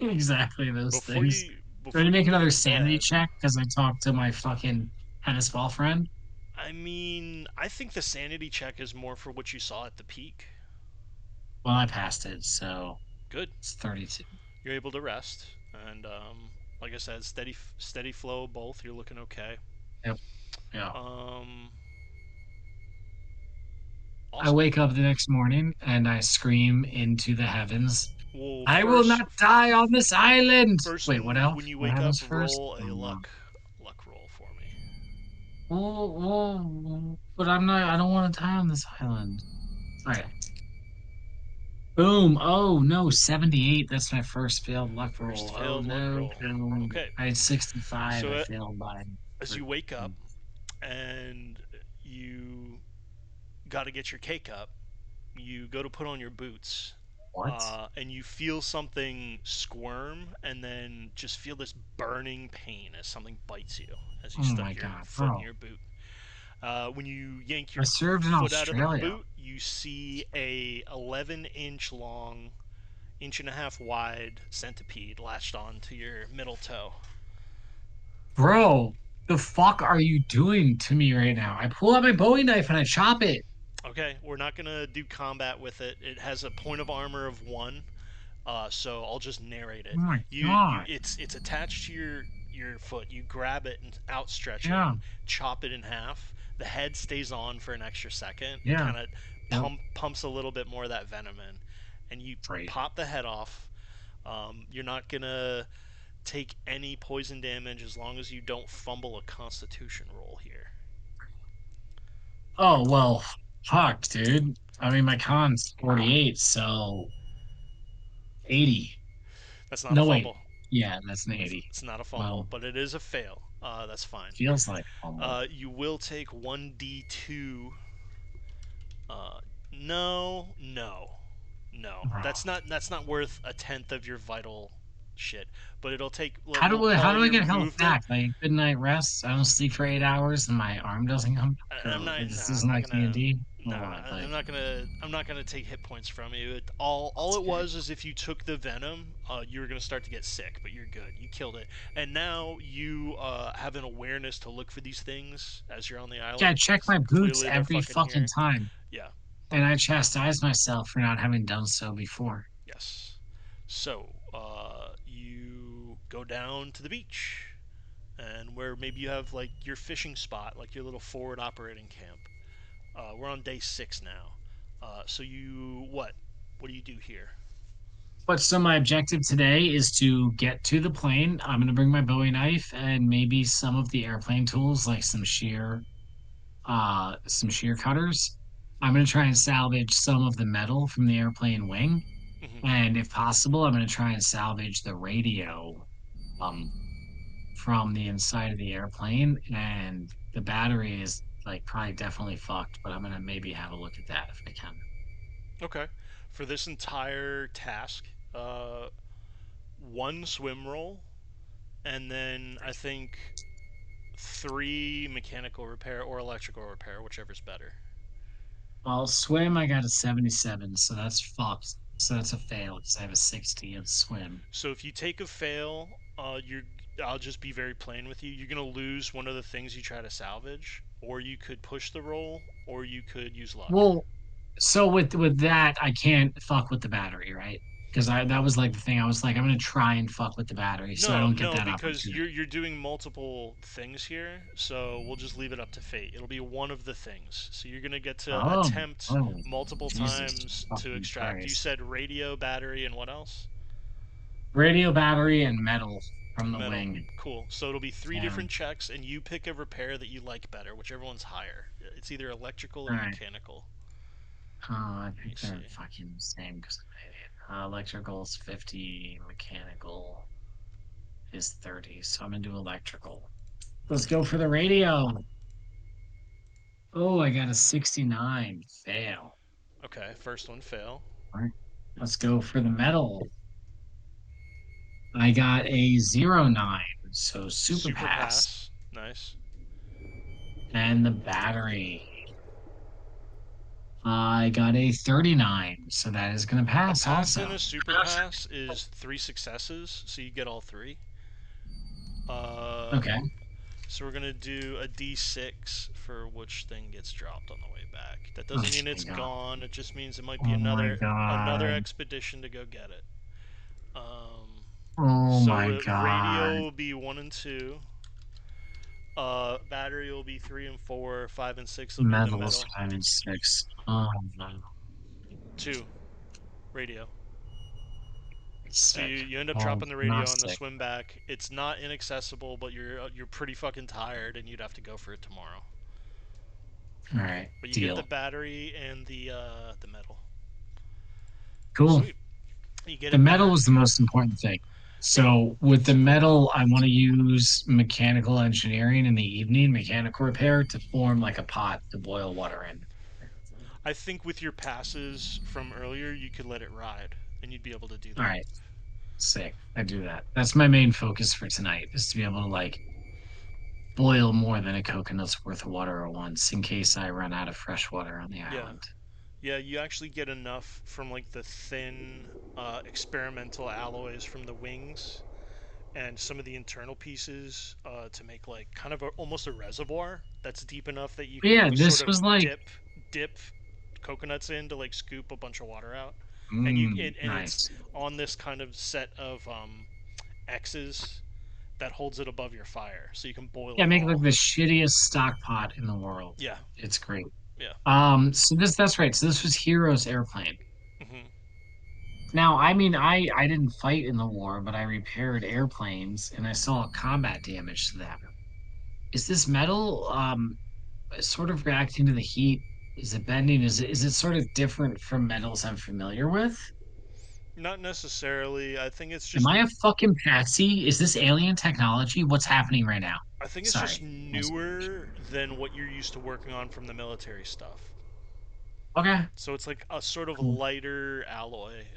Exactly those before things. you Ready before to you make go to another sanity bed, check because I talked to my fucking tennis ball friend. I mean, I think the sanity check is more for what you saw at the peak. Well, I passed it, so Good. it's 32. You're able to rest, and like I said, steady flow of both. You're looking okay. Yep. Yeah. Um, I awesome. wake up the next morning and I scream into the heavens, Well, I will not die on this island. first Wait, what when else? you What wake up, happens first? roll a luck roll for me. But I don't want to die on this island. All right. Boom. Oh no, 78. That's my first failed luck First roll. Oh failed luck no. roll. No. Okay, I had 65. so I failed by as you wake up 13. and you got to get your cake up, you go to put on your boots, What? and you feel something squirm, and then just feel this burning pain as something bites you as you Oh stuck my your God, foot in bro. your boot. When you yank I your served in foot out of the Australia. boot, you see a 11-inch long, inch and a half wide centipede latched onto your middle toe. Bro, the fuck are you doing to me right now? I pull out my Bowie knife and I chop it. Okay, we're not gonna do combat with it. It has a point of armor of 1, so I'll just narrate Oh it. my You God. it's attached to your foot. You grab it and outstretch it Yeah, and chop it in half. The head stays on for an extra second and yeah. kind of Yep. pumps a little bit more of that venom in, and you Great. pop the head off. You're not gonna take any poison damage as long as you don't fumble a Constitution roll here. Oh, well, fuck, dude. I mean, my con's 48, so 80. That's not a No, wait. fumble. Yeah, that's an It's, 80. it's not a fumble, Well, but it is a fail. That's fine. feels like almost. You will take 1d2. Uh, no, no, no. Bro. That's not worth a tenth of your vital shit. But it'll take. We'll How call do I your get health movement. back? Like good night rest. I don't sleep for 8 hours and my arm doesn't come back. I'm Or not. like, this Nah, I'm isn't not like D and gonna. D. Or Nah, what? Like I'm not gonna. I'm not gonna take hit points from you. All it okay. was is if you took the venom, you were gonna start to get sick. But you're good. You killed it, and now you have an awareness to look for these things as you're on the Yeah, I island. check my boots Clearly, they're every fucking fucking here. time, Yeah. and I chastise myself for not having done so before. Yes. So, you go down to the beach, and where maybe you have like your fishing spot, like your little forward operating camp. We're on day 6 now. So you what? What do you do here? But so my objective today is to get to the plane. I'm gonna bring my Bowie knife and maybe some of the airplane tools, like some shear cutters. I'm gonna try and salvage some of the metal from the airplane wing. Hmm. And if possible, I'm going to try and salvage the radio um, from the inside of the airplane. And the battery is like probably definitely fucked, but I'm going to maybe have a look at that if I can. Okay. For this entire task, one swim roll, and then I think three mechanical repair or electrical repair, whichever's better. Well, swim, I got a 77, so that's fucked. So that's a fail because I have a 60 in swim. So if you take a fail, you're I'll just be very plain with you. You're gonna lose one of the things you try to salvage, or you could push the roll, or you could use luck. Well, so with that, I can't fuck with the battery, right? Because I that was like the thing. I was like, I'm gonna try and fuck with the battery, so I No, don't get no, that because you're opportunity. you're doing multiple things here, so we'll just leave it up to fate. It'll be one of the things. So you're gonna get to Oh, attempt oh, multiple Jesus times to fucking extract. You Christ! said radio, battery, and what else? Radio battery and metal from the Metal. wing. Cool. So it'll be three Yeah. different checks, and you pick a repair that you like better, whichever one's higher. It's either electrical All or right. mechanical. Oh, I Let me think they're see. fucking the same because I'm an idiot. Electrical is 50, mechanical is 30, so I'm gonna do electrical. Let's go for the radio. Oh, I got a 69. Fail. Okay, first one fail. All right. Let's go for the metal. I got a 09, so super Super pass. pass. Nice. And the battery. I got a 39, so that is gonna A pass pass and also. a super pass is three successes, so you get all three. Uh, Okay. so we're gonna do a D6 for which thing gets dropped on the way back. That Oh doesn't mean my it's god. gone. It just means it might be Oh my another god. expedition to go get it. Um, Oh so my radio god. will be 1 and 2. Battery will be 3 and 4. 5 and 6 will be the Metals metal. 5 and 6. Oh no. 2 radio. So Sick. you end up Oh, dropping the not radio on the sick. swim back. It's not inaccessible, but you're pretty fucking tired, and you'd have to go for it tomorrow. All right. But you get the Deal. battery and the metal. Cool. Sweet. You get The it metal back. was the most important thing. It, So with the it's important. metal, I want to use mechanical engineering in the evening, mechanical repair to form like a pot to boil water in. I think with your passes from earlier, you could let it ride, and you'd be able to do All that. right. Sick. I do that. That's my main focus for tonight is to be able to like boil more than a coconut's worth of water at once in case I run out of fresh water on the Yeah. island. Yeah, you actually get enough from like the thin experimental alloys from the wings and some of the internal pieces to make like kind of almost a reservoir that's deep enough that you But can yeah, sort this of was like, dip coconuts in to like scoop a bunch of water out, and it's nice. on this kind of set of X's that holds it above your fire, so you can boil Yeah, it make like all. the shittiest stock pot in the world. Yeah, It's great. yeah. So that's right. So this was Hero's airplane. Hmm. Now, I mean, I didn't fight in the war, but I repaired airplanes and I saw combat damage to them. Is this metal sort of reacting to the heat? Is it bending? Is it sort of different from metals I'm familiar with? Not necessarily. Am I a fucking patsy? Is this alien technology? What's happening right now? I think it's just Sorry. newer than what you're used to working on from the military stuff. Okay. So it's like a sort of Cool. lighter alloy,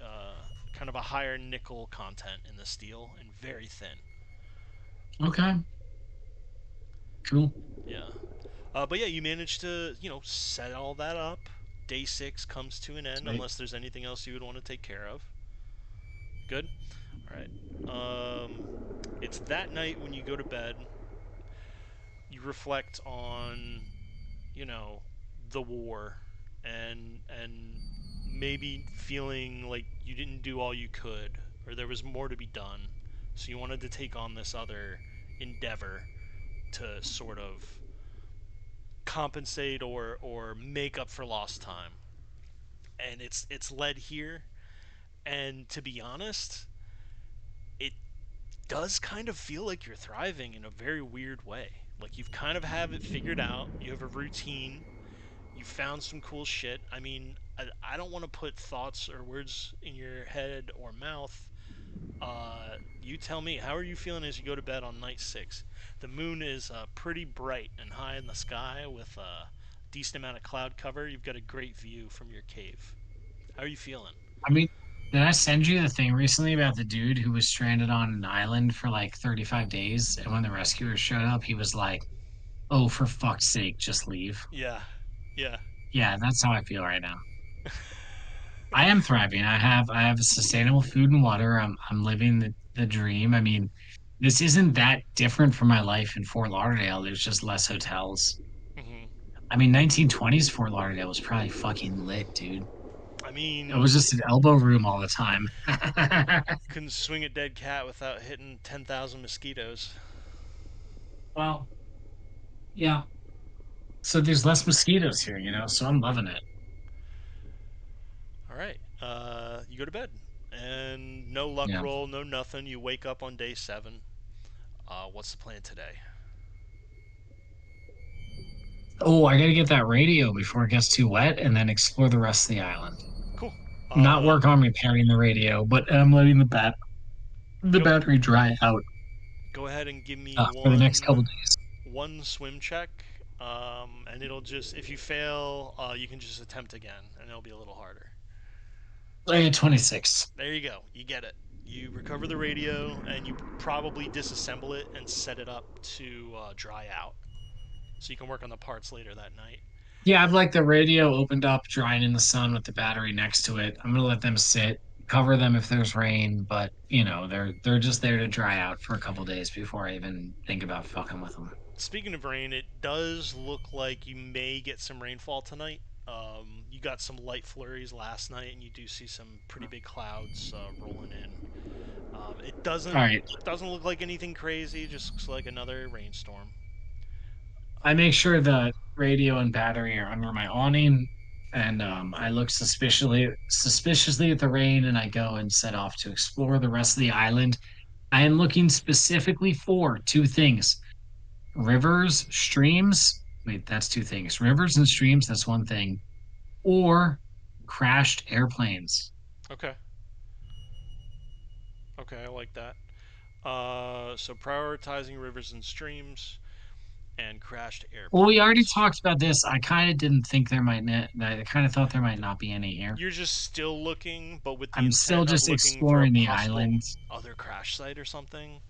kind of a higher nickel content in the steel, and very thin. Okay. Cool. Yeah. But yeah, you managed to set all that up. Day 6 comes to an end Sweet. unless there's anything else you would want to take care of. Good. All right. It's that night when you go to bed. You reflect on you know the war and maybe feeling like you didn't do all you could or there was more to be done, so you wanted to take on this other endeavor to sort of compensate or make up for lost time, and it's led here. And to be honest, it does kind of feel like you're thriving in a very weird way. Like you've kind of have it figured out, you have a routine, you found some cool shit. I mean, I don't want to put thoughts or words in your head or mouth. You tell me, how are you feeling as you go to bed on night 6? The moon is pretty bright and high in the sky with a decent amount of cloud cover. You've got a great view from your cave. How are you feeling? I mean, Did I send you the thing recently about the dude who was stranded on an island for like 35 days? And when the rescuers showed up, he was like, oh, for fuck's sake, just leave. Yeah, yeah. Yeah, that's how I feel right now. I am thriving. I have sustainable food and water. I'm living the dream. I mean, this isn't that different from my life in Fort Lauderdale. There's just less hotels. hmm I mean, 1920s Fort Lauderdale was probably fucking lit, dude. I It was mean, just an elbow room all the time. couldn't swing a dead cat without hitting 10,000 mosquitoes. Well, yeah. So there's less mosquitoes here, so I'm loving it. All right, you go to bed, and no luck Yeah. roll, no nothing. You wake up on day 7. What's the plan today? Oh, I gotta get that radio before it gets too wet and then explore the rest of the island. Cool. Not Uh, work on repairing the radio, but I'm letting the go battery dry out go ahead and give me for the next couple days. one swim check, and it'll just if you fail, you can just attempt again, and it'll be a little harder. I get 26. There you go. You get it. You recover the radio, and you probably disassemble it and set it up to dry out, so you can work on the parts later that night. Yeah, I've like the radio opened up, drying in the sun with the battery next to it. I'm gonna let them sit, cover them if there's rain, but they're just there to dry out for a couple days before I even think about fucking with them. Speaking of rain, it does look like you may get some rainfall tonight. You got some light flurries last night, and you do see some pretty big clouds rolling in. It All doesn't right. doesn't look like anything crazy. Just looks like another rainstorm. I make sure the radio and battery are under my awning, and I look suspiciously at the rain, and I go and set off to explore the rest of the island. I am looking specifically for two things: rivers, streams. Wait, that's two things. Rivers and streams, that's one thing, or crashed airplanes. Okay, okay, I like that. So prioritizing rivers and streams and crashed Well, we already airplanes. talked about this. I kind of didn't think there might not. I kind of thought there might not be any here. You're just still looking, but with the I'm still intent of just looking for a exploring the possible island. other crash site or something.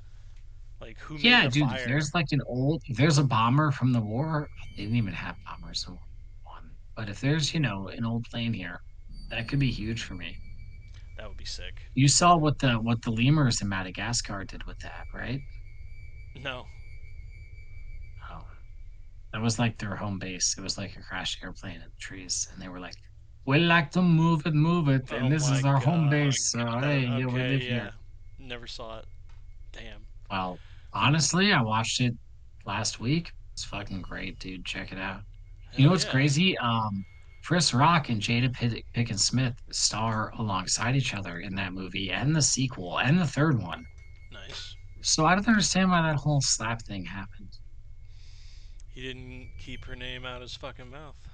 Like who made Yeah, the dude, if fire? there's like if there's a bomber from the war, they didn't even have bombers in World War One. But if there's, an old plane here, that could be huge for me. That would be sick. You saw what the lemurs in Madagascar did with that, right? No. Oh, that was like their home base. It was like a crashed airplane in the trees, and they were like, "We like to move it, Oh and this my is our home god. base. So That hey, yeah, we okay, live here." yeah. Never saw it. Damn. Well, honestly, I watched it last week. It's fucking great, dude. Check it out. You know Hell what's yeah. crazy? Chris Rock and Pickett Smith star alongside each other in that movie and the sequel and the third one. Nice. So I don't understand why that whole slap thing happened. He didn't keep her name out his fucking mouth.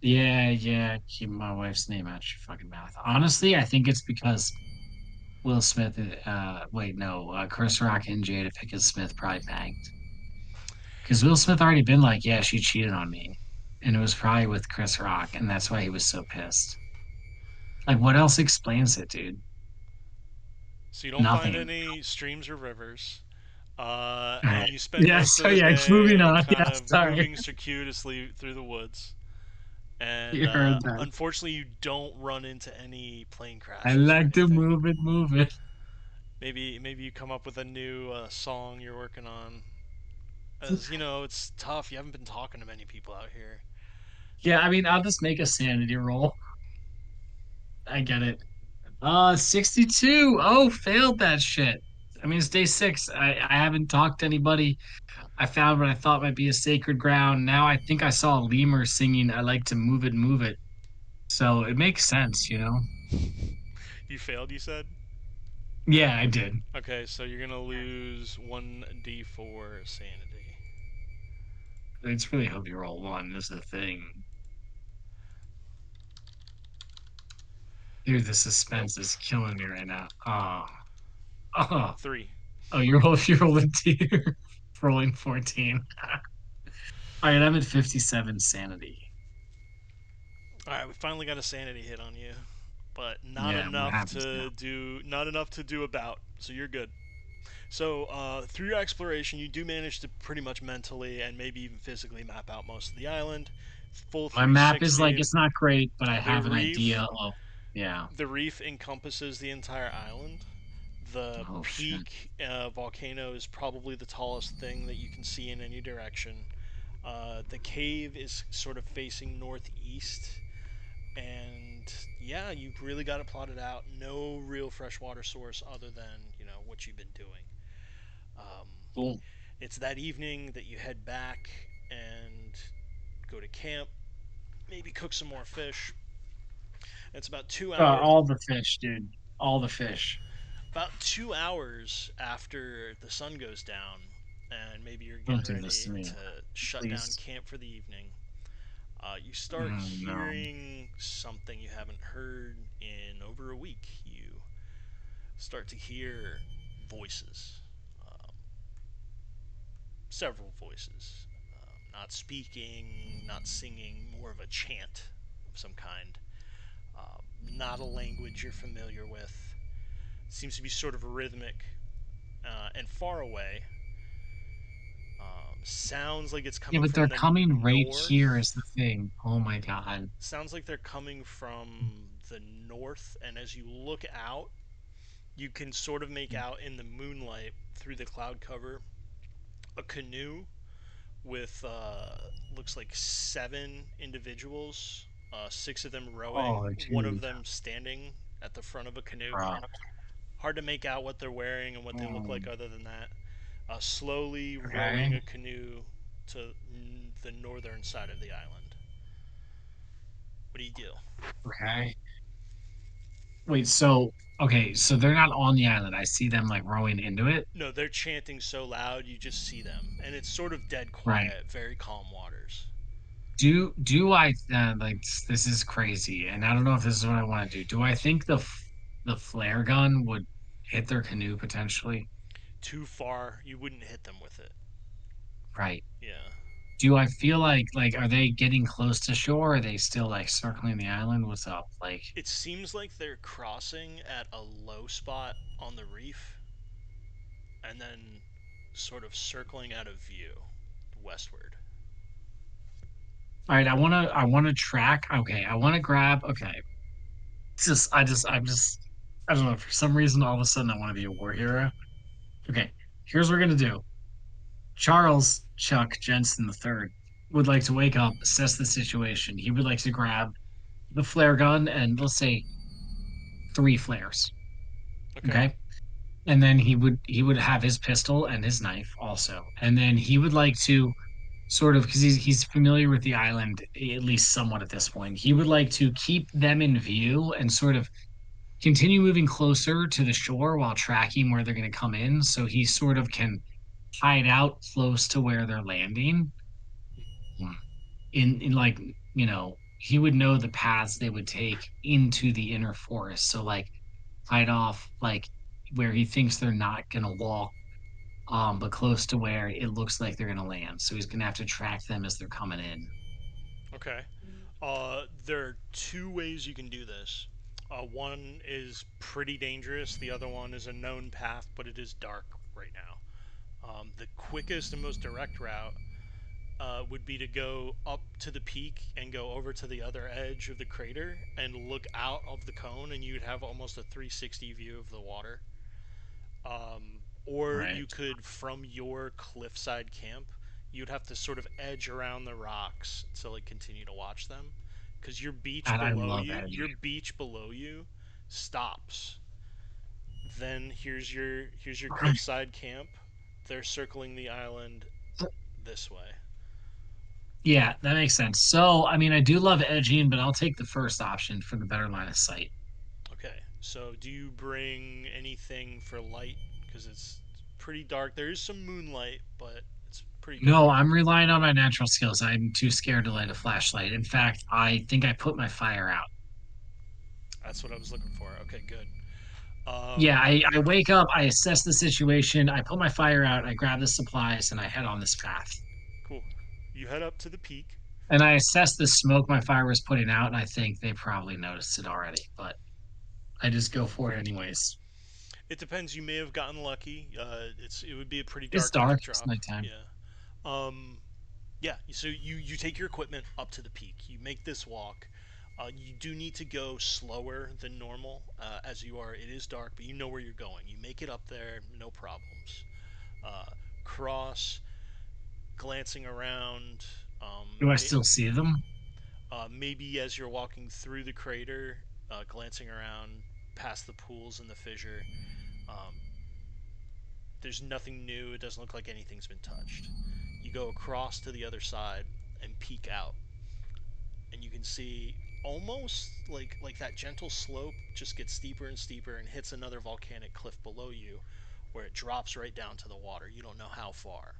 Yeah, yeah, keep my wife's name out your fucking mouth. Honestly, I think it's because Will Smith, wait, no, Chris Rock and Jada Pickett Smith probably banged. Because Will Smith already been like, yeah, she cheated on me. And it was probably with Chris Rock, and that's why he was so pissed. Like, what else explains it, dude? So you don't find Nothing. any streams or rivers. All And right. you spend Yeah, most of so the yeah, moving day on. kind Yeah, of sorry. moving circuitously through the woods. And You heard that. unfortunately, you don't run into any plane I crashes or like to anything. move it, move it. Maybe you come up with a new song you're working on. As you know, it's tough. You haven't been talking to many people out here. Yeah, I mean, I'll just make a sanity roll. I get it. 62. Oh, failed that shit. I mean, it's day 6. I haven't talked to anybody. I found what I thought might be a sacred ground. Now I think I saw a lemur singing, I like to move it, move it. So it makes sense. You failed, you said? Yeah, I did. Okay, so you're gonna lose 1d4 sanity. I just really hope you roll one. This is the thing. Dude, the Nope. suspense is killing me right now. Oh, 3. oh, you're rolling two. Rolling 14. All right, I'm at 57 sanity. Alright, we finally got a sanity hit on you. but not Yeah, what enough happens now? to do about. So you're good. So through your exploration, you do manage to pretty much mentally and maybe even physically map out most of the island. Full My map is like 360. it's not great, but I The have an idea reef, of yeah. the reef encompasses the entire island. The Oh shit. peak volcano is probably the tallest thing that you can see in any direction. The cave is sort of facing northeast, and yeah, you've really got it plotted out. No real freshwater source other than what you've been doing. Um, Cool. it's that evening that you head back and go to camp. Maybe cook some more fish. It's about 2 hours. All the fish, dude. All the fish. About 2 hours after the sun goes down, and maybe you're Don't getting do this to ready me, to shut down please. camp for the evening. You start Oh no. hearing something you haven't heard in over a week. You start to hear voices, um, several voices, not speaking, not singing, more of a chant of some kind. Not a language you're familiar with. Seems to be sort of rhythmic and far away. Sounds like it's Yeah, coming but from they're the coming right here is north. the thing. Oh my god. Sounds like they're coming from the north, and as you look out, you can sort of make out in the moonlight through the cloud cover a canoe with looks like 7 individuals, 6 of them rowing, Oh one of dude. them standing at the front of a canoe. Bruh. Hard to make out what they're wearing and what they look like Um, other than that. Slowly rowing okay. a canoe to the northern side of the island. What do you do? Okay. Wait, so okay, so they're not on the island. I see them like rowing into it. No, they're chanting so loud you just see them, and it's sort of dead Right. quiet, very calm waters. Do I like this is crazy, and I don't know if this is what I want to do. Do I think the flare gun would hit their canoe potentially? Too far, you wouldn't hit them with it. Right. Yeah. Do I feel like are they getting close to shore? Are they still like circling the island? What's up? Like, It seems like they're crossing at a low spot on the reef and then sort of circling out of view westward. all right, I wanna track. Okay, I wanna grab. Okay, I don't know. For some reason, all of a sudden, I want to be a war hero. Okay, here's what we're gonna do. Charles Chuck Jensen III would like to wake up, assess the situation. He would like to grab the flare gun and let's say 3 flares. Okay. Okay. And then he would have his pistol and his knife also. And then he would like to sort of because he's familiar with the island at least somewhat at this point. He would like to keep them in view and sort of continue moving closer to the shore while tracking where they're going to come in so he sort of can hide out close to where they're landing. In like he would know the paths they would take into the inner forest, so like hide off like where he thinks they're not gonna walk, but close to where it looks like they're gonna land, so he's gonna have to track them as they're coming in. Okay. There are two ways you can do this. One is pretty dangerous. The other one is a known path, but it is dark right now. The quickest and most direct route would be to go up to the peak and go over to the other edge of the crater and look out of the cone, and you'd have almost a 360 view of the water. Or Right. you could, from your cliffside camp, you'd have to sort of edge around the rocks to like continue to watch them, because And I love your edging. beach below you stops. Then here's your cliffside camp. They're circling the island this way. Yeah, that makes sense. So I mean I do love edging, but I'll take the first option for the better line of sight. Okay, so do you bring anything for light? Because it's pretty dark. There is some moonlight, but it's pretty No, dark. I'm relying on my natural skills. I'm too scared to light a flashlight. In fact, I think I put my fire out. That's what I was looking for. Okay, good. Yeah, Um, I wake up, I assess the situation, I put my fire out, I grab the supplies, and I head on this path. cool. You head up to the peak. And I assess the smoke my fire was putting out, and I think they probably noticed it already. But I just go for it anyways. It depends. You may have gotten lucky. It would be a pretty It's dark dark. epic It's drop. nighttime. Yeah. Um, yeah. So you take your equipment up to the peak. You make this walk. You do need to go slower than normal, as you are. It is dark, but you know where you're going. You make it up there, no problems. Uh, Cross, glancing around. Do I still see them? Maybe as you're walking through the crater, glancing around past the pools and the fissure. Um, there's nothing new. It doesn't look like anything's been touched. You go across to the other side and peek out, and you can see almost like that gentle slope just gets steeper and steeper and hits another volcanic cliff below you, where it drops right down to the water. You don't know how far,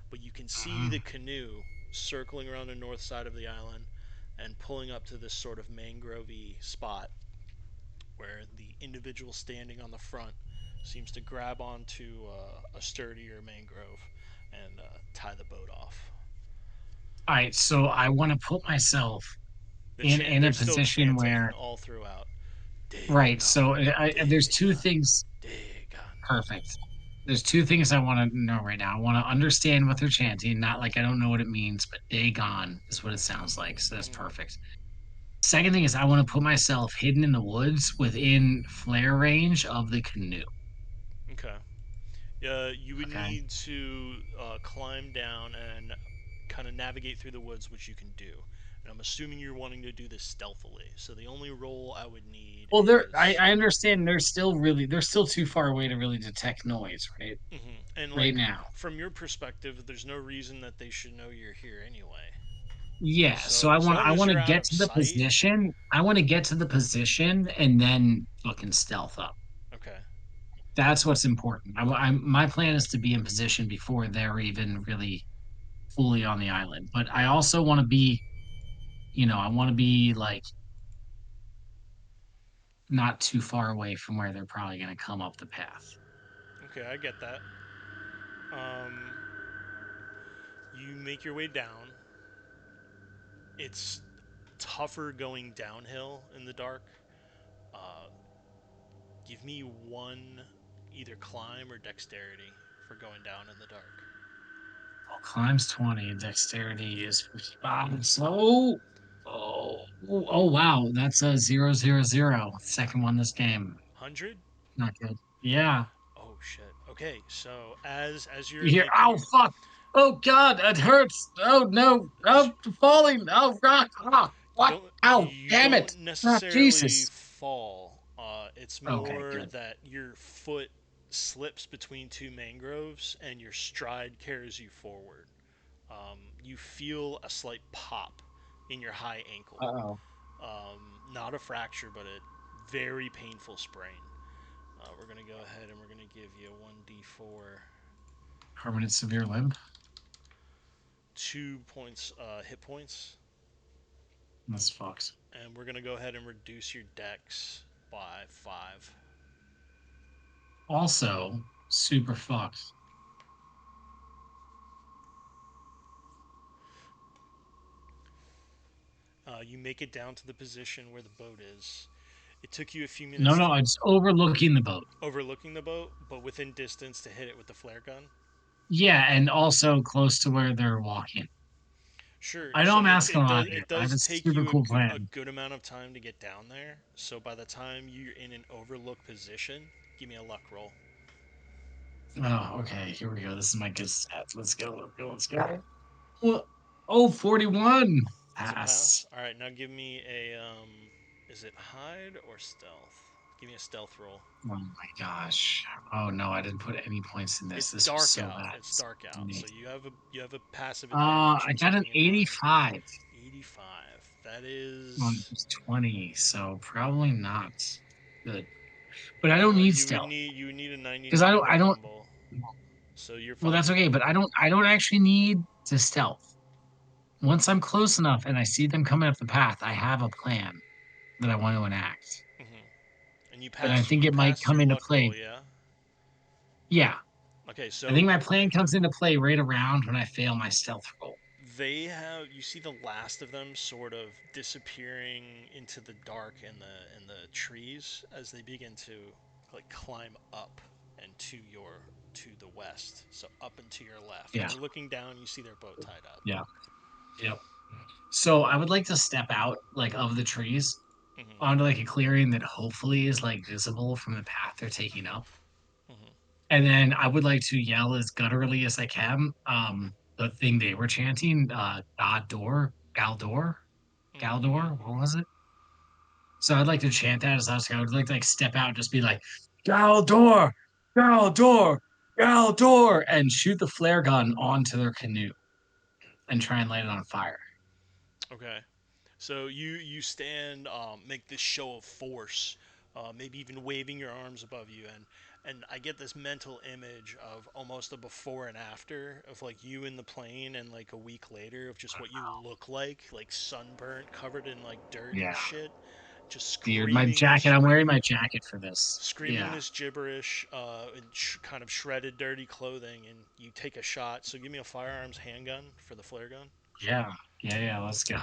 but you can see the Mhm. canoe circling around the north side of the island and pulling up to this sort of mangrovey spot where the individual standing on the front seems to grab onto a sturdier mangrove and tie the boat off. All right, so I want to put myself in They're a still position chanting where, all throughout. right. Dagon, So there's two Dagon, things. Dagon. Perfect. There's two things I want to know right now. I want to understand what they're chanting, not like I don't know what it means, but Dagon is what it sounds like. So that's Hmm. perfect. Second thing is I want to put myself hidden in the woods within flare range of the canoe. Okay. You would Okay. need to climb down and kind of navigate through the woods, which you can do. And I'm assuming you're wanting to do this stealthily. So the only roll I would need Well, is. I understand they're still too far away to really detect noise, right? And Right like, now. from your perspective, there's no reason that they should know you're here anyway. Yeah, so So as long I as want to you're out get of to the sight. position. I want to get to the position and then fucking stealth up. Okay. That's what's important. My plan is to be in position before they're even really fully on the island. But I also want to be, I want to be like not too far away from where they're probably going to come up the path. Okay, I get that. Um, you make your way down. It's tougher going downhill in the dark. Uh, Give me one, either climb or dexterity for going down in the dark. Well, climbs 20, dexterity is 55. So, wow, that's a 000. Second one this game. 100? Not good. Yeah. Oh shit. Okay, so as You you're hear, making oh your fuck, oh god, it hurts. Oh no, oh falling, oh rock, ah, you what? don't Ow, you damn it! don't Ah, necessarily Jesus. fall. It's Okay, more good. that your foot slips between two mangroves and your stride carries you forward. You feel a slight pop in your high ankle. Uh-oh. Not a fracture, but a very painful sprain. We're gonna go ahead and we're gonna give you a 1d4, Permanent severe limp. 2 points, hit points, That's fucked. and we're gonna go ahead and reduce your dex by 5. Also, super fucked. You make it down to the position where the boat is. It took you a few No, minutes no, it's overlooking the boat. overlooking the boat, but within distance to hit it with the flare gun. Yeah, and also close to where they're walking. Sure. I know So I'm asking a lot here, it but I have does a take super you cool a plan. good amount of time to get down there. So by the time you're in an overlook position, give me a luck roll. Oh, okay, here we go. This is my good stat. Let's go, let's go, let's go. Well, oh, 41. That's a pass. Pass. All right, now give me a is it hide or stealth? Give me a stealth roll. Oh my gosh. Oh no, I didn't put any points in this. It's This was dark so out. bad. It's It's dark out. me. So you have a passive advantage I of got an keeping in mind. 85 85. That on is. just 20, so probably not good. But I don't need stealth You would need a because 99 to I don't. fumble. So you're Well, fine. that's okay, but I don't actually need to stealth. Once I'm close enough and I see them coming up the path, I have a plan that I want to enact. And And I think you it might passed come your into luck roll, play. yeah. Yeah, Okay, I think so my plan comes into play right around when I fail my stealth roll. They have you see the last of them sort of disappearing into the dark in the trees as they begin to like climb up and to the west, so up and to your left. When Yeah, you're looking down, you see their boat tied up. yeah, yep. So I would like to step out like of the trees Hmm. onto like a clearing that hopefully is like visible from the path they're taking up. Hmm. And then I would like to yell as gutturally as I can. The thing they were chanting, Galdor, Galdor, Hmm. Galdor, what was it? So I'd like to chant that as I would like to step out and just be like, Galdor, Galdor, Galdor, and shoot the flare gun onto their canoe and try and light it on fire. Okay. So you stand, make this show of force, maybe even waving your arms above you, and I get this mental image of almost a before and after of like you in the plane, and like a week later of just what you look like sunburnt, covered in like dirt and Yeah, shit, just dude, my jacket. I'm wearing my screaming jacket for this. screaming Yeah, this gibberish in kind of shredded, dirty clothing, and you take a shot. So give me a firearms handgun for the flare gun. yeah, yeah. Let's go.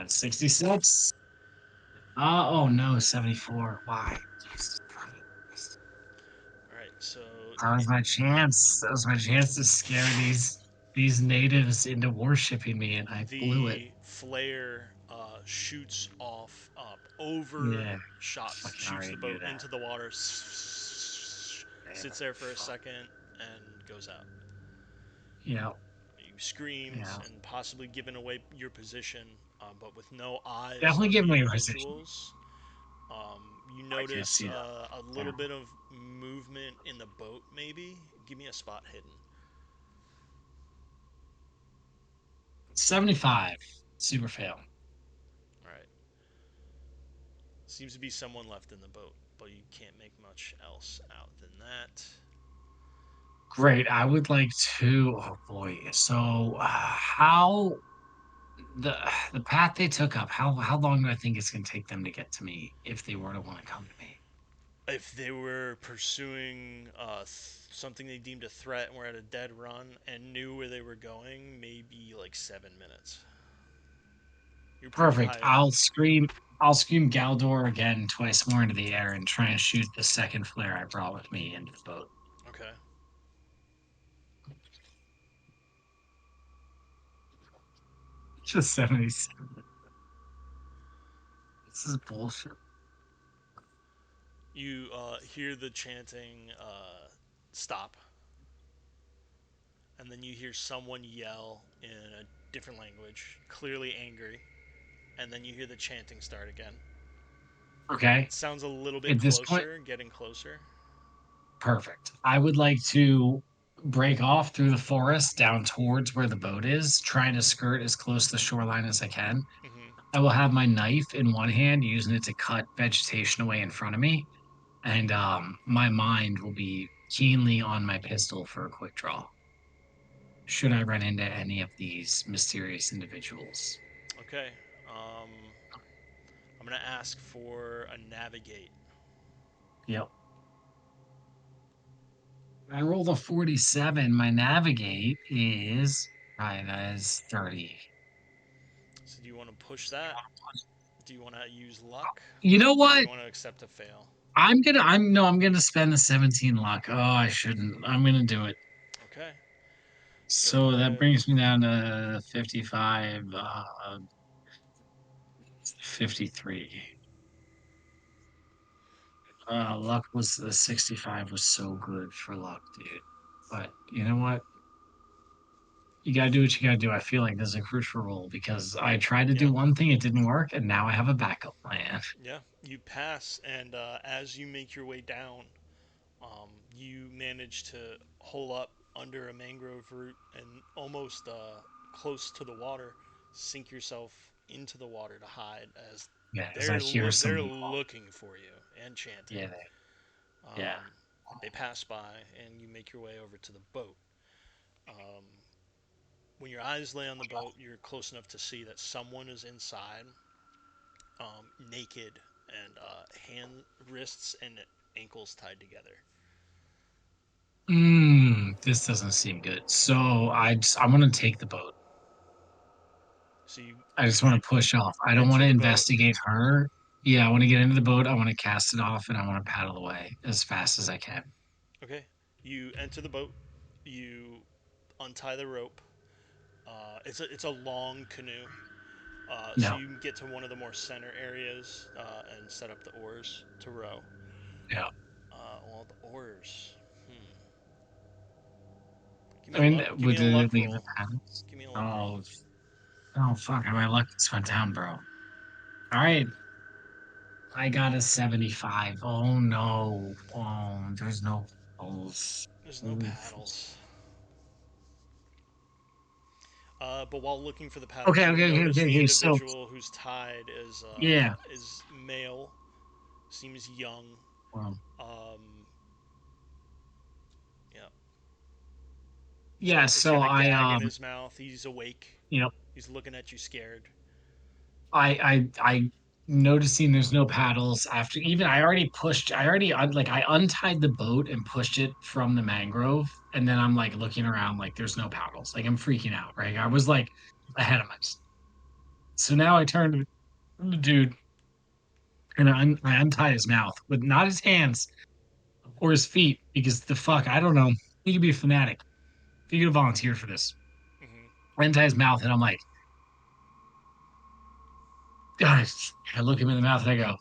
66. Oh no, 74. Why? Jesus Christ. All right, so That was my chance. That was my chance to scare these natives into worshipping me, and I blew it. the flare shoots off over Yeah, shots, fucking shoots already the knew boat that. into the water, sits Yeah, there for a fuck. second, and goes out. Yeah, You screams yeah. and possibly giving away your position, but with no eyes Definitely on give the me a position. individuals. You I can't notice see that. a Yeah. little bit of movement in the boat, maybe. Give me a spot hidden. 75. Super fail. All right. Seems to be someone left in the boat, but you can't make much else out than that. Great. I would like to. Oh boy. So, how the the path they took up? How long do I think it's going to take them to get to me if they were to want to come to me? If they were pursuing something they deemed a threat and were at a dead run and knew where they were going, maybe like 7 minutes. You're pretty Perfect. high up. I'll scream Galdor again twice more into the air and try and shoot the second flare I brought with me into the boat. Okay. Just 77. This is bullshit. You hear the chanting stop, and then you hear someone yell in a different language, clearly angry, and then you hear the chanting start again. Okay. It sounds a little bit At this point, closer, getting closer. perfect. I would like to break off through the forest down towards where the boat is, trying to skirt as close to the shoreline as I can. Hmm. I will have my knife in one hand, using it to cut vegetation away in front of me, and my mind will be keenly on my pistol for a quick draw. Should I run into any of these mysterious individuals? Okay. Um, I'm gonna ask for a navigate. Yep. I rolled a 47. My navigate is right, that is 30. So do you want to push that? Do you want to use luck, You know or do you what? want to accept a fail? I'm gonna spend the 17 luck. Oh, I shouldn't. I'm gonna do it. Okay. Go So that ahead. brings me down to 55, 53. Luck was the 65 was so good for luck, dude. But you know what? You gotta do what you gotta do. I feel like this is a crucial role because I tried to Yeah. do one thing, it didn't work, and now I have a backup plan. Yeah. You pass, and as you make your way down, you manage to hole up under a mangrove root and almost close to the water, sink yourself into the water to hide as Yeah, as I hear they're someone call. looking for you and chanting. Yeah, yeah. Um, they pass by, and you make your way over to the boat. Um, when your eyes lay on the boat, you're close enough to see that someone is inside, naked, and wrists, and ankles tied together. This doesn't seem good. So I'm gonna take the boat. So you I just want to push off. I don't want enter to the boat. investigate her. Yeah, I want to get into the boat. I want to cast it off, and I want to paddle away as fast as I can. Okay. You enter the boat. You untie the rope. It's a long canoe. So Yeah, you can get to one of the more center areas and set up the oars to row. yeah. Well, the oars. Hmm. Give me I a mean, luck. Give me would a they luck leave the roll. paddles? Give me a luck roll. Oh, oh, fuck! My luck just went down, bro. All right, I got a 75. Oh no. Oh, there's no paddles. There's no Oof. paddles. But while looking for the paddles, Okay, you okay, okay, notice okay, the okay. So, individual who's tied yeah. is male, seems young. Well, Um, yeah, yeah. he's So got a I, gag in his mouth. He's awake. you know, He's looking at you scared. I noticing there's no paddles after even I already pushed I already like I untied the boat and pushed it from the mangrove and then I'm like looking around like there's no paddles like I'm freaking out, right? I was like ahead of myself. So now I turn to the dude and I untie his mouth with not his hands or his feet because the fuck I don't know, he could be a fanatic. He could have volunteered for this. Hmm. I untie his mouth and I'm like, guys, I look him in the mouth and I go,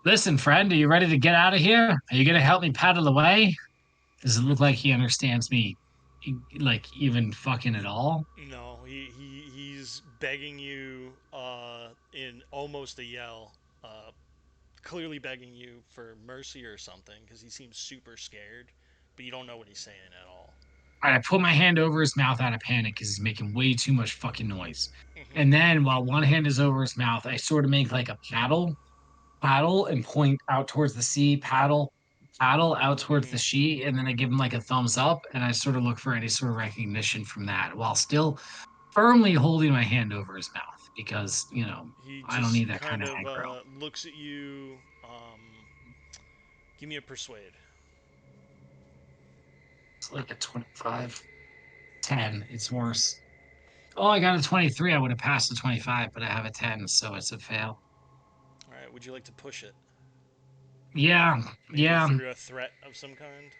listen, friend, are you ready to get out of here? Are you gonna help me paddle away? Does it look like he understands me, like even fucking at all? No, he's begging you in almost a yell, clearly begging you for mercy or something because he seems super scared, but you don't know what he's saying at all. I put my hand over his mouth out of panic because he's making way too much fucking noise. And Hmm. then while one hand is over his mouth, I sort of make like a paddle, and point out towards the sea, paddle out towards the Hmm. sea, and then I give him like a thumbs up, and I sort of look for any sort of recognition from that while still firmly holding my hand over his mouth because He I don't just need that kind kind of of aggro. looks at you. Give me a persuade. It's like a 25. 10. It's worse. Oh, I got a 23. I would have passed a 25, but I have a 10, so it's a fail. All right, would you like to push it? Yeah, Maybe yeah. through a threat of some kind?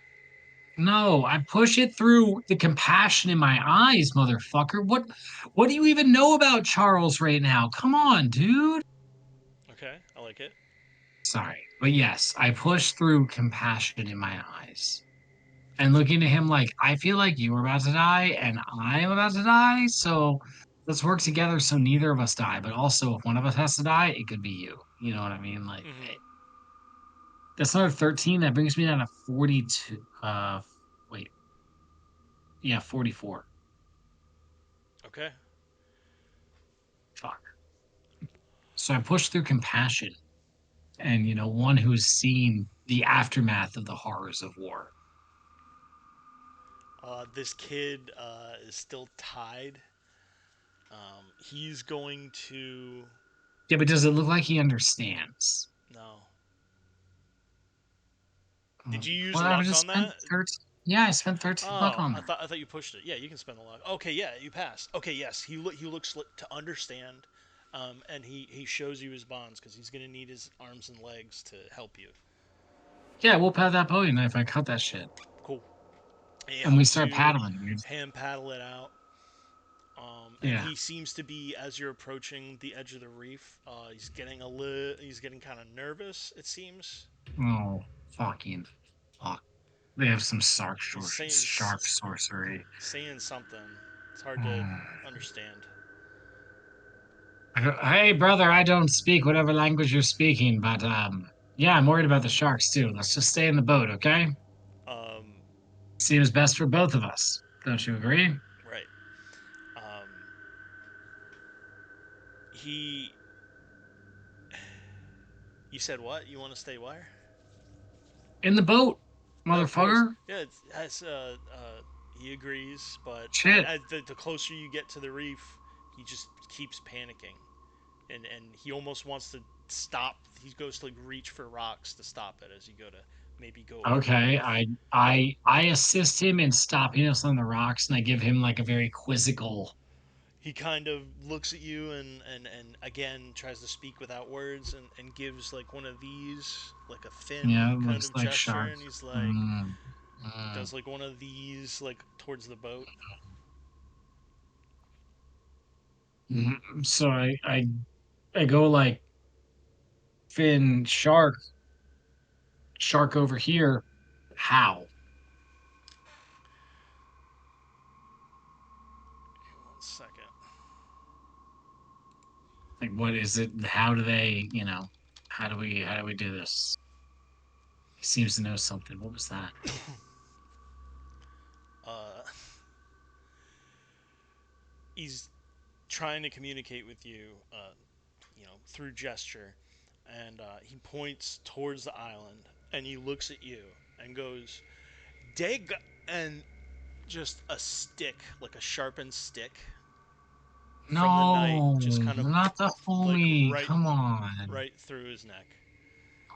No, I push it through the compassion in my eyes, motherfucker. What do you even know about Charles right now? Come on, dude. Okay, I like it. Sorry. But yes, I push through compassion in my eyes. And looking at him like, I feel like you were about to die and I'm about to die, so let's work together so neither of us die. But also, if one of us has to die, it could be you. You know what I mean? Like, Hmm. that's another 13. That brings me down to 42. Wait, yeah, 44. Okay. Fuck. So I push through compassion and, one who's seen the aftermath of the horrors of war. This kid is still tied. He's going to. Yeah, but does it look like he understands? No. Did you use Well, I luck just on spent that? 13. Yeah, I spent 13 luck Oh, on I that. thought I thought you pushed it. Yeah, you can spend the luck. Okay, yeah, you passed. Okay, yes, he looks to understand, and he shows you his bonds because he's gonna need his arms and legs to help you. Yeah, we'll have that Bowie knife. I cut that shit. Cool. And he And we helps start you paddling, dude. hand paddle it out. And Yeah. he seems to be as you're approaching the edge of the reef. He's getting kind of nervous. It seems. Oh, fucking fuck. They have some He's shark sorcery. saying something. It's hard to Oh. understand. Hey, brother, I don't speak whatever language you're speaking, but yeah, I'm worried about the sharks too. Let's just stay in the boat, okay? Um, Seems best for both of us. Don't you agree? right. Um, he. You said what? You want to stay where? In the boat, No, of course. motherfucker. Yeah, he agrees, but Shit. as the closer you get to the reef, he just keeps panicking, and he almost wants to stop. He goes to like reach for rocks to stop it as you go to maybe go over the Okay, reef. I assist him in stopping us on the rocks, and I give him like a very quizzical, he kind of looks at you and again tries to speak without words and gives like one of these, like a Yeah, fin it kind looks of like gesture, shark. and he's like, Mm, mm, does like one of these like towards the boat. So I go like fin shark, shark over here. How? 1 second. Like what is it? How do they, how do we do this? He seems to know something. What was that? Uh, he's trying to communicate with you, through gesture, and he points towards the island, and he looks at you and goes, "Dig," and just a stick, like a sharpened stick from the night, No, just kind of not the like homie. Come on. right through his neck.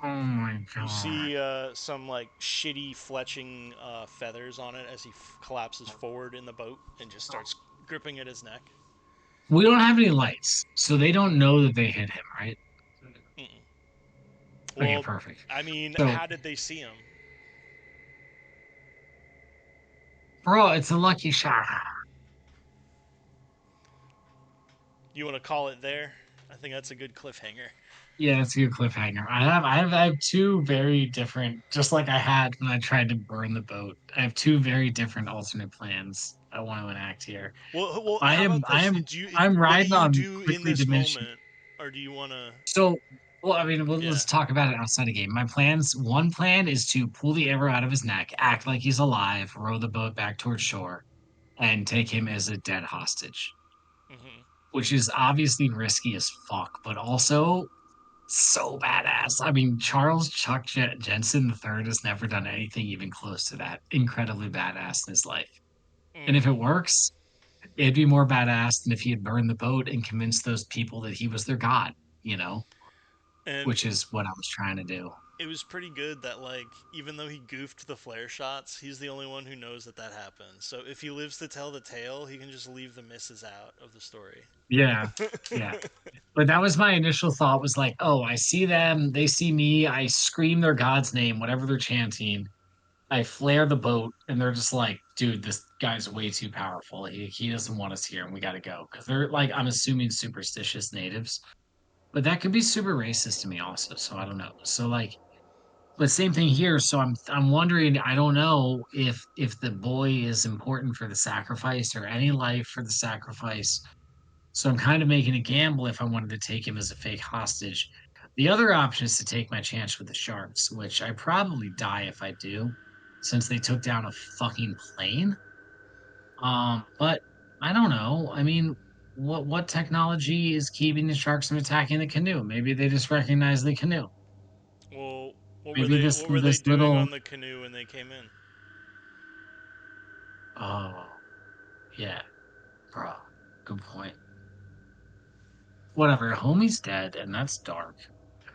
Oh my You God. see some like shitty fletching feathers on it as he collapses forward in the boat and just starts gripping at his neck. We don't have any lights, so they don't know that they hit him, right? Mm-mm. Okay, Well, perfect. I mean, So, how did they see him? bro, it's a lucky shot. You want to call it there? I think that's a good cliffhanger. Yeah, it's a good cliffhanger. I have two very different, just like I had when I tried to burn the boat. I have two very different alternate plans I want to enact here. Well, I how am, about I this? am, Do you? I'm What do riding you on do in quickly this diminishing. moment, or do you want to? So, well, I mean, Yeah. let's talk about it outside of game. My plans, one plan is to pull the arrow out of his neck, act like he's alive, row the boat back towards shore, and take him as a dead hostage, Hmm. which is obviously risky as fuck, but also so badass. I mean, Charles Jensen III has never done anything even close to that. Incredibly badass in his life. And if it Hmm. works, it'd be more badass than if he had burned the boat and convinced those people that he was their god, you know, And which is what I was trying to do. it was pretty good that like even though he goofed the flare shots, he's the only one who knows that that happened. So if he lives to tell the tale, he can just leave the misses out of the story. Yeah. Yeah. But that was my initial thought was like, oh, I see them, they see me, I scream their god's name, whatever they're chanting. I flare the boat, and they're just like, dude, this guy's way too powerful. He doesn't want us here, and we got to go. Because they're like, I'm assuming superstitious natives, but that could be super racist to me also. So I don't know. So like, but same thing here. So I'm wondering. I don't know if the boy is important for the sacrifice or any life for the sacrifice. So I'm kind of making a gamble if I wanted to take him as a fake hostage. The other option is to take my chance with the sharks, which I probably die if I do, since they took down a fucking plane. But I don't know. I mean, what technology is keeping the sharks from attacking the canoe? Maybe they just recognize the canoe. Well, Maybe this what were they this doing little on the canoe when they came in? oh yeah, bro. Good point. Whatever, homie's dead, and that's dark.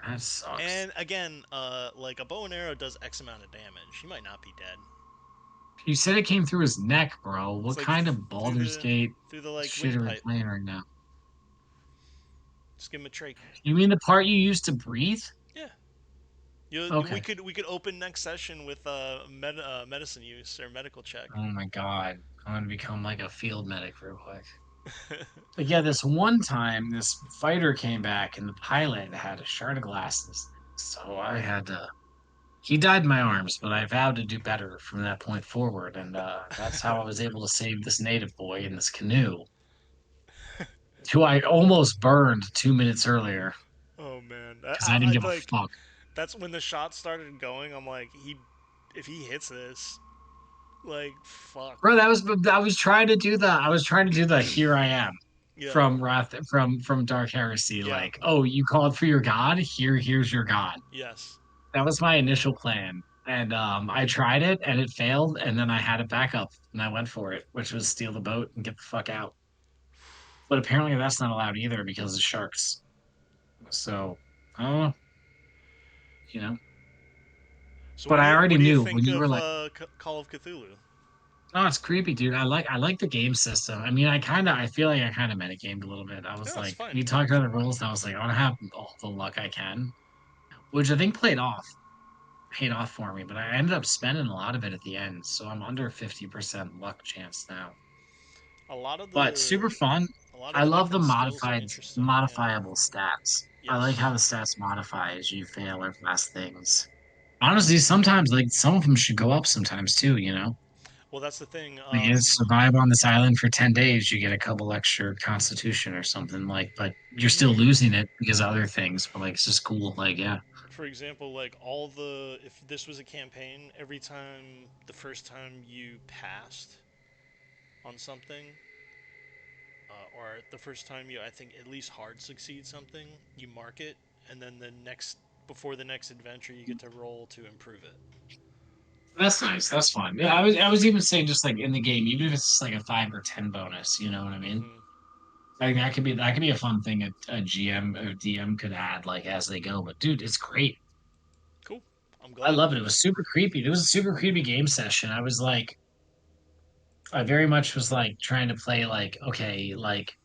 That sucks. And again, like a bow and arrow does X amount of damage. He might not be dead. You said it came through his neck, bro. It's What like kind of through Baldur's the Gate like shit are we windpipe. playing right now? Just give him a trach. You mean the part you used to breathe? Yeah. Okay. We could open next session with medicine use or medical check. Oh my God. I'm gonna become like a field medic real quick. But yeah, this one time, this fighter came back and the pilot had a shard of glasses. So I had to. He died in my arms, but I vowed to do better from that point forward. And that's how I was able to save this native boy in this canoe, who I almost burned 2 minutes earlier Oh man, because I didn't I give a like fuck. that's when the shots started going. I'm like, if he hits this, like, fuck. Bro, I was trying to do the here I am Yeah, from Wrath from Dark Heresy. yeah, Like, oh, you called for your god? Here's your god. yes. That was my initial plan. And I tried it and it failed, and then I had it back up and I went for it, which was steal the boat and get the fuck out. But apparently that's not allowed either because of sharks. So I don't know, you know. So But I already what do you knew when think you were of like, Call of Cthulhu? No, it's creepy, dude. I like the game system. I mean, I feel like I kind of metagamed a little bit. I was No, it's like, fine. we talked about the rules, and I was like, I want to have all the luck I can, which I think paid off for me. But I ended up spending a lot of it at the end, so I'm under 50% luck chance now. A lot of But the super fun. a lot of I the love the different skills are modified interesting. Yeah. modifiable stats. I like how Yes. the stats modify as you fail or pass things. Honestly, sometimes like some of them should go up sometimes too, you know? Well, that's the thing. Like you survive on this island for 10 days, you get a couple extra constitution or something like, but you're still Yeah. losing it because of other things. But like it's just cool. Like, yeah. For example, like all the if this was a campaign, every time the first time you passed on something, or the first time you I think at least hard succeed something, you mark it, and then the next before the next adventure, you get to roll to improve it. That's nice. That's fun. Yeah, I was even saying just like in the game, even if it's like a 5 or 10 bonus, you know what I mean? Mm-hmm. Like that could be a fun thing a GM or DM could add like as they go. But dude, it's great. Cool. I'm I glad. love it. It was super creepy. It was a super creepy game session. I very much was like trying to play like, okay, like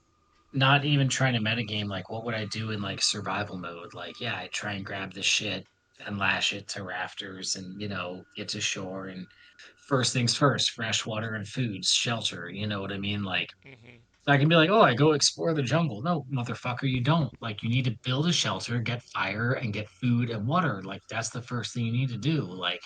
not even trying to metagame like what would I do in like survival mode? Like, yeah, I try and grab the shit and lash it to rafters and, get to shore and first things first, fresh water and food, shelter, you know what I mean? Like Mm-hmm. I can be like, oh, I go explore the jungle. No, motherfucker, you don't. Like you need to build a shelter, get fire, and get food and water. Like that's the first thing you need to do. Like,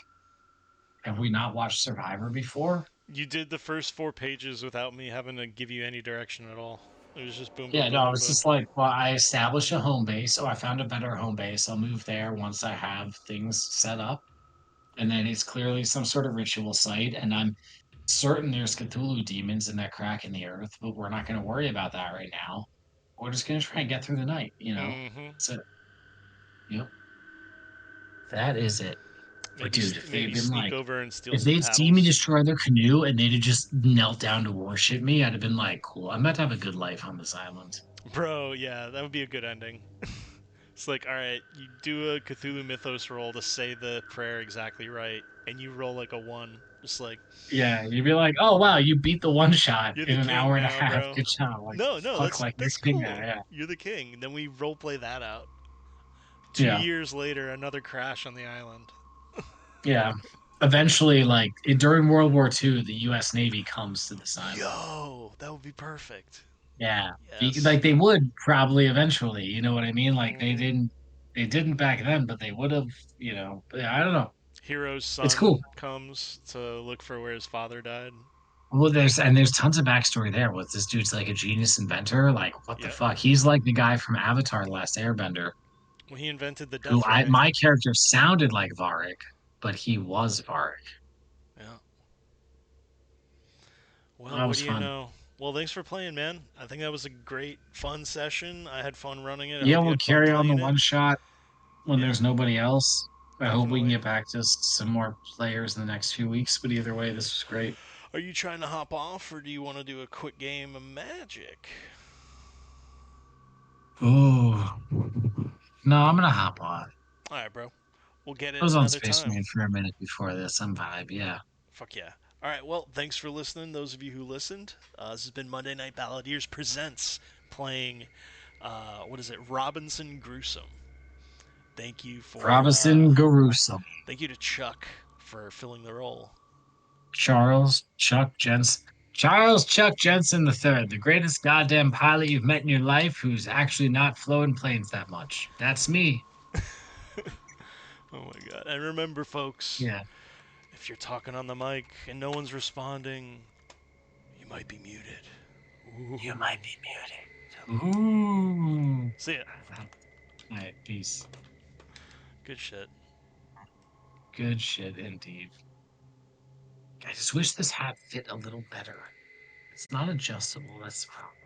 have we not watched Survivor before? You did the first 4 pages without me having to give you any direction at all. It was just boom, boom, Yeah, no, boom, I boom, was boom. just like, well, I established a home base. Oh, I found a better home base. I'll move there once I have things set up. And then it's clearly some sort of ritual site. And I'm certain there's Cthulhu demons in that crack in the earth, but we're not going to worry about that right now. We're just going to try and get through the night, you know? Mm-hmm. That's it. Yep. That is it. But dude, if they'd Maybe been sneak like, over and steal if some they'd seen me paddles. destroy their canoe and they'd have just knelt down to worship me, I'd have been like, cool, I'm about to have a good life on this island. Bro, yeah, that would be a good ending. It's like, alright, you do a Cthulhu Mythos roll to say the prayer exactly right, and you roll like a 1. Just like, Yeah, you'd be like, oh wow, you beat the one shot you're the in an king hour and a now, half. bro. Good job. Like, No, no, fuck, like you're that's king now. cool. Yeah. You're the king. And then we roleplay that out. Two Yeah. years later, another crash on the island. Yeah. Eventually, like during World War II, the US Navy comes to this island. Yo, that would be perfect. Yeah. Yes. Like they would probably eventually, you know what I mean? Like Mm-hmm. they didn't back then, but they would have, but yeah, I don't know. Hero's It's son cool. comes to look for where his father died. Well, there's tons of backstory there. Was this dude's like a genius inventor? Like, what the Yep. fuck? He's like the guy from Avatar: The Last Airbender, When he invented the who death I ray. my character sounded like Varric, but he was Varric. Yeah. Well, That what was do you fun. know? Well, thanks for playing, man. I think that was a great, fun session. I had fun running it. I Yeah, hope you we'll had fun carry on the playing it. one shot when Yeah, there's nobody else. I hope we can definitely. get back to some more players in the next few weeks. But either way, this was great. Are you trying to hop off, or do you want to do a quick game of Magic? Oh no, I'm gonna hop on. All right, bro. We'll get I it was on another Space time. Marine for a minute before this. I'm vibe. Yeah. Fuck yeah. All right, well, thanks for listening, those of you who listened. This has been Monday Night Balladeers Presents playing, what is it, Robinson Gruesome. Thank you for, Robinson Garuso. thank you to Chuck for filling the role. Charles Chuck Jensen III, the greatest goddamn pilot you've met in your life who's actually not flown planes that much. That's me. Oh my god. And remember, folks, Yeah. if you're talking on the mic and no one's responding, you might be muted. You Ooh. might be muted. Ooh. See ya. All right, peace. Good shit. Good shit indeed. I just wish this hat fit a little better. It's not adjustable. That's the problem.